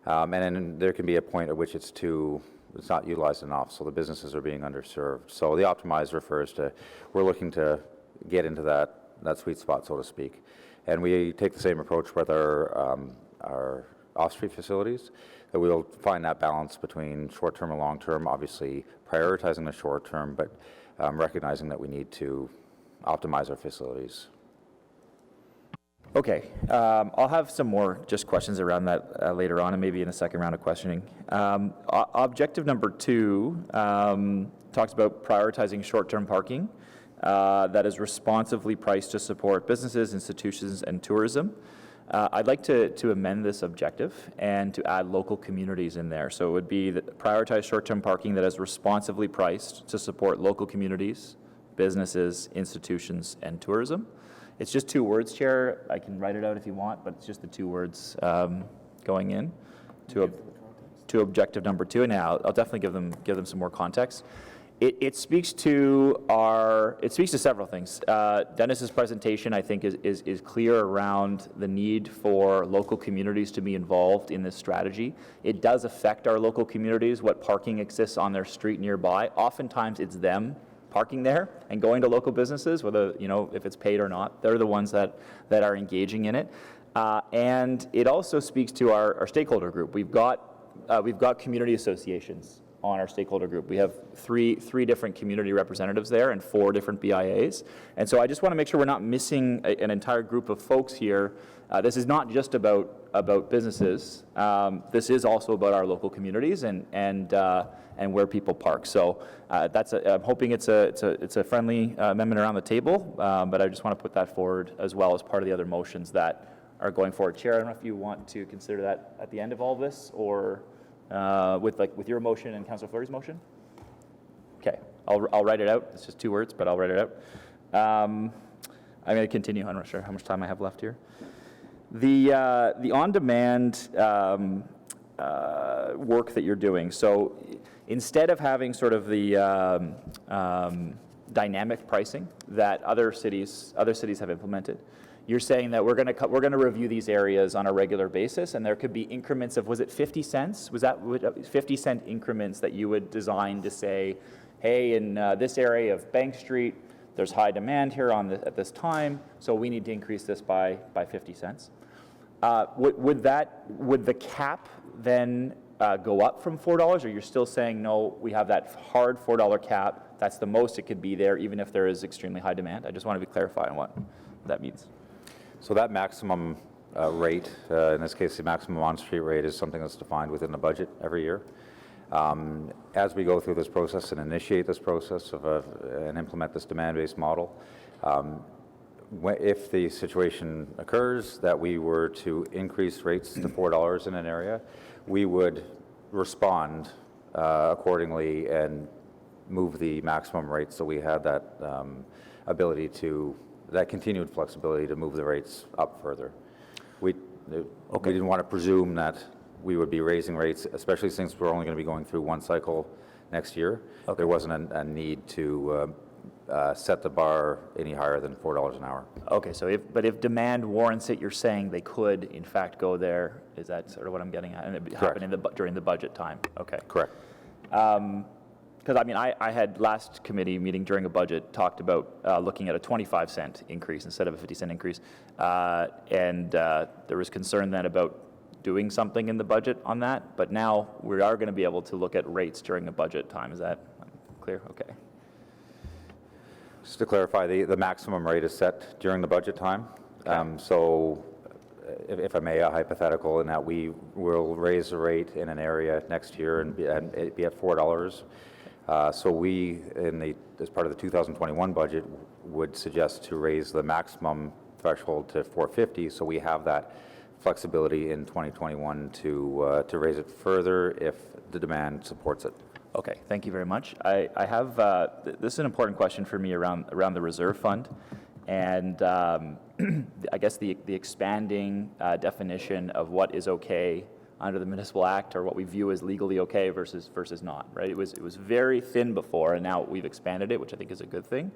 and then there can be a point at which it's not utilized enough, so the businesses are being underserved. So the optimized refers to, we're looking to get into that sweet spot, so to speak. And we take the same approach with our off-street facilities, that we'll find that balance between short-term and long-term, obviously prioritizing the short-term, but recognizing that we need to optimize our facilities. Okay, I'll have some more just questions around that later on, and maybe in a second round of questioning. Objective number 2 talks about prioritizing short-term parking that is responsibly priced to support businesses, institutions, and tourism. I'd like to amend this objective and to add local communities in there. So it would be that prioritize short-term parking that is responsibly priced to support local communities, businesses, institutions, and tourism. It's just 2 words, Chair. I can write it out if you want, but it's just the 2 words going in to objective number 2. And now I'll definitely give them some more context. It speaks to several things. Dennis's presentation, I think, is clear around the need for local communities to be involved in this strategy. It does affect our local communities, what parking exists on their street nearby. Oftentimes it's them parking there and going to local businesses, whether, if it's paid or not. They're the ones that are engaging in it. And it also speaks to our stakeholder group. We've got community associations on our stakeholder group. We have three different community representatives there and 4 different BIAs. And so I just want to make sure we're not missing an entire group of folks here. This is not just about businesses. This is also about our local communities and where people park. So I'm hoping it's a friendly amendment around the table, but I just want to put that forward as well as part of the other motions that are going forward. Chair, I don't know if you want to consider that at the end of all this, or with your motion and Councillor Fleury's motion? Okay, I'll write it out. It's just 2 words, but I'll write it out. I'm going to continue. I'm not sure how much time I have left here. The on-demand work that you're doing. So instead of having sort of the dynamic pricing that other cities have implemented, you're saying that we're going to review these areas on a regular basis, and there could be increments of, was it 50 cents? Was that 50-cent increments that you would design to say, hey, in this area of Bank Street, there's high demand here at this time, so we need to increase this by 50 cents. Would the cap then go up from $4, or you're still saying, no, we have that hard $4 cap, that's the most it could be there, even if there is extremely high demand? I just want to be clarified on what that means. So that maximum rate, in this case the maximum on-street rate, is something that's defined within the budget every year. As we go through this process and initiate this process and implement this demand-based model, if the situation occurs that we were to increase rates to $4 in an area, we would respond accordingly and move the maximum rates, so we had that ability to, that continued flexibility to move the rates up further. We didn't want to presume that we would be raising rates, especially since we're only going to be going through one cycle next year. There wasn't a need to set the bar any higher than $4 an hour. Okay, so if demand warrants it, you're saying they could in fact go there. Is that sort of what I'm getting at? And it happened during the budget time. Okay. Correct. Because I mean, I had last committee meeting during a budget talked about looking at a 25-cent increase instead of a 50-cent increase, and there was concern then about doing something in the budget on that. But now we are going to be able to look at rates during a budget time. Is that clear? Okay. Just to clarify, the maximum rate is set during the budget time. Okay. So if I may, a hypothetical in that we will raise the rate in an area next year and it'd be at $4. So we, as part of the 2021 budget, would suggest to raise the maximum threshold to $4.50, so we have that flexibility in 2021 to raise it further if the demand supports it. Okay, thank you very much. I have, this is an important question for me around the reserve fund, and I guess the expanding definition of what is okay under the Municipal Act, or what we view as legally okay versus not, right? It was very thin before, and now we've expanded it, which I think is a good thing.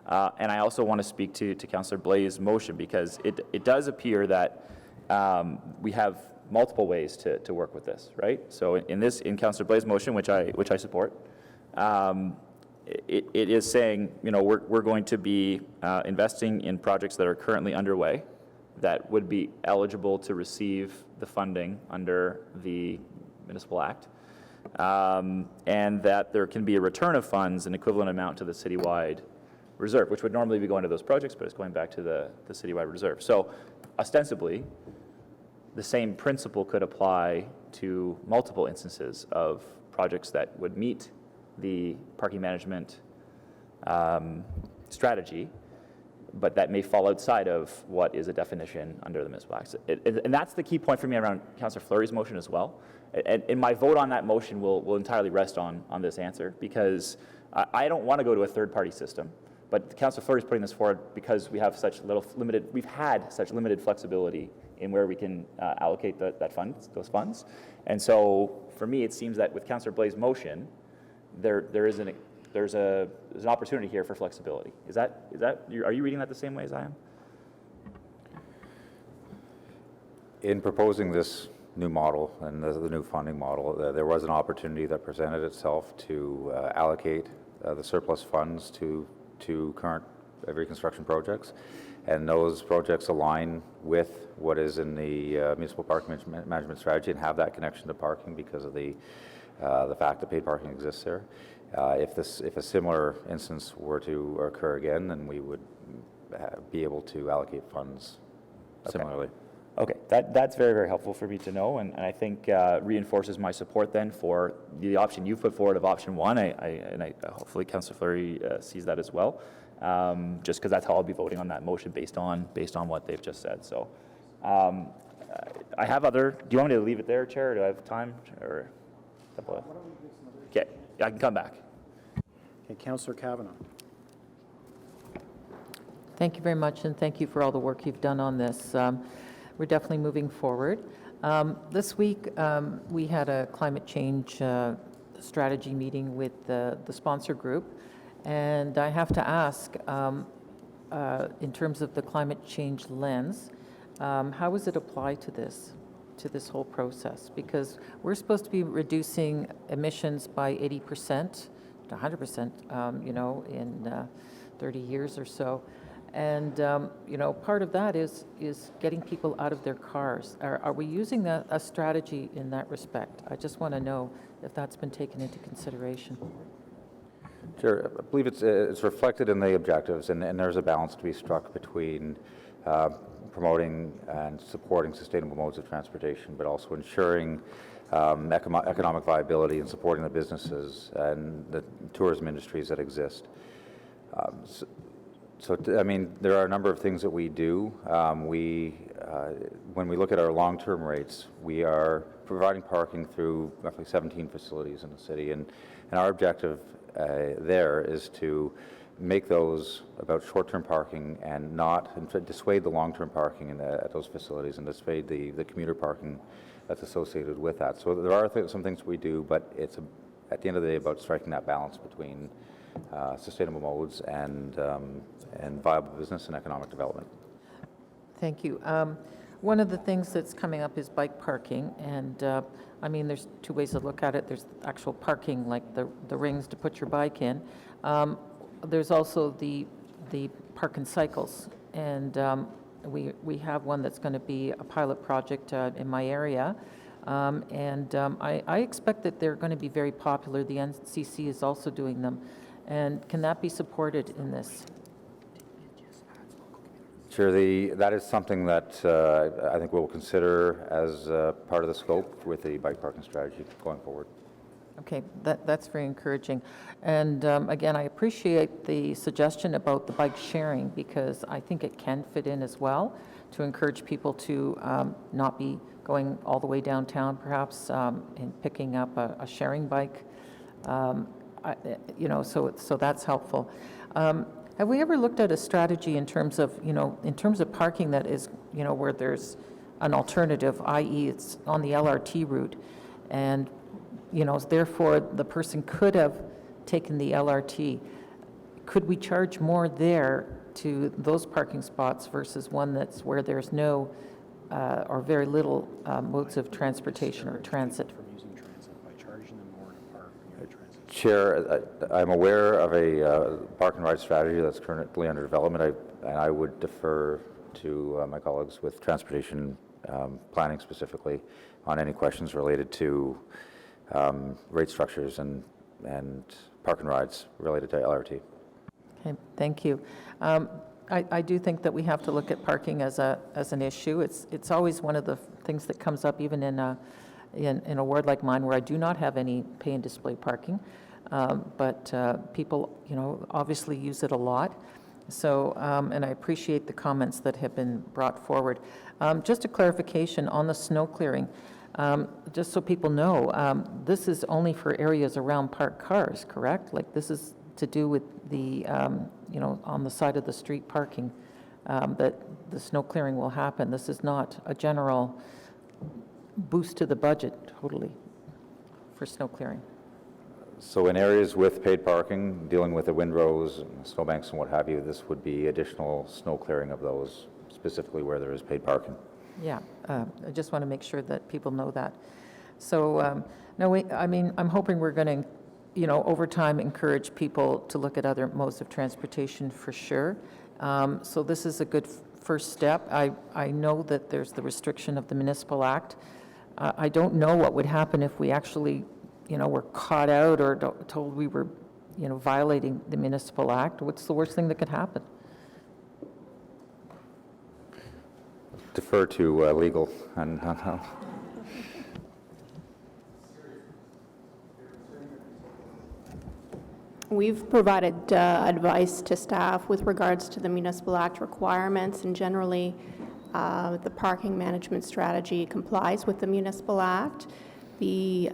And I also want to speak to Councillor Blaise's motion, because it does appear that we have multiple ways to work with this, right? So in Councillor Blaise's motion, which I support, it is saying, you know, we're going to be investing in projects that are currently underway that would be eligible to receive the funding under the Municipal Act, and that there can be a return of funds, an equivalent amount to the citywide reserve, which would normally be going to those projects, but it's going back to the citywide reserve. So ostensibly, the same principle could apply to multiple instances of projects that would meet the parking management strategy, but that may fall outside of what is a definition under the Municipal Act. And that's the key point for me around Councillor Fleury's motion as well. And my vote on that motion will entirely rest on this answer, because I don't want to go to a third-party system. But Councillor Fleury is putting this forward because we have such we've had such limited flexibility in where we can allocate those funds. And so for me, it seems that with Councillor Blaise's motion, there's an opportunity here for flexibility. Are you reading that the same way as I am? In proposing this new model and the new funding model, there was an opportunity that presented itself to allocate the surplus funds to current reconstruction projects, and those projects align with what is in the municipal parking management strategy and have that connection to parking because of the fact that paid parking exists there. If a similar instance were to occur again, then we would be able to allocate funds similarly. Okay, that's very, very helpful for me to know, and I think reinforces my support then for the option you've put forward of option one. I hopefully Councillor Fleury sees that as well, just because that's how I'll be voting on that motion based on what they've just said. So I have other. Do you want me to leave it there, Chair? Or do I have time? Or okay, I can come back. Okay, Councillor Kavanagh. Thank you very much, and thank you for all the work you've done on this. We're definitely moving forward. This week, we had a climate change strategy meeting with the sponsor group, and I have to ask, in terms of the climate change lens, how is it applied to this whole process? Because we're supposed to be reducing emissions by 80% to 100%, you know, in 30 years or so. And, you know, part of that is getting people out of their cars. Are we using a strategy in that respect? I just want to know if that's been taken into consideration. Sure. I believe it's reflected in the objectives, and there's a balance to be struck between promoting and supporting sustainable modes of transportation, but also ensuring economic viability and supporting the businesses and the tourism industries that exist. So, I mean, there are a number of things that we do. When we look at our long-term rates, we are providing parking through roughly 17 facilities in the city, and our objective there is to make those about short-term parking and dissuade the long-term parking at those facilities and dissuade the commuter parking that's associated with that. So there are some things we do, but it's at the end of the day about striking that balance between sustainable modes and viable business and economic development. Thank you. One of the things that's coming up is bike parking, and I mean, there's two ways to look at it. There's actual parking, like the rings to put your bike in. There's also the park and cycles, and we have one that's going to be a pilot project in my area, and I expect that they're going to be very popular. The NCC is also doing them, and can that be supported in this? Sure, that is something that I think we'll consider as part of the scope with the bike parking strategy going forward. Okay, that's very encouraging. And again, I appreciate the suggestion about the bike sharing, because I think it can fit in as well to encourage people to not be going all the way downtown, perhaps, and picking up a sharing bike. So that's helpful. Have we ever looked at a strategy in terms of, in terms of parking that is, where there's an alternative, i.e. it's on the LRT route, and, therefore the person could have taken the LRT. Could we charge more there to those parking spots versus one that's where there's no or very little modes of transportation or transit? Chair, I'm aware of a park and ride strategy that's currently under development, and I would defer to my colleagues with transportation planning specifically on any questions related to rate structures and park and rides related to LRT. Okay, thank you. I do think that we have to look at parking as an issue. It's always one of the things that comes up, even in a ward like mine where I do not have any pay and display parking, but people, obviously use it a lot. So, and I appreciate the comments that have been brought forward. Just a clarification on the snow clearing, just so people know, this is only for areas around parked cars, correct? Like this is to do with the, on the side of the street parking, that the snow clearing will happen. This is not a general boost to the budget totally for snow clearing. So in areas with paid parking, dealing with the windrows, and snowbanks and what have you, this would be additional snow clearing of those, specifically where there is paid parking. Yeah, I just want to make sure that people know that. So, no, I'm hoping we're going to, over time encourage people to look at other modes of transportation for sure. So this is a good first step. I know that there's the restriction of the Municipal Act. I don't know what would happen if we actually, were caught out or told we were, violating the Municipal Act. What's the worst thing that could happen? Defer to legal and We've provided advice to staff with regards to the Municipal Act requirements, and generally the parking management strategy complies with the Municipal Act. The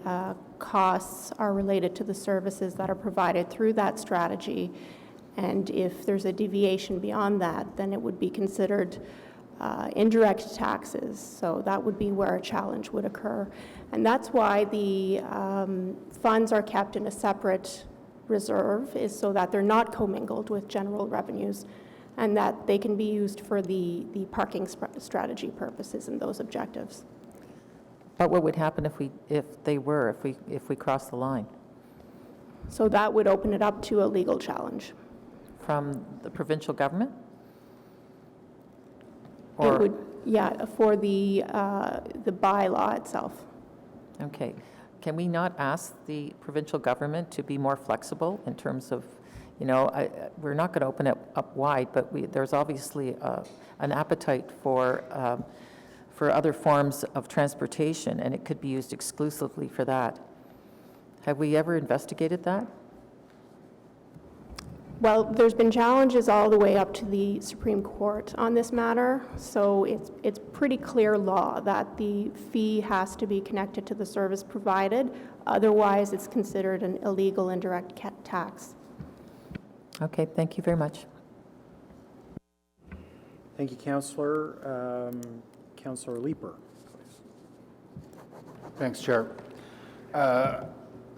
costs are related to the services that are provided through that strategy, and if there's a deviation beyond that, then it would be considered indirect taxes. So that would be where a challenge would occur. And that's why the funds are kept in a separate reserve, is so that they're not commingled with general revenues, and that they can be used for the parking strategy purposes and those objectives. But what would happen if we cross the line? So that would open it up to a legal challenge. From the provincial government? Or it would, yeah, for the bylaw itself. Okay. Can we not ask the provincial government to be more flexible in terms of, we're not going to open it up wide, but there's obviously an appetite for other forms of transportation, and it could be used exclusively for that. Have we ever investigated that? Well, there's been challenges all the way up to the Supreme Court on this matter, so it's pretty clear law that the fee has to be connected to the service provided. Otherwise, it's considered an illegal indirect tax. Okay, thank you very much. Thank you, Councillor. Councillor Leeper. Thanks, Chair.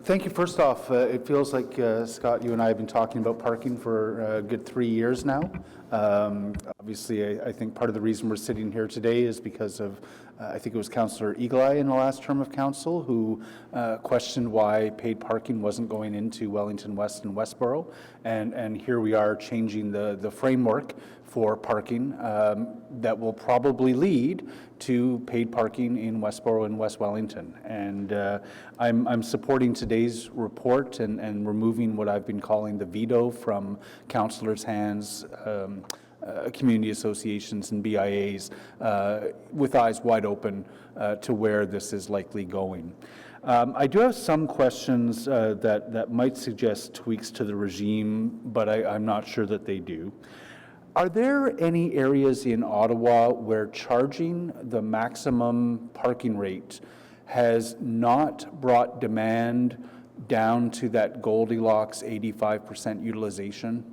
Thank you. First off, it feels like, Scott, you and I have been talking about parking for a good 3 years now. Obviously, I think part of the reason we're sitting here today is because of, I think it was Councillor Eagle-Eye in the last term of council who questioned why paid parking wasn't going into Wellington West and Westboro. And here we are changing the framework for parking that will probably lead to paid parking in Westboro and West Wellington. And I'm supporting today's report and removing what I've been calling the veto from councillors' hands, community associations and BIAs with eyes wide open to where this is likely going. I do have some questions that might suggest tweaks to the regime, but I'm not sure that they do. Are there any areas in Ottawa where charging the maximum parking rate has not brought demand down to that Goldilocks 85% utilization?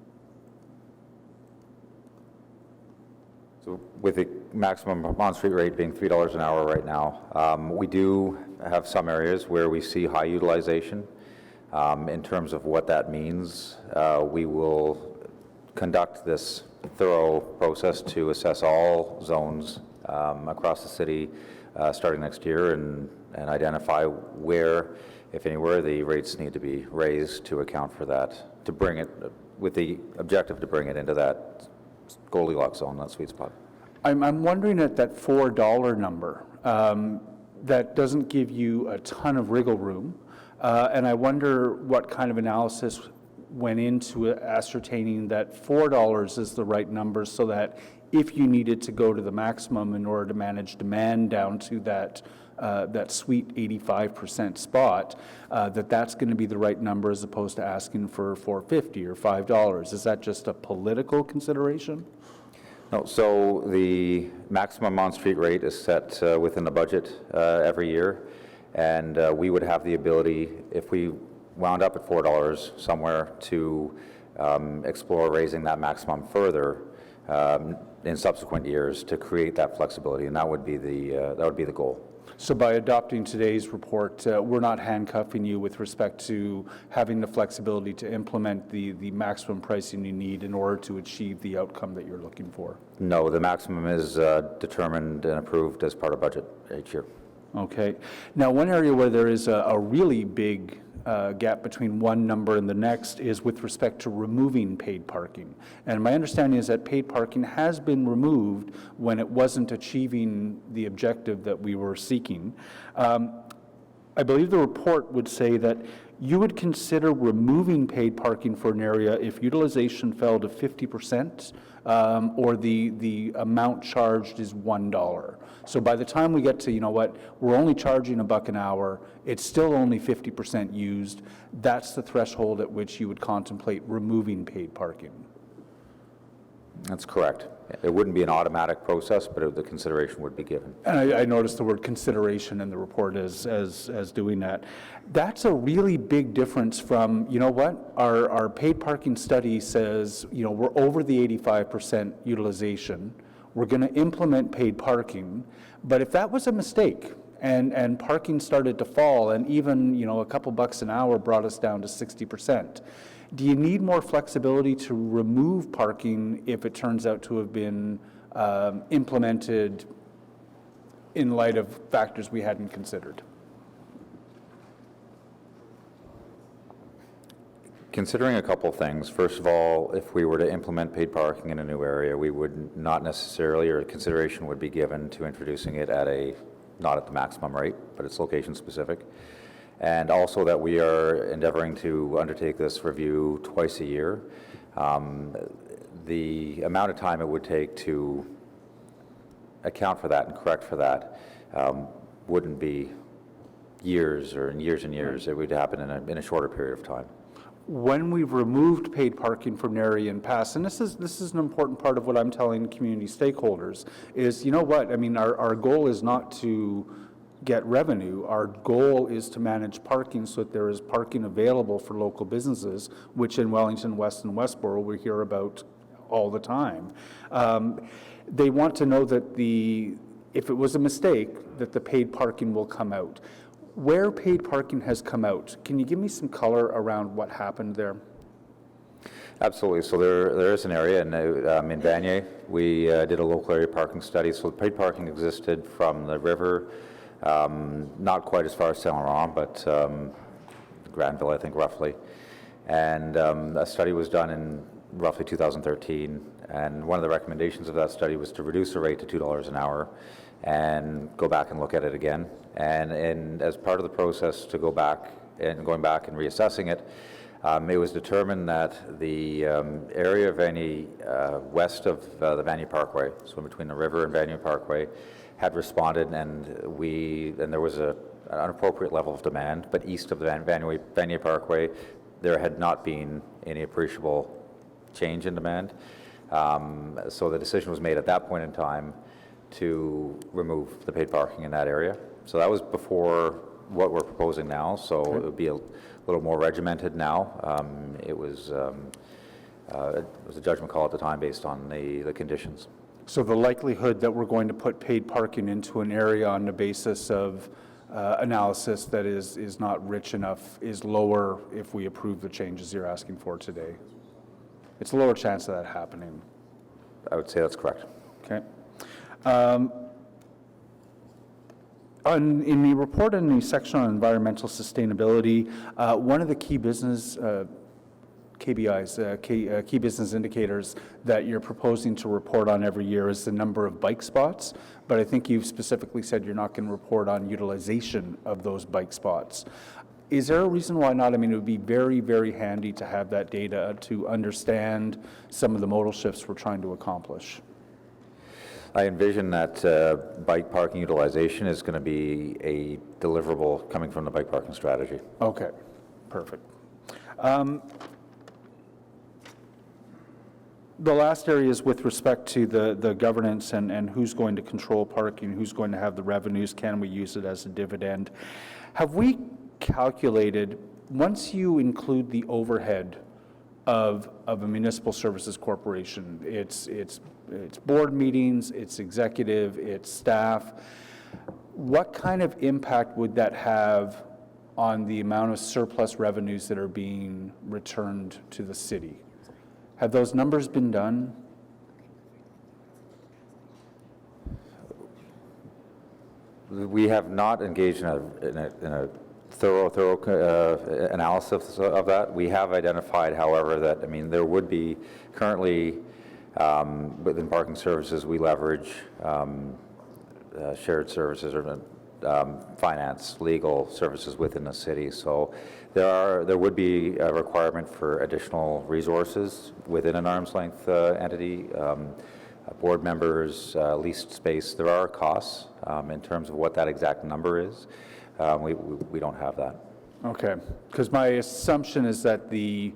So with the maximum on-street rate being $3 an hour right now, we do have some areas where we see high utilization. In terms of what that means, we will conduct this thorough process to assess all zones across the city starting next year and identify where, if anywhere, the rates need to be raised to account for that, to bring it, with the objective to bring it into that Goldilocks zone, that sweet spot. I'm wondering at that $4 number, that doesn't give you a ton of wriggle room, and I wonder what kind of analysis went into ascertaining that $4 is the right number so that if you needed to go to the maximum in order to manage demand down to that sweet 85% spot, that's going to be the right number as opposed to asking for $4.50 or $5. Is that just a political consideration? No, so the maximum on-street rate is set within the budget every year, and we would have the ability, if we wound up at $4 somewhere, to explore raising that maximum further in subsequent years to create that flexibility, and that would be the goal. So by adopting today's report, we're not handcuffing you with respect to having the flexibility to implement the maximum pricing you need in order to achieve the outcome that you're looking for? No, the maximum is determined and approved as part of budget each year. Okay. Now, one area where there is a really big gap between one number and the next is with respect to removing paid parking. And my understanding is that paid parking has been removed when it wasn't achieving the objective that we were seeking. I believe the report would say that you would consider removing paid parking for an area if utilization fell to 50%, or the amount charged is $1. So by the time we get to, you know what, we're only charging $1 an hour, it's still only 50% used, that's the threshold at which you would contemplate removing paid parking. That's correct. It wouldn't be an automatic process, but the consideration would be given. And I noticed the word consideration in the report as doing that. That's a really big difference from, you know what, our paid parking study says, you know, we're over the 85% utilization. We're going to implement paid parking, but if that was a mistake and parking started to fall and even, you know, a couple bucks an hour brought us down to 60%, do you need more flexibility to remove parking if it turns out to have been implemented in light of factors we hadn't considered? Considering a couple things. First of all, if we were to implement paid parking in a new area, we would not necessarily, or consideration would be given to introducing it at not at the maximum rate, but it's location specific. And also that we are endeavoring to undertake this review twice a year. The amount of time it would take to account for that and correct for that wouldn't be years or years and years. It would happen in a shorter period of time. When we've removed paid parking from an area in past, and this is an important part of what I'm telling community stakeholders, is, you know what, I mean, our goal is not to get revenue. Our goal is to manage parking so that there is parking available for local businesses, which in Wellington West and Westboro we hear about all the time. They want to know that if it was a mistake, that the paid parking will come out. where paid parking has come out, can you give me some color around what happened there? Absolutely. So there is an area in Vanier. We did a local area parking study. So paid parking existed from the river, not quite as far as Saint Laurent, but Granville, I think, roughly. And a study was done in roughly 2013. And one of the recommendations of that study was to reduce the rate to $2 an hour and go back and look at it again. And as part of the process to go back and going back and reassessing it, it was determined that the area of Vanier west of the Vanier Parkway, so between the river and Vanier Parkway, had responded, and there was an appropriate level of demand. But east of the Vanier Parkway, there had not been any appreciable change in demand. So the decision was made at that point in time to remove the paid parking in that area. So that was before what we're proposing now. So it would be a little more regimented now. It was a judgment call at the time based on the conditions. So the likelihood that we're going to put paid parking into an area on the basis of analysis that is not rich enough is lower if we approve the changes you're asking for today. It's a lower chance of that happening. I would say that's correct. Okay. In the report in the section on environmental sustainability, one of the key business KBIs, key business indicators that you're proposing to report on every year is the number of bike spots, but I think you've specifically said you're not going to report on utilization of those bike spots. Is there a reason why not? I mean, it would be very, very handy to have that data to understand some of the modal shifts we're trying to accomplish. I envision that bike parking utilization is going to be a deliverable coming from the bike parking strategy. Okay, perfect. The last area is with respect to the governance and who's going to control parking, who's going to have the revenues, can we use it as a dividend? Have we calculated, once you include the overhead of a municipal services corporation, it's board meetings, it's executive, it's staff, what kind of impact would that have on the amount of surplus revenues that are being returned to the city? Have those numbers been done? We have not engaged in a thorough analysis of that. We have identified, however, that, I mean, there would be currently within parking services, we leverage shared services or finance, legal services within the city. So there would be a requirement for additional resources within an arm's length entity, board members, leased space. There are costs in terms of what that exact number is. We don't have that. Okay, because my assumption is that the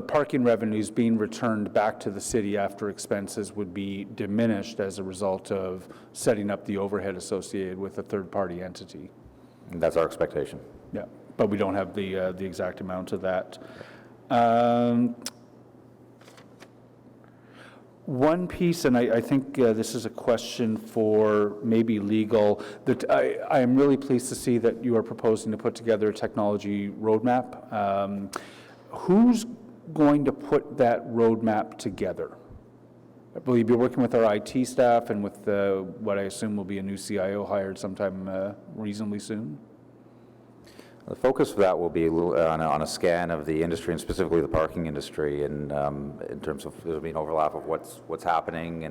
parking revenues being returned back to the city after expenses would be diminished as a result of setting up the overhead associated with a third-party entity. That's our expectation. Yeah, but we don't have the exact amount of that. One piece, and I think this is a question for maybe legal, that I am really pleased to see that you are proposing to put together a technology roadmap. Who's going to put that roadmap together? I believe you're working with our IT staff and with what I assume will be a new CIO hired sometime reasonably soon. The focus of that will be on a scan of the industry, and specifically the parking industry, and in terms of there'll be an overlap of what's happening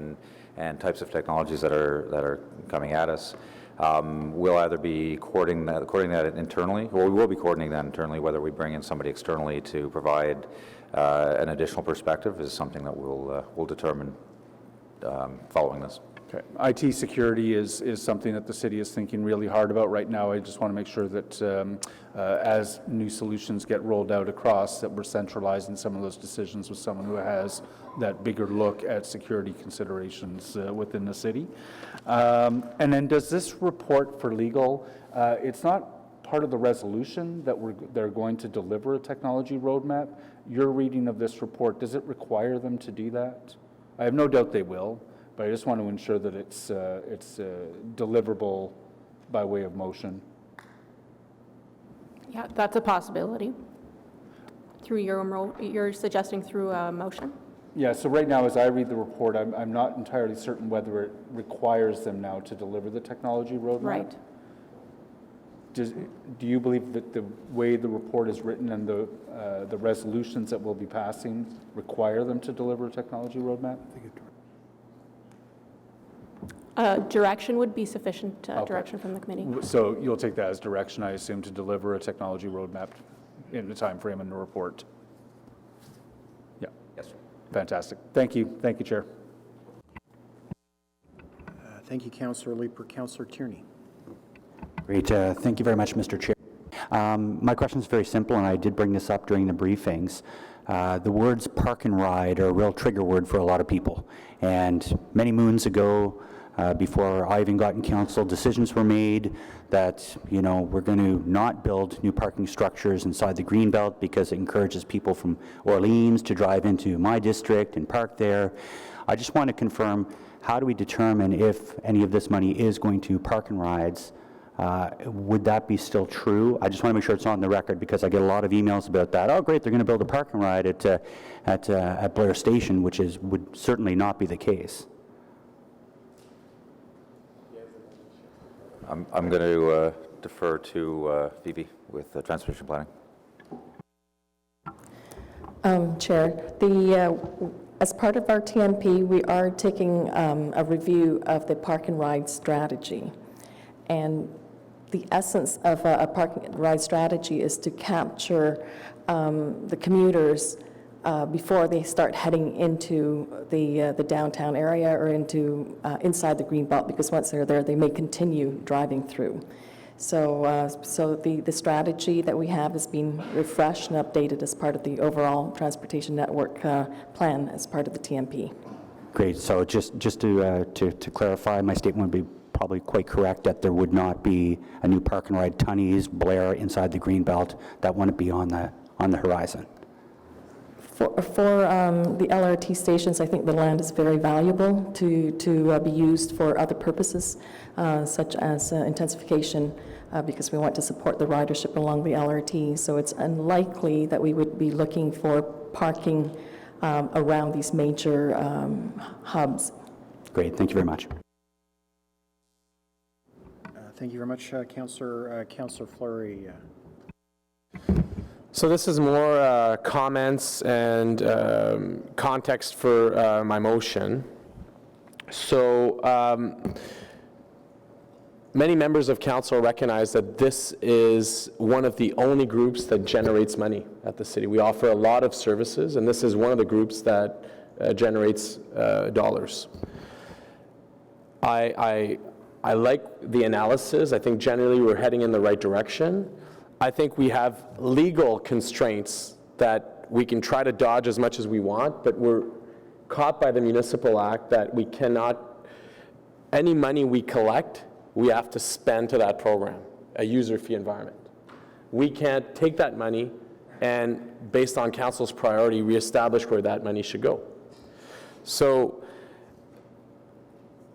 and types of technologies that are coming at us. We'll either be coordinating that internally, or we will be coordinating that internally. Whether we bring in somebody externally to provide an additional perspective is something that we'll determine following this. Okay. IT security is something that the city is thinking really hard about right now. I just want to make sure that as new solutions get rolled out across, that we're centralizing some of those decisions with someone who has that bigger look at security considerations within the city. And then does this report for legal, it's not part of the resolution that they're going to deliver a technology roadmap. Your reading of this report, does it require them to do that? I have no doubt they will. But I just want to ensure that it's deliverable by way of motion. Yeah, that's a possibility. Through you're suggesting through a motion? Yeah, so right now, as I read the report, I'm not entirely certain whether it requires them now to deliver the technology roadmap. Right. Do you believe that the way the report is written and the resolutions that we'll be passing require them to deliver a technology roadmap? Direction would be sufficient Okay. direction from the committee. So you'll take that as direction, I assume, to deliver a technology roadmap in the time frame in the report? Yeah. Yes, sir. Fantastic. Thank you. Thank you, Chair. Thank you, Councillor Leeper. Councillor Tierney. Great. Thank you very much, Mr. Chair. My question is very simple, and I did bring this up during the briefings. The words park and ride are a real trigger word for a lot of people. And many moons ago, before I even got in council, decisions were made that, you know, we're going to not build new parking structures inside the Greenbelt because it encourages people from Orleans to drive into my district and park there. I just want to confirm, how do we determine if any of this money is going to park and rides? Would that be still true? I just want to make sure it's on the record, because I get a lot of emails about that. Oh, great, they're going to build a park and ride at Blair Station, which would certainly not be the case. I'm going to defer to Phoebe with transportation planning. Chair, as part of our TMP, we are taking a review of the park and ride strategy. And the essence of a park and ride strategy is to capture the commuters before they start heading into the downtown area or into inside the Greenbelt, because once they're there, they may continue driving through. So, the strategy that we have is being refreshed and updated as part of the overall transportation network plan as part of the TMP. Great. So just to clarify, my statement would be probably quite correct that there would not be a new park and ride Tunney's, Blair inside the Greenbelt. That wouldn't be on the horizon. For the LRT stations, I think the land is very valuable to be used for other purposes, such as intensification, because we want to support the ridership along the LRT. So it's unlikely that we would be looking for parking around these major hubs. Great. Thank you very much. Thank you very much, Councillor Fleury. So this is more comments and context for my motion. So many members of council recognize that this is one of the only groups that generates money at the city. We offer a lot of services, and this is one of the groups that generates dollars. I like the analysis. I think generally we're heading in the right direction. I think we have legal constraints that we can try to dodge as much as we want, but we're caught by the Municipal Act that we cannot, any money we collect, we have to spend to that program, a user fee environment. We can't take that money and, based on council's priority, reestablish where that money should go. So,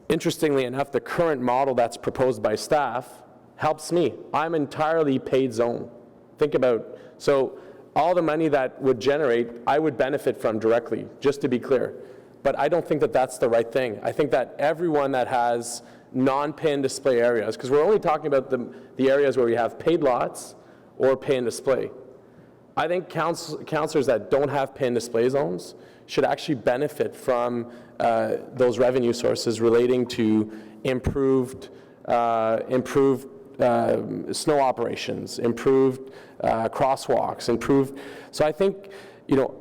interestingly enough, the current model that's proposed by staff helps me. I'm entirely paid zone. Think about, so all the money that would generate, I would benefit from directly, just to be clear. But I don't think that that's the right thing. I think that everyone that has non-pay and display areas, because we're only talking about the areas where we have paid lots or pay and display. I think councillors that don't have pay and display zones should actually benefit from those revenue sources relating to improved snow operations, improved crosswalks, improved. So I think,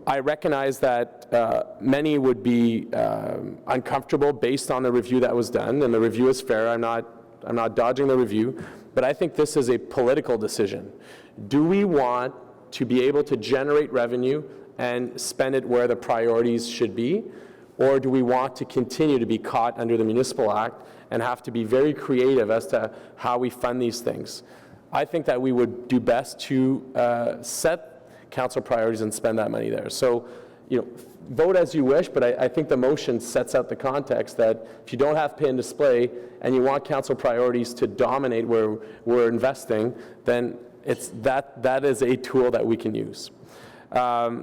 I recognize that many would be uncomfortable based on the review that was done, and the review is fair. I'm not dodging the review, but I think this is a political decision. Do we want to be able to generate revenue and spend it where the priorities should be, or do we want to continue to be caught under the Municipal Act and have to be very creative as to how we fund these things? I think that we would do best to set council priorities and spend that money there. So, vote as you wish, but I think the motion sets out the context that if you don't have pay and display and you want council priorities to dominate where we're investing, then that is a tool that we can use. I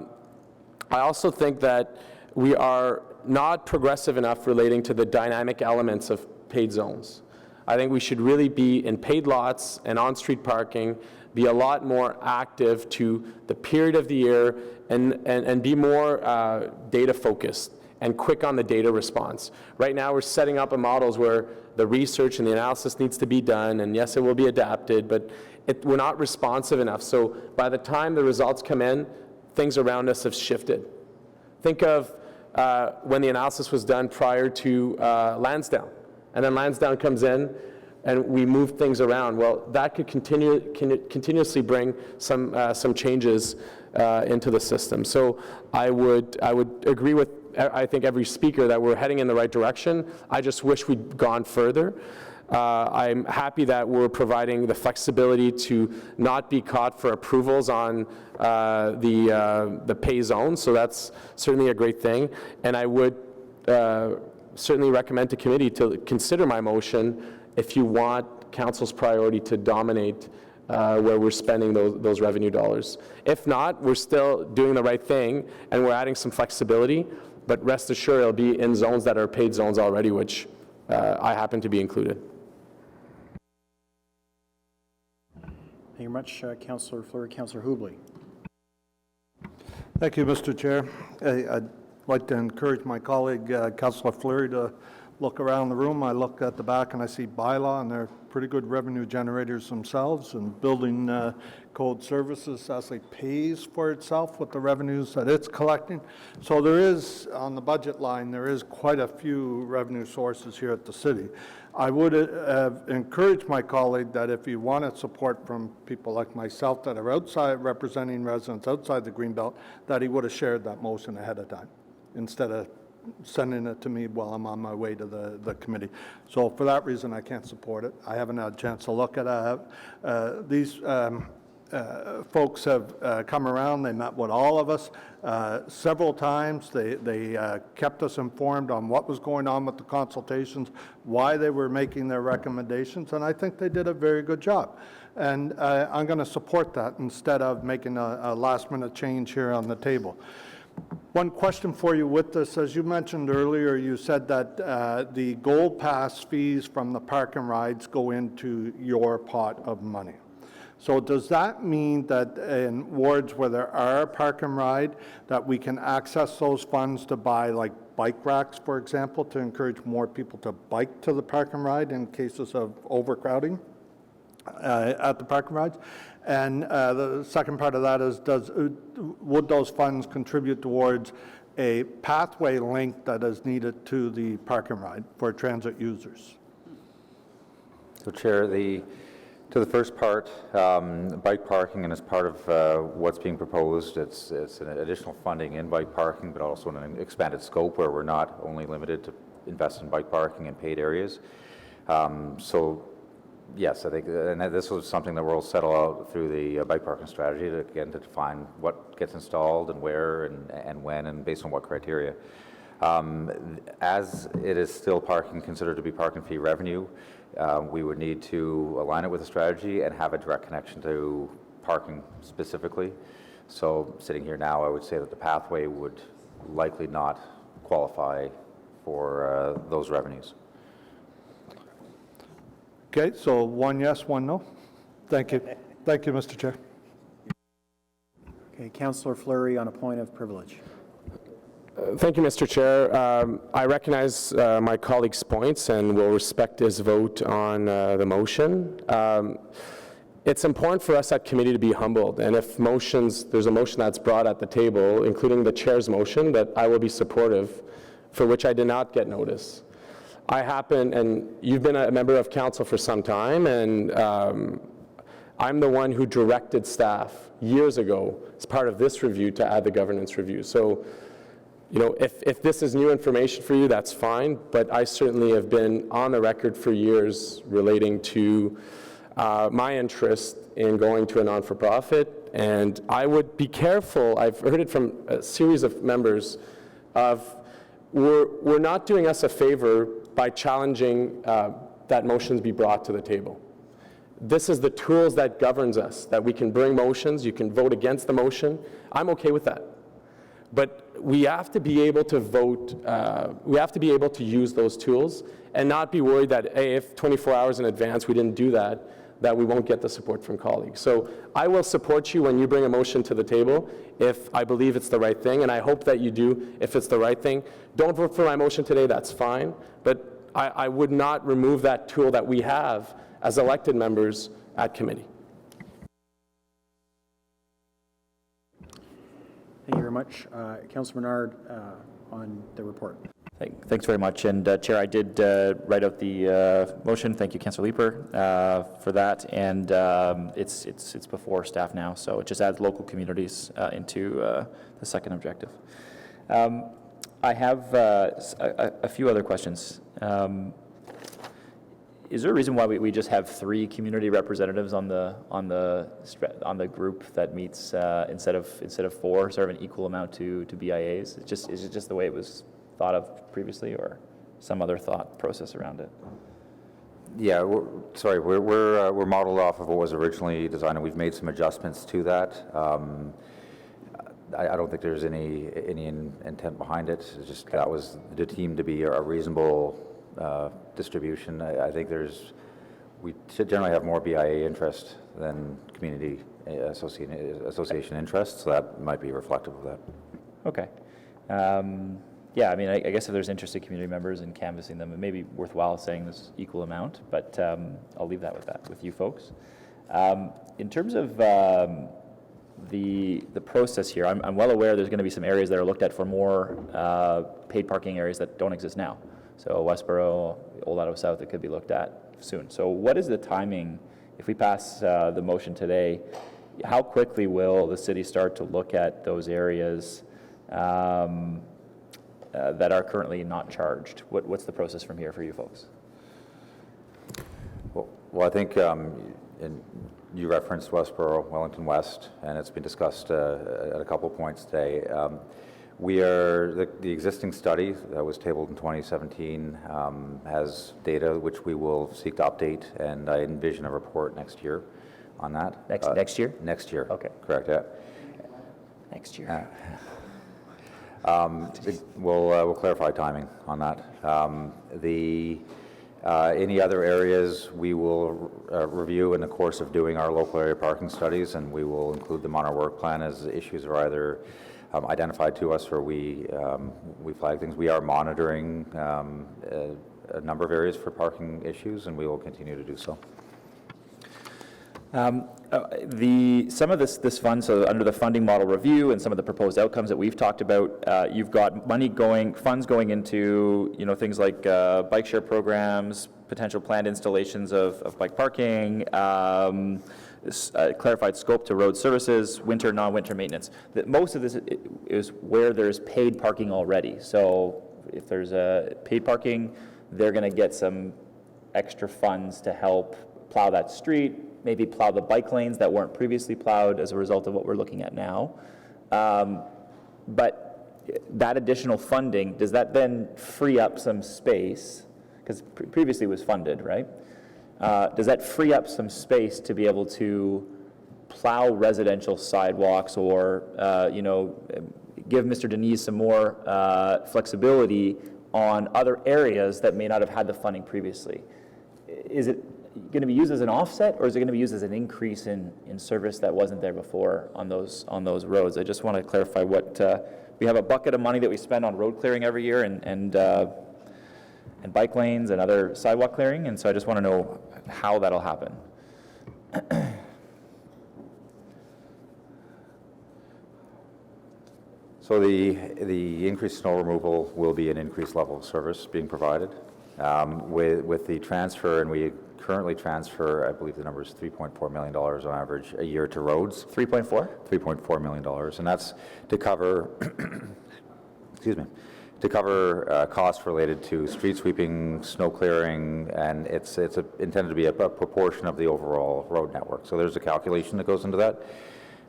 also think that we are not progressive enough relating to the dynamic elements of paid zones. I think we should really be in paid lots and on-street parking, be a lot more active to the period of the year and be more data focused and quick on the data response. Right now we're setting up models where the research and the analysis needs to be done, and yes, it will be adapted, but we're not responsive enough. So by the time the results come in, things around us have shifted. Think of when the analysis was done prior to Lansdowne, and then Lansdowne comes in and we move things around. Well, that could continuously bring some changes into the system. So I would agree with, I think, every speaker that we're heading in the right direction. I just wish we'd gone further. I'm happy that we're providing the flexibility to not be caught for approvals on the pay zone, so that's certainly a great thing. And I would certainly recommend to committee to consider my motion if you want council's priority to dominate where we're spending those revenue dollars. If not, we're still doing the right thing and we're adding some flexibility, but rest assured it'll be in zones that are paid zones already, which I happen to be included. Thank you very much, Councillor Fleury. Councillor Hubley. Thank you, Mr. Chair. I'd like to encourage my colleague, Councillor Fleury, to look around the room. I look at the back and I see bylaw, and they're pretty good revenue generators themselves, and building code services actually pays for itself with the revenues that it's collecting. So there is, on the budget line, there is quite a few revenue sources here at the city. I would encourage my colleague that if you wanted support from people like myself that are outside, representing residents outside the Greenbelt, that he would have shared that motion ahead of time, instead of sending it to me while I'm on my way to the committee. So for that reason, I can't support it. I haven't had a chance to look at it. These folks have come around. They met with all of us several times. They kept us informed on what was going on with the consultations, why they were making their recommendations, and I think they did a very good job. And I'm going to support that instead of making a last-minute change here on the table. One question for you with this, as you mentioned earlier, you said that the Gold Pass fees from the park and rides go into your pot of money. So does that mean that in wards where there are park and ride, that we can access those funds to buy like bike racks, for example, to encourage more people to bike to the park and ride in cases of overcrowding at the park and rides? And the second part of that is, would those funds contribute towards a pathway link that is needed to the park and ride for transit users? So, Chair, to the first part, bike parking, and as part of what's being proposed, it's an additional funding in bike parking, but also in an expanded scope where we're not only limited to invest in bike parking in paid areas. So, yes, I think, and this was something that we'll settle out through the bike parking strategy to, again, to define what gets installed and where and when and based on what criteria. As it is still parking considered to be parking fee revenue, we would need to align it with a strategy and have a direct connection to parking specifically. So sitting here now, I would say that the pathway would likely not qualify for those revenues. Okay, so one yes, one no. Thank you. Thank you, Mr. Chair. Okay, Councillor Fleury on a point of privilege. Thank you, Mr. Chair. I recognize my colleague's points and will respect his vote on the motion. It's important for us at committee to be humbled, and if there's a motion that's brought at the table, including the chair's motion, that I will be supportive, for which I did not get notice. and you've been a member of council for some time, and I'm the one who directed staff years ago as part of this review to add the governance review. So, you know, if this is new information for you, that's fine, but I certainly have been on the record for years relating to my interest in going to a non-for-profit, and I would be careful. I've heard it from a series of members of we're not doing us a favor by challenging that motions be brought to the table. this is the tools that governs us, that we can bring motions, you can vote against the motion. I'm okay with that. But we have to be able to vote, we have to be able to use those tools and not be worried that, hey, if 24 hours in advance we didn't do that, that we won't get the support from colleagues. So I will support you when you bring a motion to the table if I believe it's the right thing, and I hope that you do if it's the right thing. Don't vote for my motion today, that's fine, but I would not remove that tool that we have as elected members at committee. Thank you very much. Councillor Menard on the report. Thanks very much. And Chair, I did write out the motion. Thank you, Councillor Leeper, for that. And it's before staff now, so it just adds local communities into the second objective. I have a few other questions. Is there a reason why we just have 3 community representatives on the group that meets instead of 4, sort of an equal amount to BIAs? Is it just the way it was thought of previously, or some other thought process around it? Yeah, we're modeled off of what was originally designed, and we've made some adjustments to that. I don't think there's any intent behind it. It's just that was the team to be a reasonable distribution. I think we should generally have more BIA interest than community association interest, so that might be reflective of that. Okay. Yeah, I mean, I guess if there's interested community members in canvassing them, it may be worthwhile saying this equal amount, but I'll leave that with you folks. In terms of the process here, I'm well aware there's going to be some areas that are looked at for more paid parking areas that don't exist now. So Westboro, Old Ottawa South, it could be looked at soon. So what is the timing, if we pass the motion today, how quickly will the city start to look at those areas that are currently not charged? What's the process from here for you folks? Well, I think you referenced Westboro, Wellington West, and it's been discussed at a couple points today. The existing study that was tabled in 2017 has data which we will seek to update, and I envision a report next year on that. Next year? Next year. Okay. Correct, yeah. Next year. We'll clarify timing on that. Any other areas we will review in the course of doing our local area parking studies, and we will include them on our work plan as issues are either identified to us or we flag things. We are monitoring a number of areas for parking issues, and we will continue to do so. Some of this fund, so under the funding model review and some of the proposed outcomes that we've talked about, you've got funds going into things like bike share programs, potential planned installations of bike parking, clarified scope to road services, winter, non-winter maintenance. Most of this is where there's paid parking already. So if there's a paid parking, they're going to get some extra funds to help plow that street, maybe plow the bike lanes that weren't previously plowed as a result of what we're looking at now. But that additional funding, does that then free up some space? Because previously it was funded, right? Does that free up some space to be able to plow residential sidewalks or, give Mr. Denise some more flexibility on other areas that may not have had the funding previously? Is it going to be used as an offset, or is it going to be used as an increase in service that wasn't there before on those roads? I just want to clarify what we have a bucket of money that we spend on road clearing every year and bike lanes and other sidewalk clearing, and so I just want to know how that'll happen. So the increased snow removal will be an increased level of service being provided. With the transfer, and we currently transfer, I believe the number is $3.4 million on average a year to roads. 3.4? $3.4 million, and that's to cover, excuse me, to cover costs related to street sweeping, snow clearing, and it's intended to be a proportion of the overall road network. So there's a calculation that goes into that.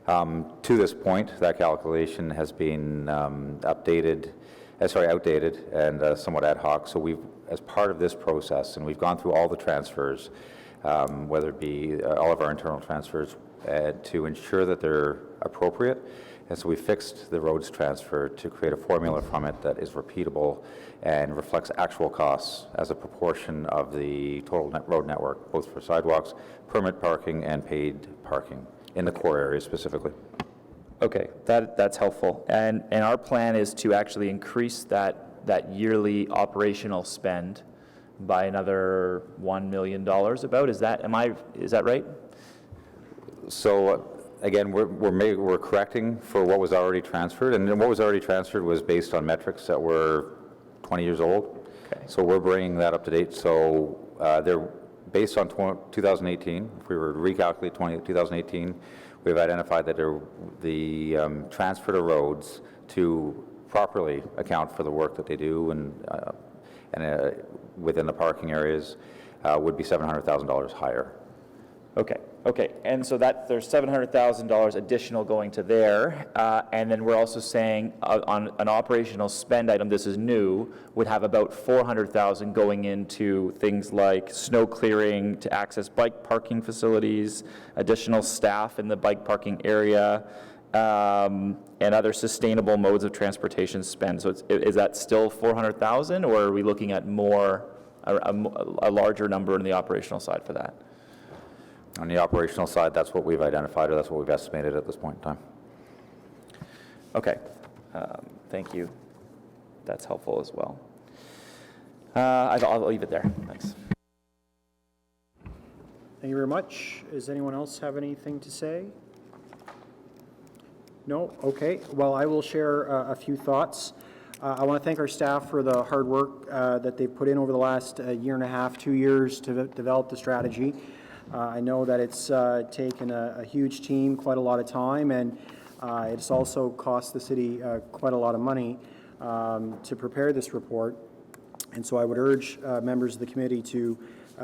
To this point, that calculation has been outdated and somewhat ad hoc. So we've, as part of this process, and we've gone through all the transfers, whether it be all of our internal transfers, to ensure that they're appropriate. And so we fixed the roads transfer to create a formula from it that is repeatable and reflects actual costs as a proportion of the total road network, both for sidewalks, permit parking, and paid parking in the core areas specifically. Okay, that's helpful. And our plan is to actually increase that yearly operational spend by another $1 million about. Is that right? So again, we're correcting for what was already transferred, and what was already transferred was based on metrics that were 20 years old. Okay. So we're bringing that up to date. So they're based on 2018. If we were to recalculate 2018, we've identified that the transfer to roads to properly account for the work that they do and within the parking areas would be $700,000 higher. Okay, and so that there's $700,000 additional going to there, and then we're also saying on an operational spend item, this is new, would have about $400,000 going into things like snow clearing to access bike parking facilities, additional staff in the bike parking area, and other sustainable modes of transportation spend. So is that still $400,000, or are we looking at a larger number on the operational side for that? On the operational side, that's what we've identified, or that's what we've estimated at this point in time. Okay, thank you. That's helpful as well. I'll leave it there. Thanks. Thank you very much. Does anyone else have anything to say? No? Okay. Well, I will share a few thoughts. I want to thank our staff for the hard work that they've put in over the last year and a half, 2 years to develop the strategy. I know that it's taken a huge team, quite a lot of time, and it's also cost the city quite a lot of money to prepare this report. And so I would urge members of the committee to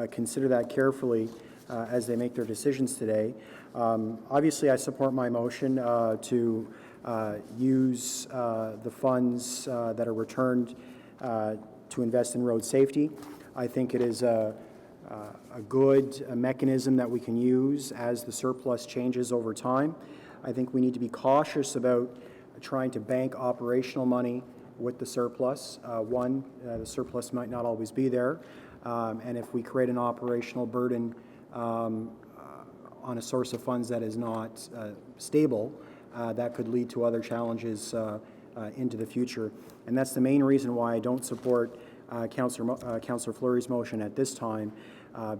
consider that carefully as they make their decisions today. Obviously, I support my motion to use the funds that are returned to invest in road safety. I think it is a good mechanism that we can use as the surplus changes over time. I think we need to be cautious about trying to bank operational money with the surplus. The surplus might not always be there, and if we create an operational burden on a source of funds that is not stable, that could lead to other challenges into the future. And that's the main reason why I don't support Councillor Fleury's motion at this time,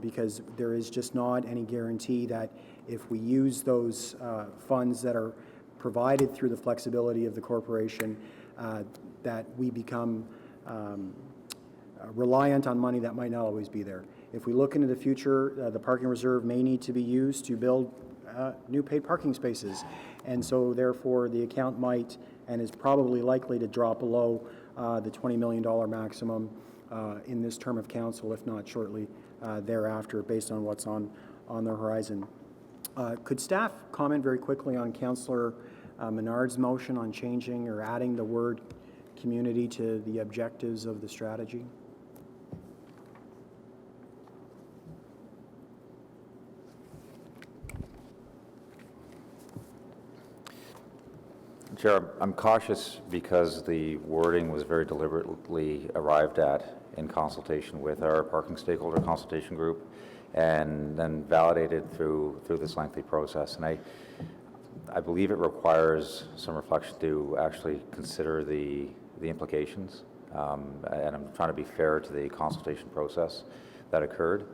because there is just not any guarantee that if we use those funds that are provided through the flexibility of the corporation, that we become reliant on money that might not always be there. If we look into the future, the parking reserve may need to be used to build new paid parking spaces, and so therefore the account might and is probably likely to drop below the $20 million maximum in this term of council, if not shortly thereafter, based on what's on the horizon. Could staff comment very quickly on Councillor Menard's motion on changing or adding the word community to the objectives of the strategy? Chair, I'm cautious because the wording was very deliberately arrived at in consultation with our parking stakeholder consultation group and then validated through this lengthy process. And I believe it requires some reflection to actually consider the implications. And I'm trying to be fair to the consultation process that occurred.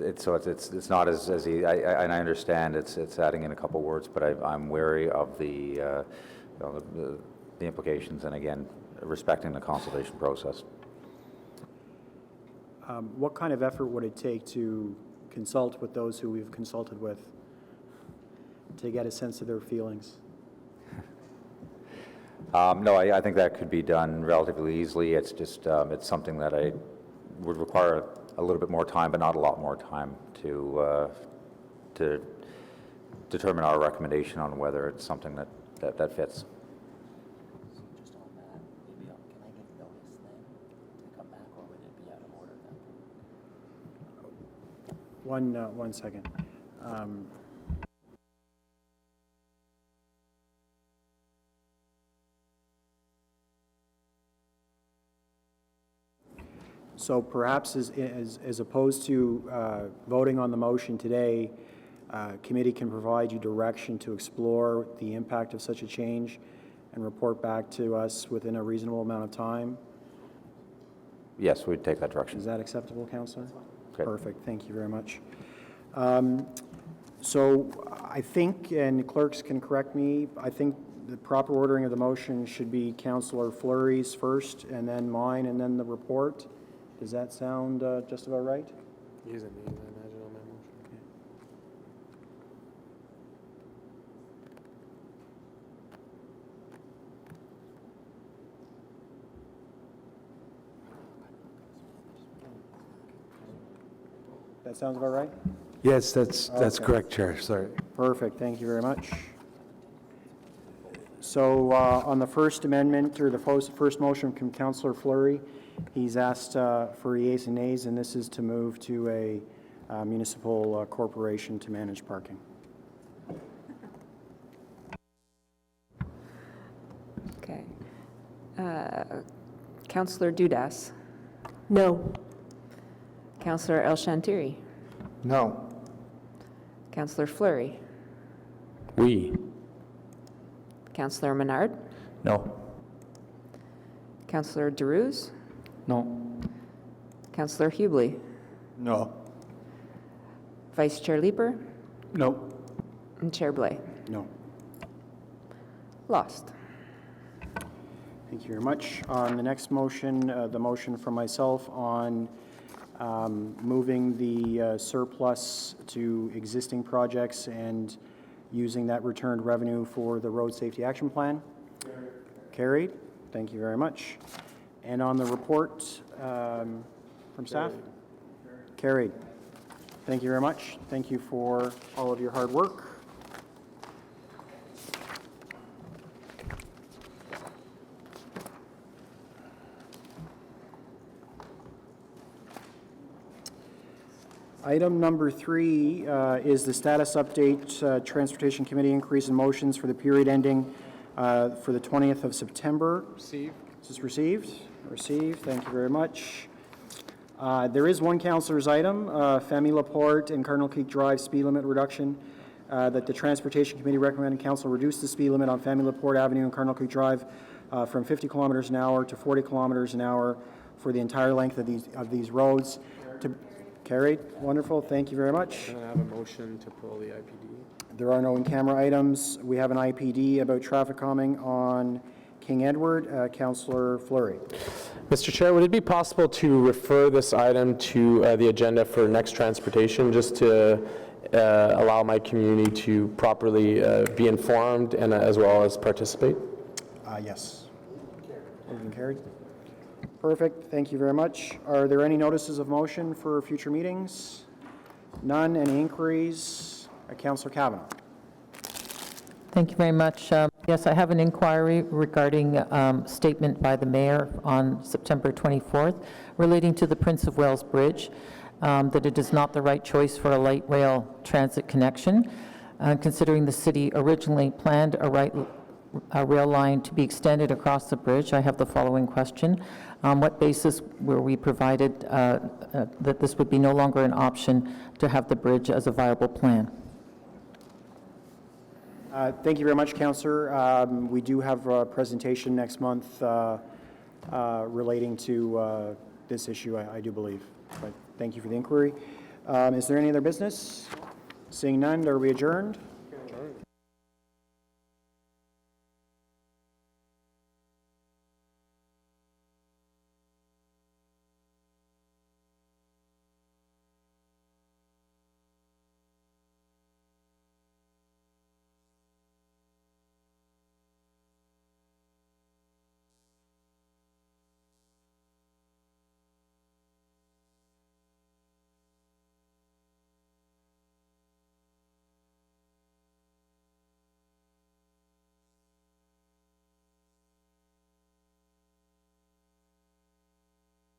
It's not as easy, and I understand it's adding in a couple words, but I'm wary of the implications, and again, respecting the consultation process. What kind of effort would it take to consult with those who we've consulted with to get a sense of their feelings? No, I think that could be done relatively easily. It's just it's something that I would require a little bit more time, but not a lot more time to determine our recommendation on whether it's something that fits. Just on that, maybe can I give notice then to come back, or would it be out of order then? One second. So perhaps as opposed to voting on the motion today, committee can provide you direction to explore the impact of such a change and report back to us within a reasonable amount of time. Yes, we'd take that direction. Is that acceptable, Councillor? Okay. Perfect, thank you very much. So I think, and clerks can correct me, I think the proper ordering of the motion should be Councillor Fleury's first, and then mine, and then the report. Does that sound just about right? Using these, I imagine, on my motion. That sounds about right? Yes, that's Okay. correct, Chair, sorry. Perfect, thank you very much. So on the first amendment, or the first motion from Councillor Fleury, he's asked for yeas and nays, and this is to move to a municipal corporation to manage parking. Okay. Councillor Dudas. No. Councillor El Shantiri. No. Councillor Fleury. Oui. Councillor Menard. No. Councillor Derouz. No. Councillor Hubley. No. Vice Chair Leeper. No. And Chair Blais. No. Lost. Thank you very much. On the next motion, the motion from myself on moving the surplus to existing projects and using that returned revenue for the Road Safety Action Plan. Carried. Thank you very much. And on the report from staff? Carried. Thank you very much. Thank you for all of your hard work. Item number 3 is the status update, Transportation Committee increase in motions for the period ending for the 20th of September. Received. Is this received? Received. Thank you very much. There is one councillor's item, Femi Laporte and Cardinal Creek Drive speed limit reduction, that the Transportation Committee recommended council reduce the speed limit on Femi Laporte Avenue and Cardinal Creek Drive from 50 kilometers an hour to 40 kilometers an hour for the entire length of these roads. Carried. Wonderful. Thank you very much. Can I have a motion to pull the IPD? There are no in-camera items. We have an IPD about traffic calming on King Edward. Councillor Fleury. Mr. Chair, would it be possible to refer this item to the agenda for next transportation, just to allow my community to properly be informed and as well as participate? Yes. Moved and carried. Perfect. Thank you very much. Are there any notices of motion for future meetings? None. Any inquiries? Councillor Kavanagh. Thank you very much. Yes, I have an inquiry regarding statement by the mayor on September 24th relating to the Prince of Wales Bridge, that it is not the right choice for a light rail transit connection, considering the city originally planned a rail line to be extended across the bridge. I have the following question. On what basis were we provided that this would be no longer an option to have the bridge as a viable plan? Thank you very much, Councillor. We do have a presentation next month relating to this issue, I do believe. But thank you for the inquiry. Is there any other business? Seeing none, are we adjourned?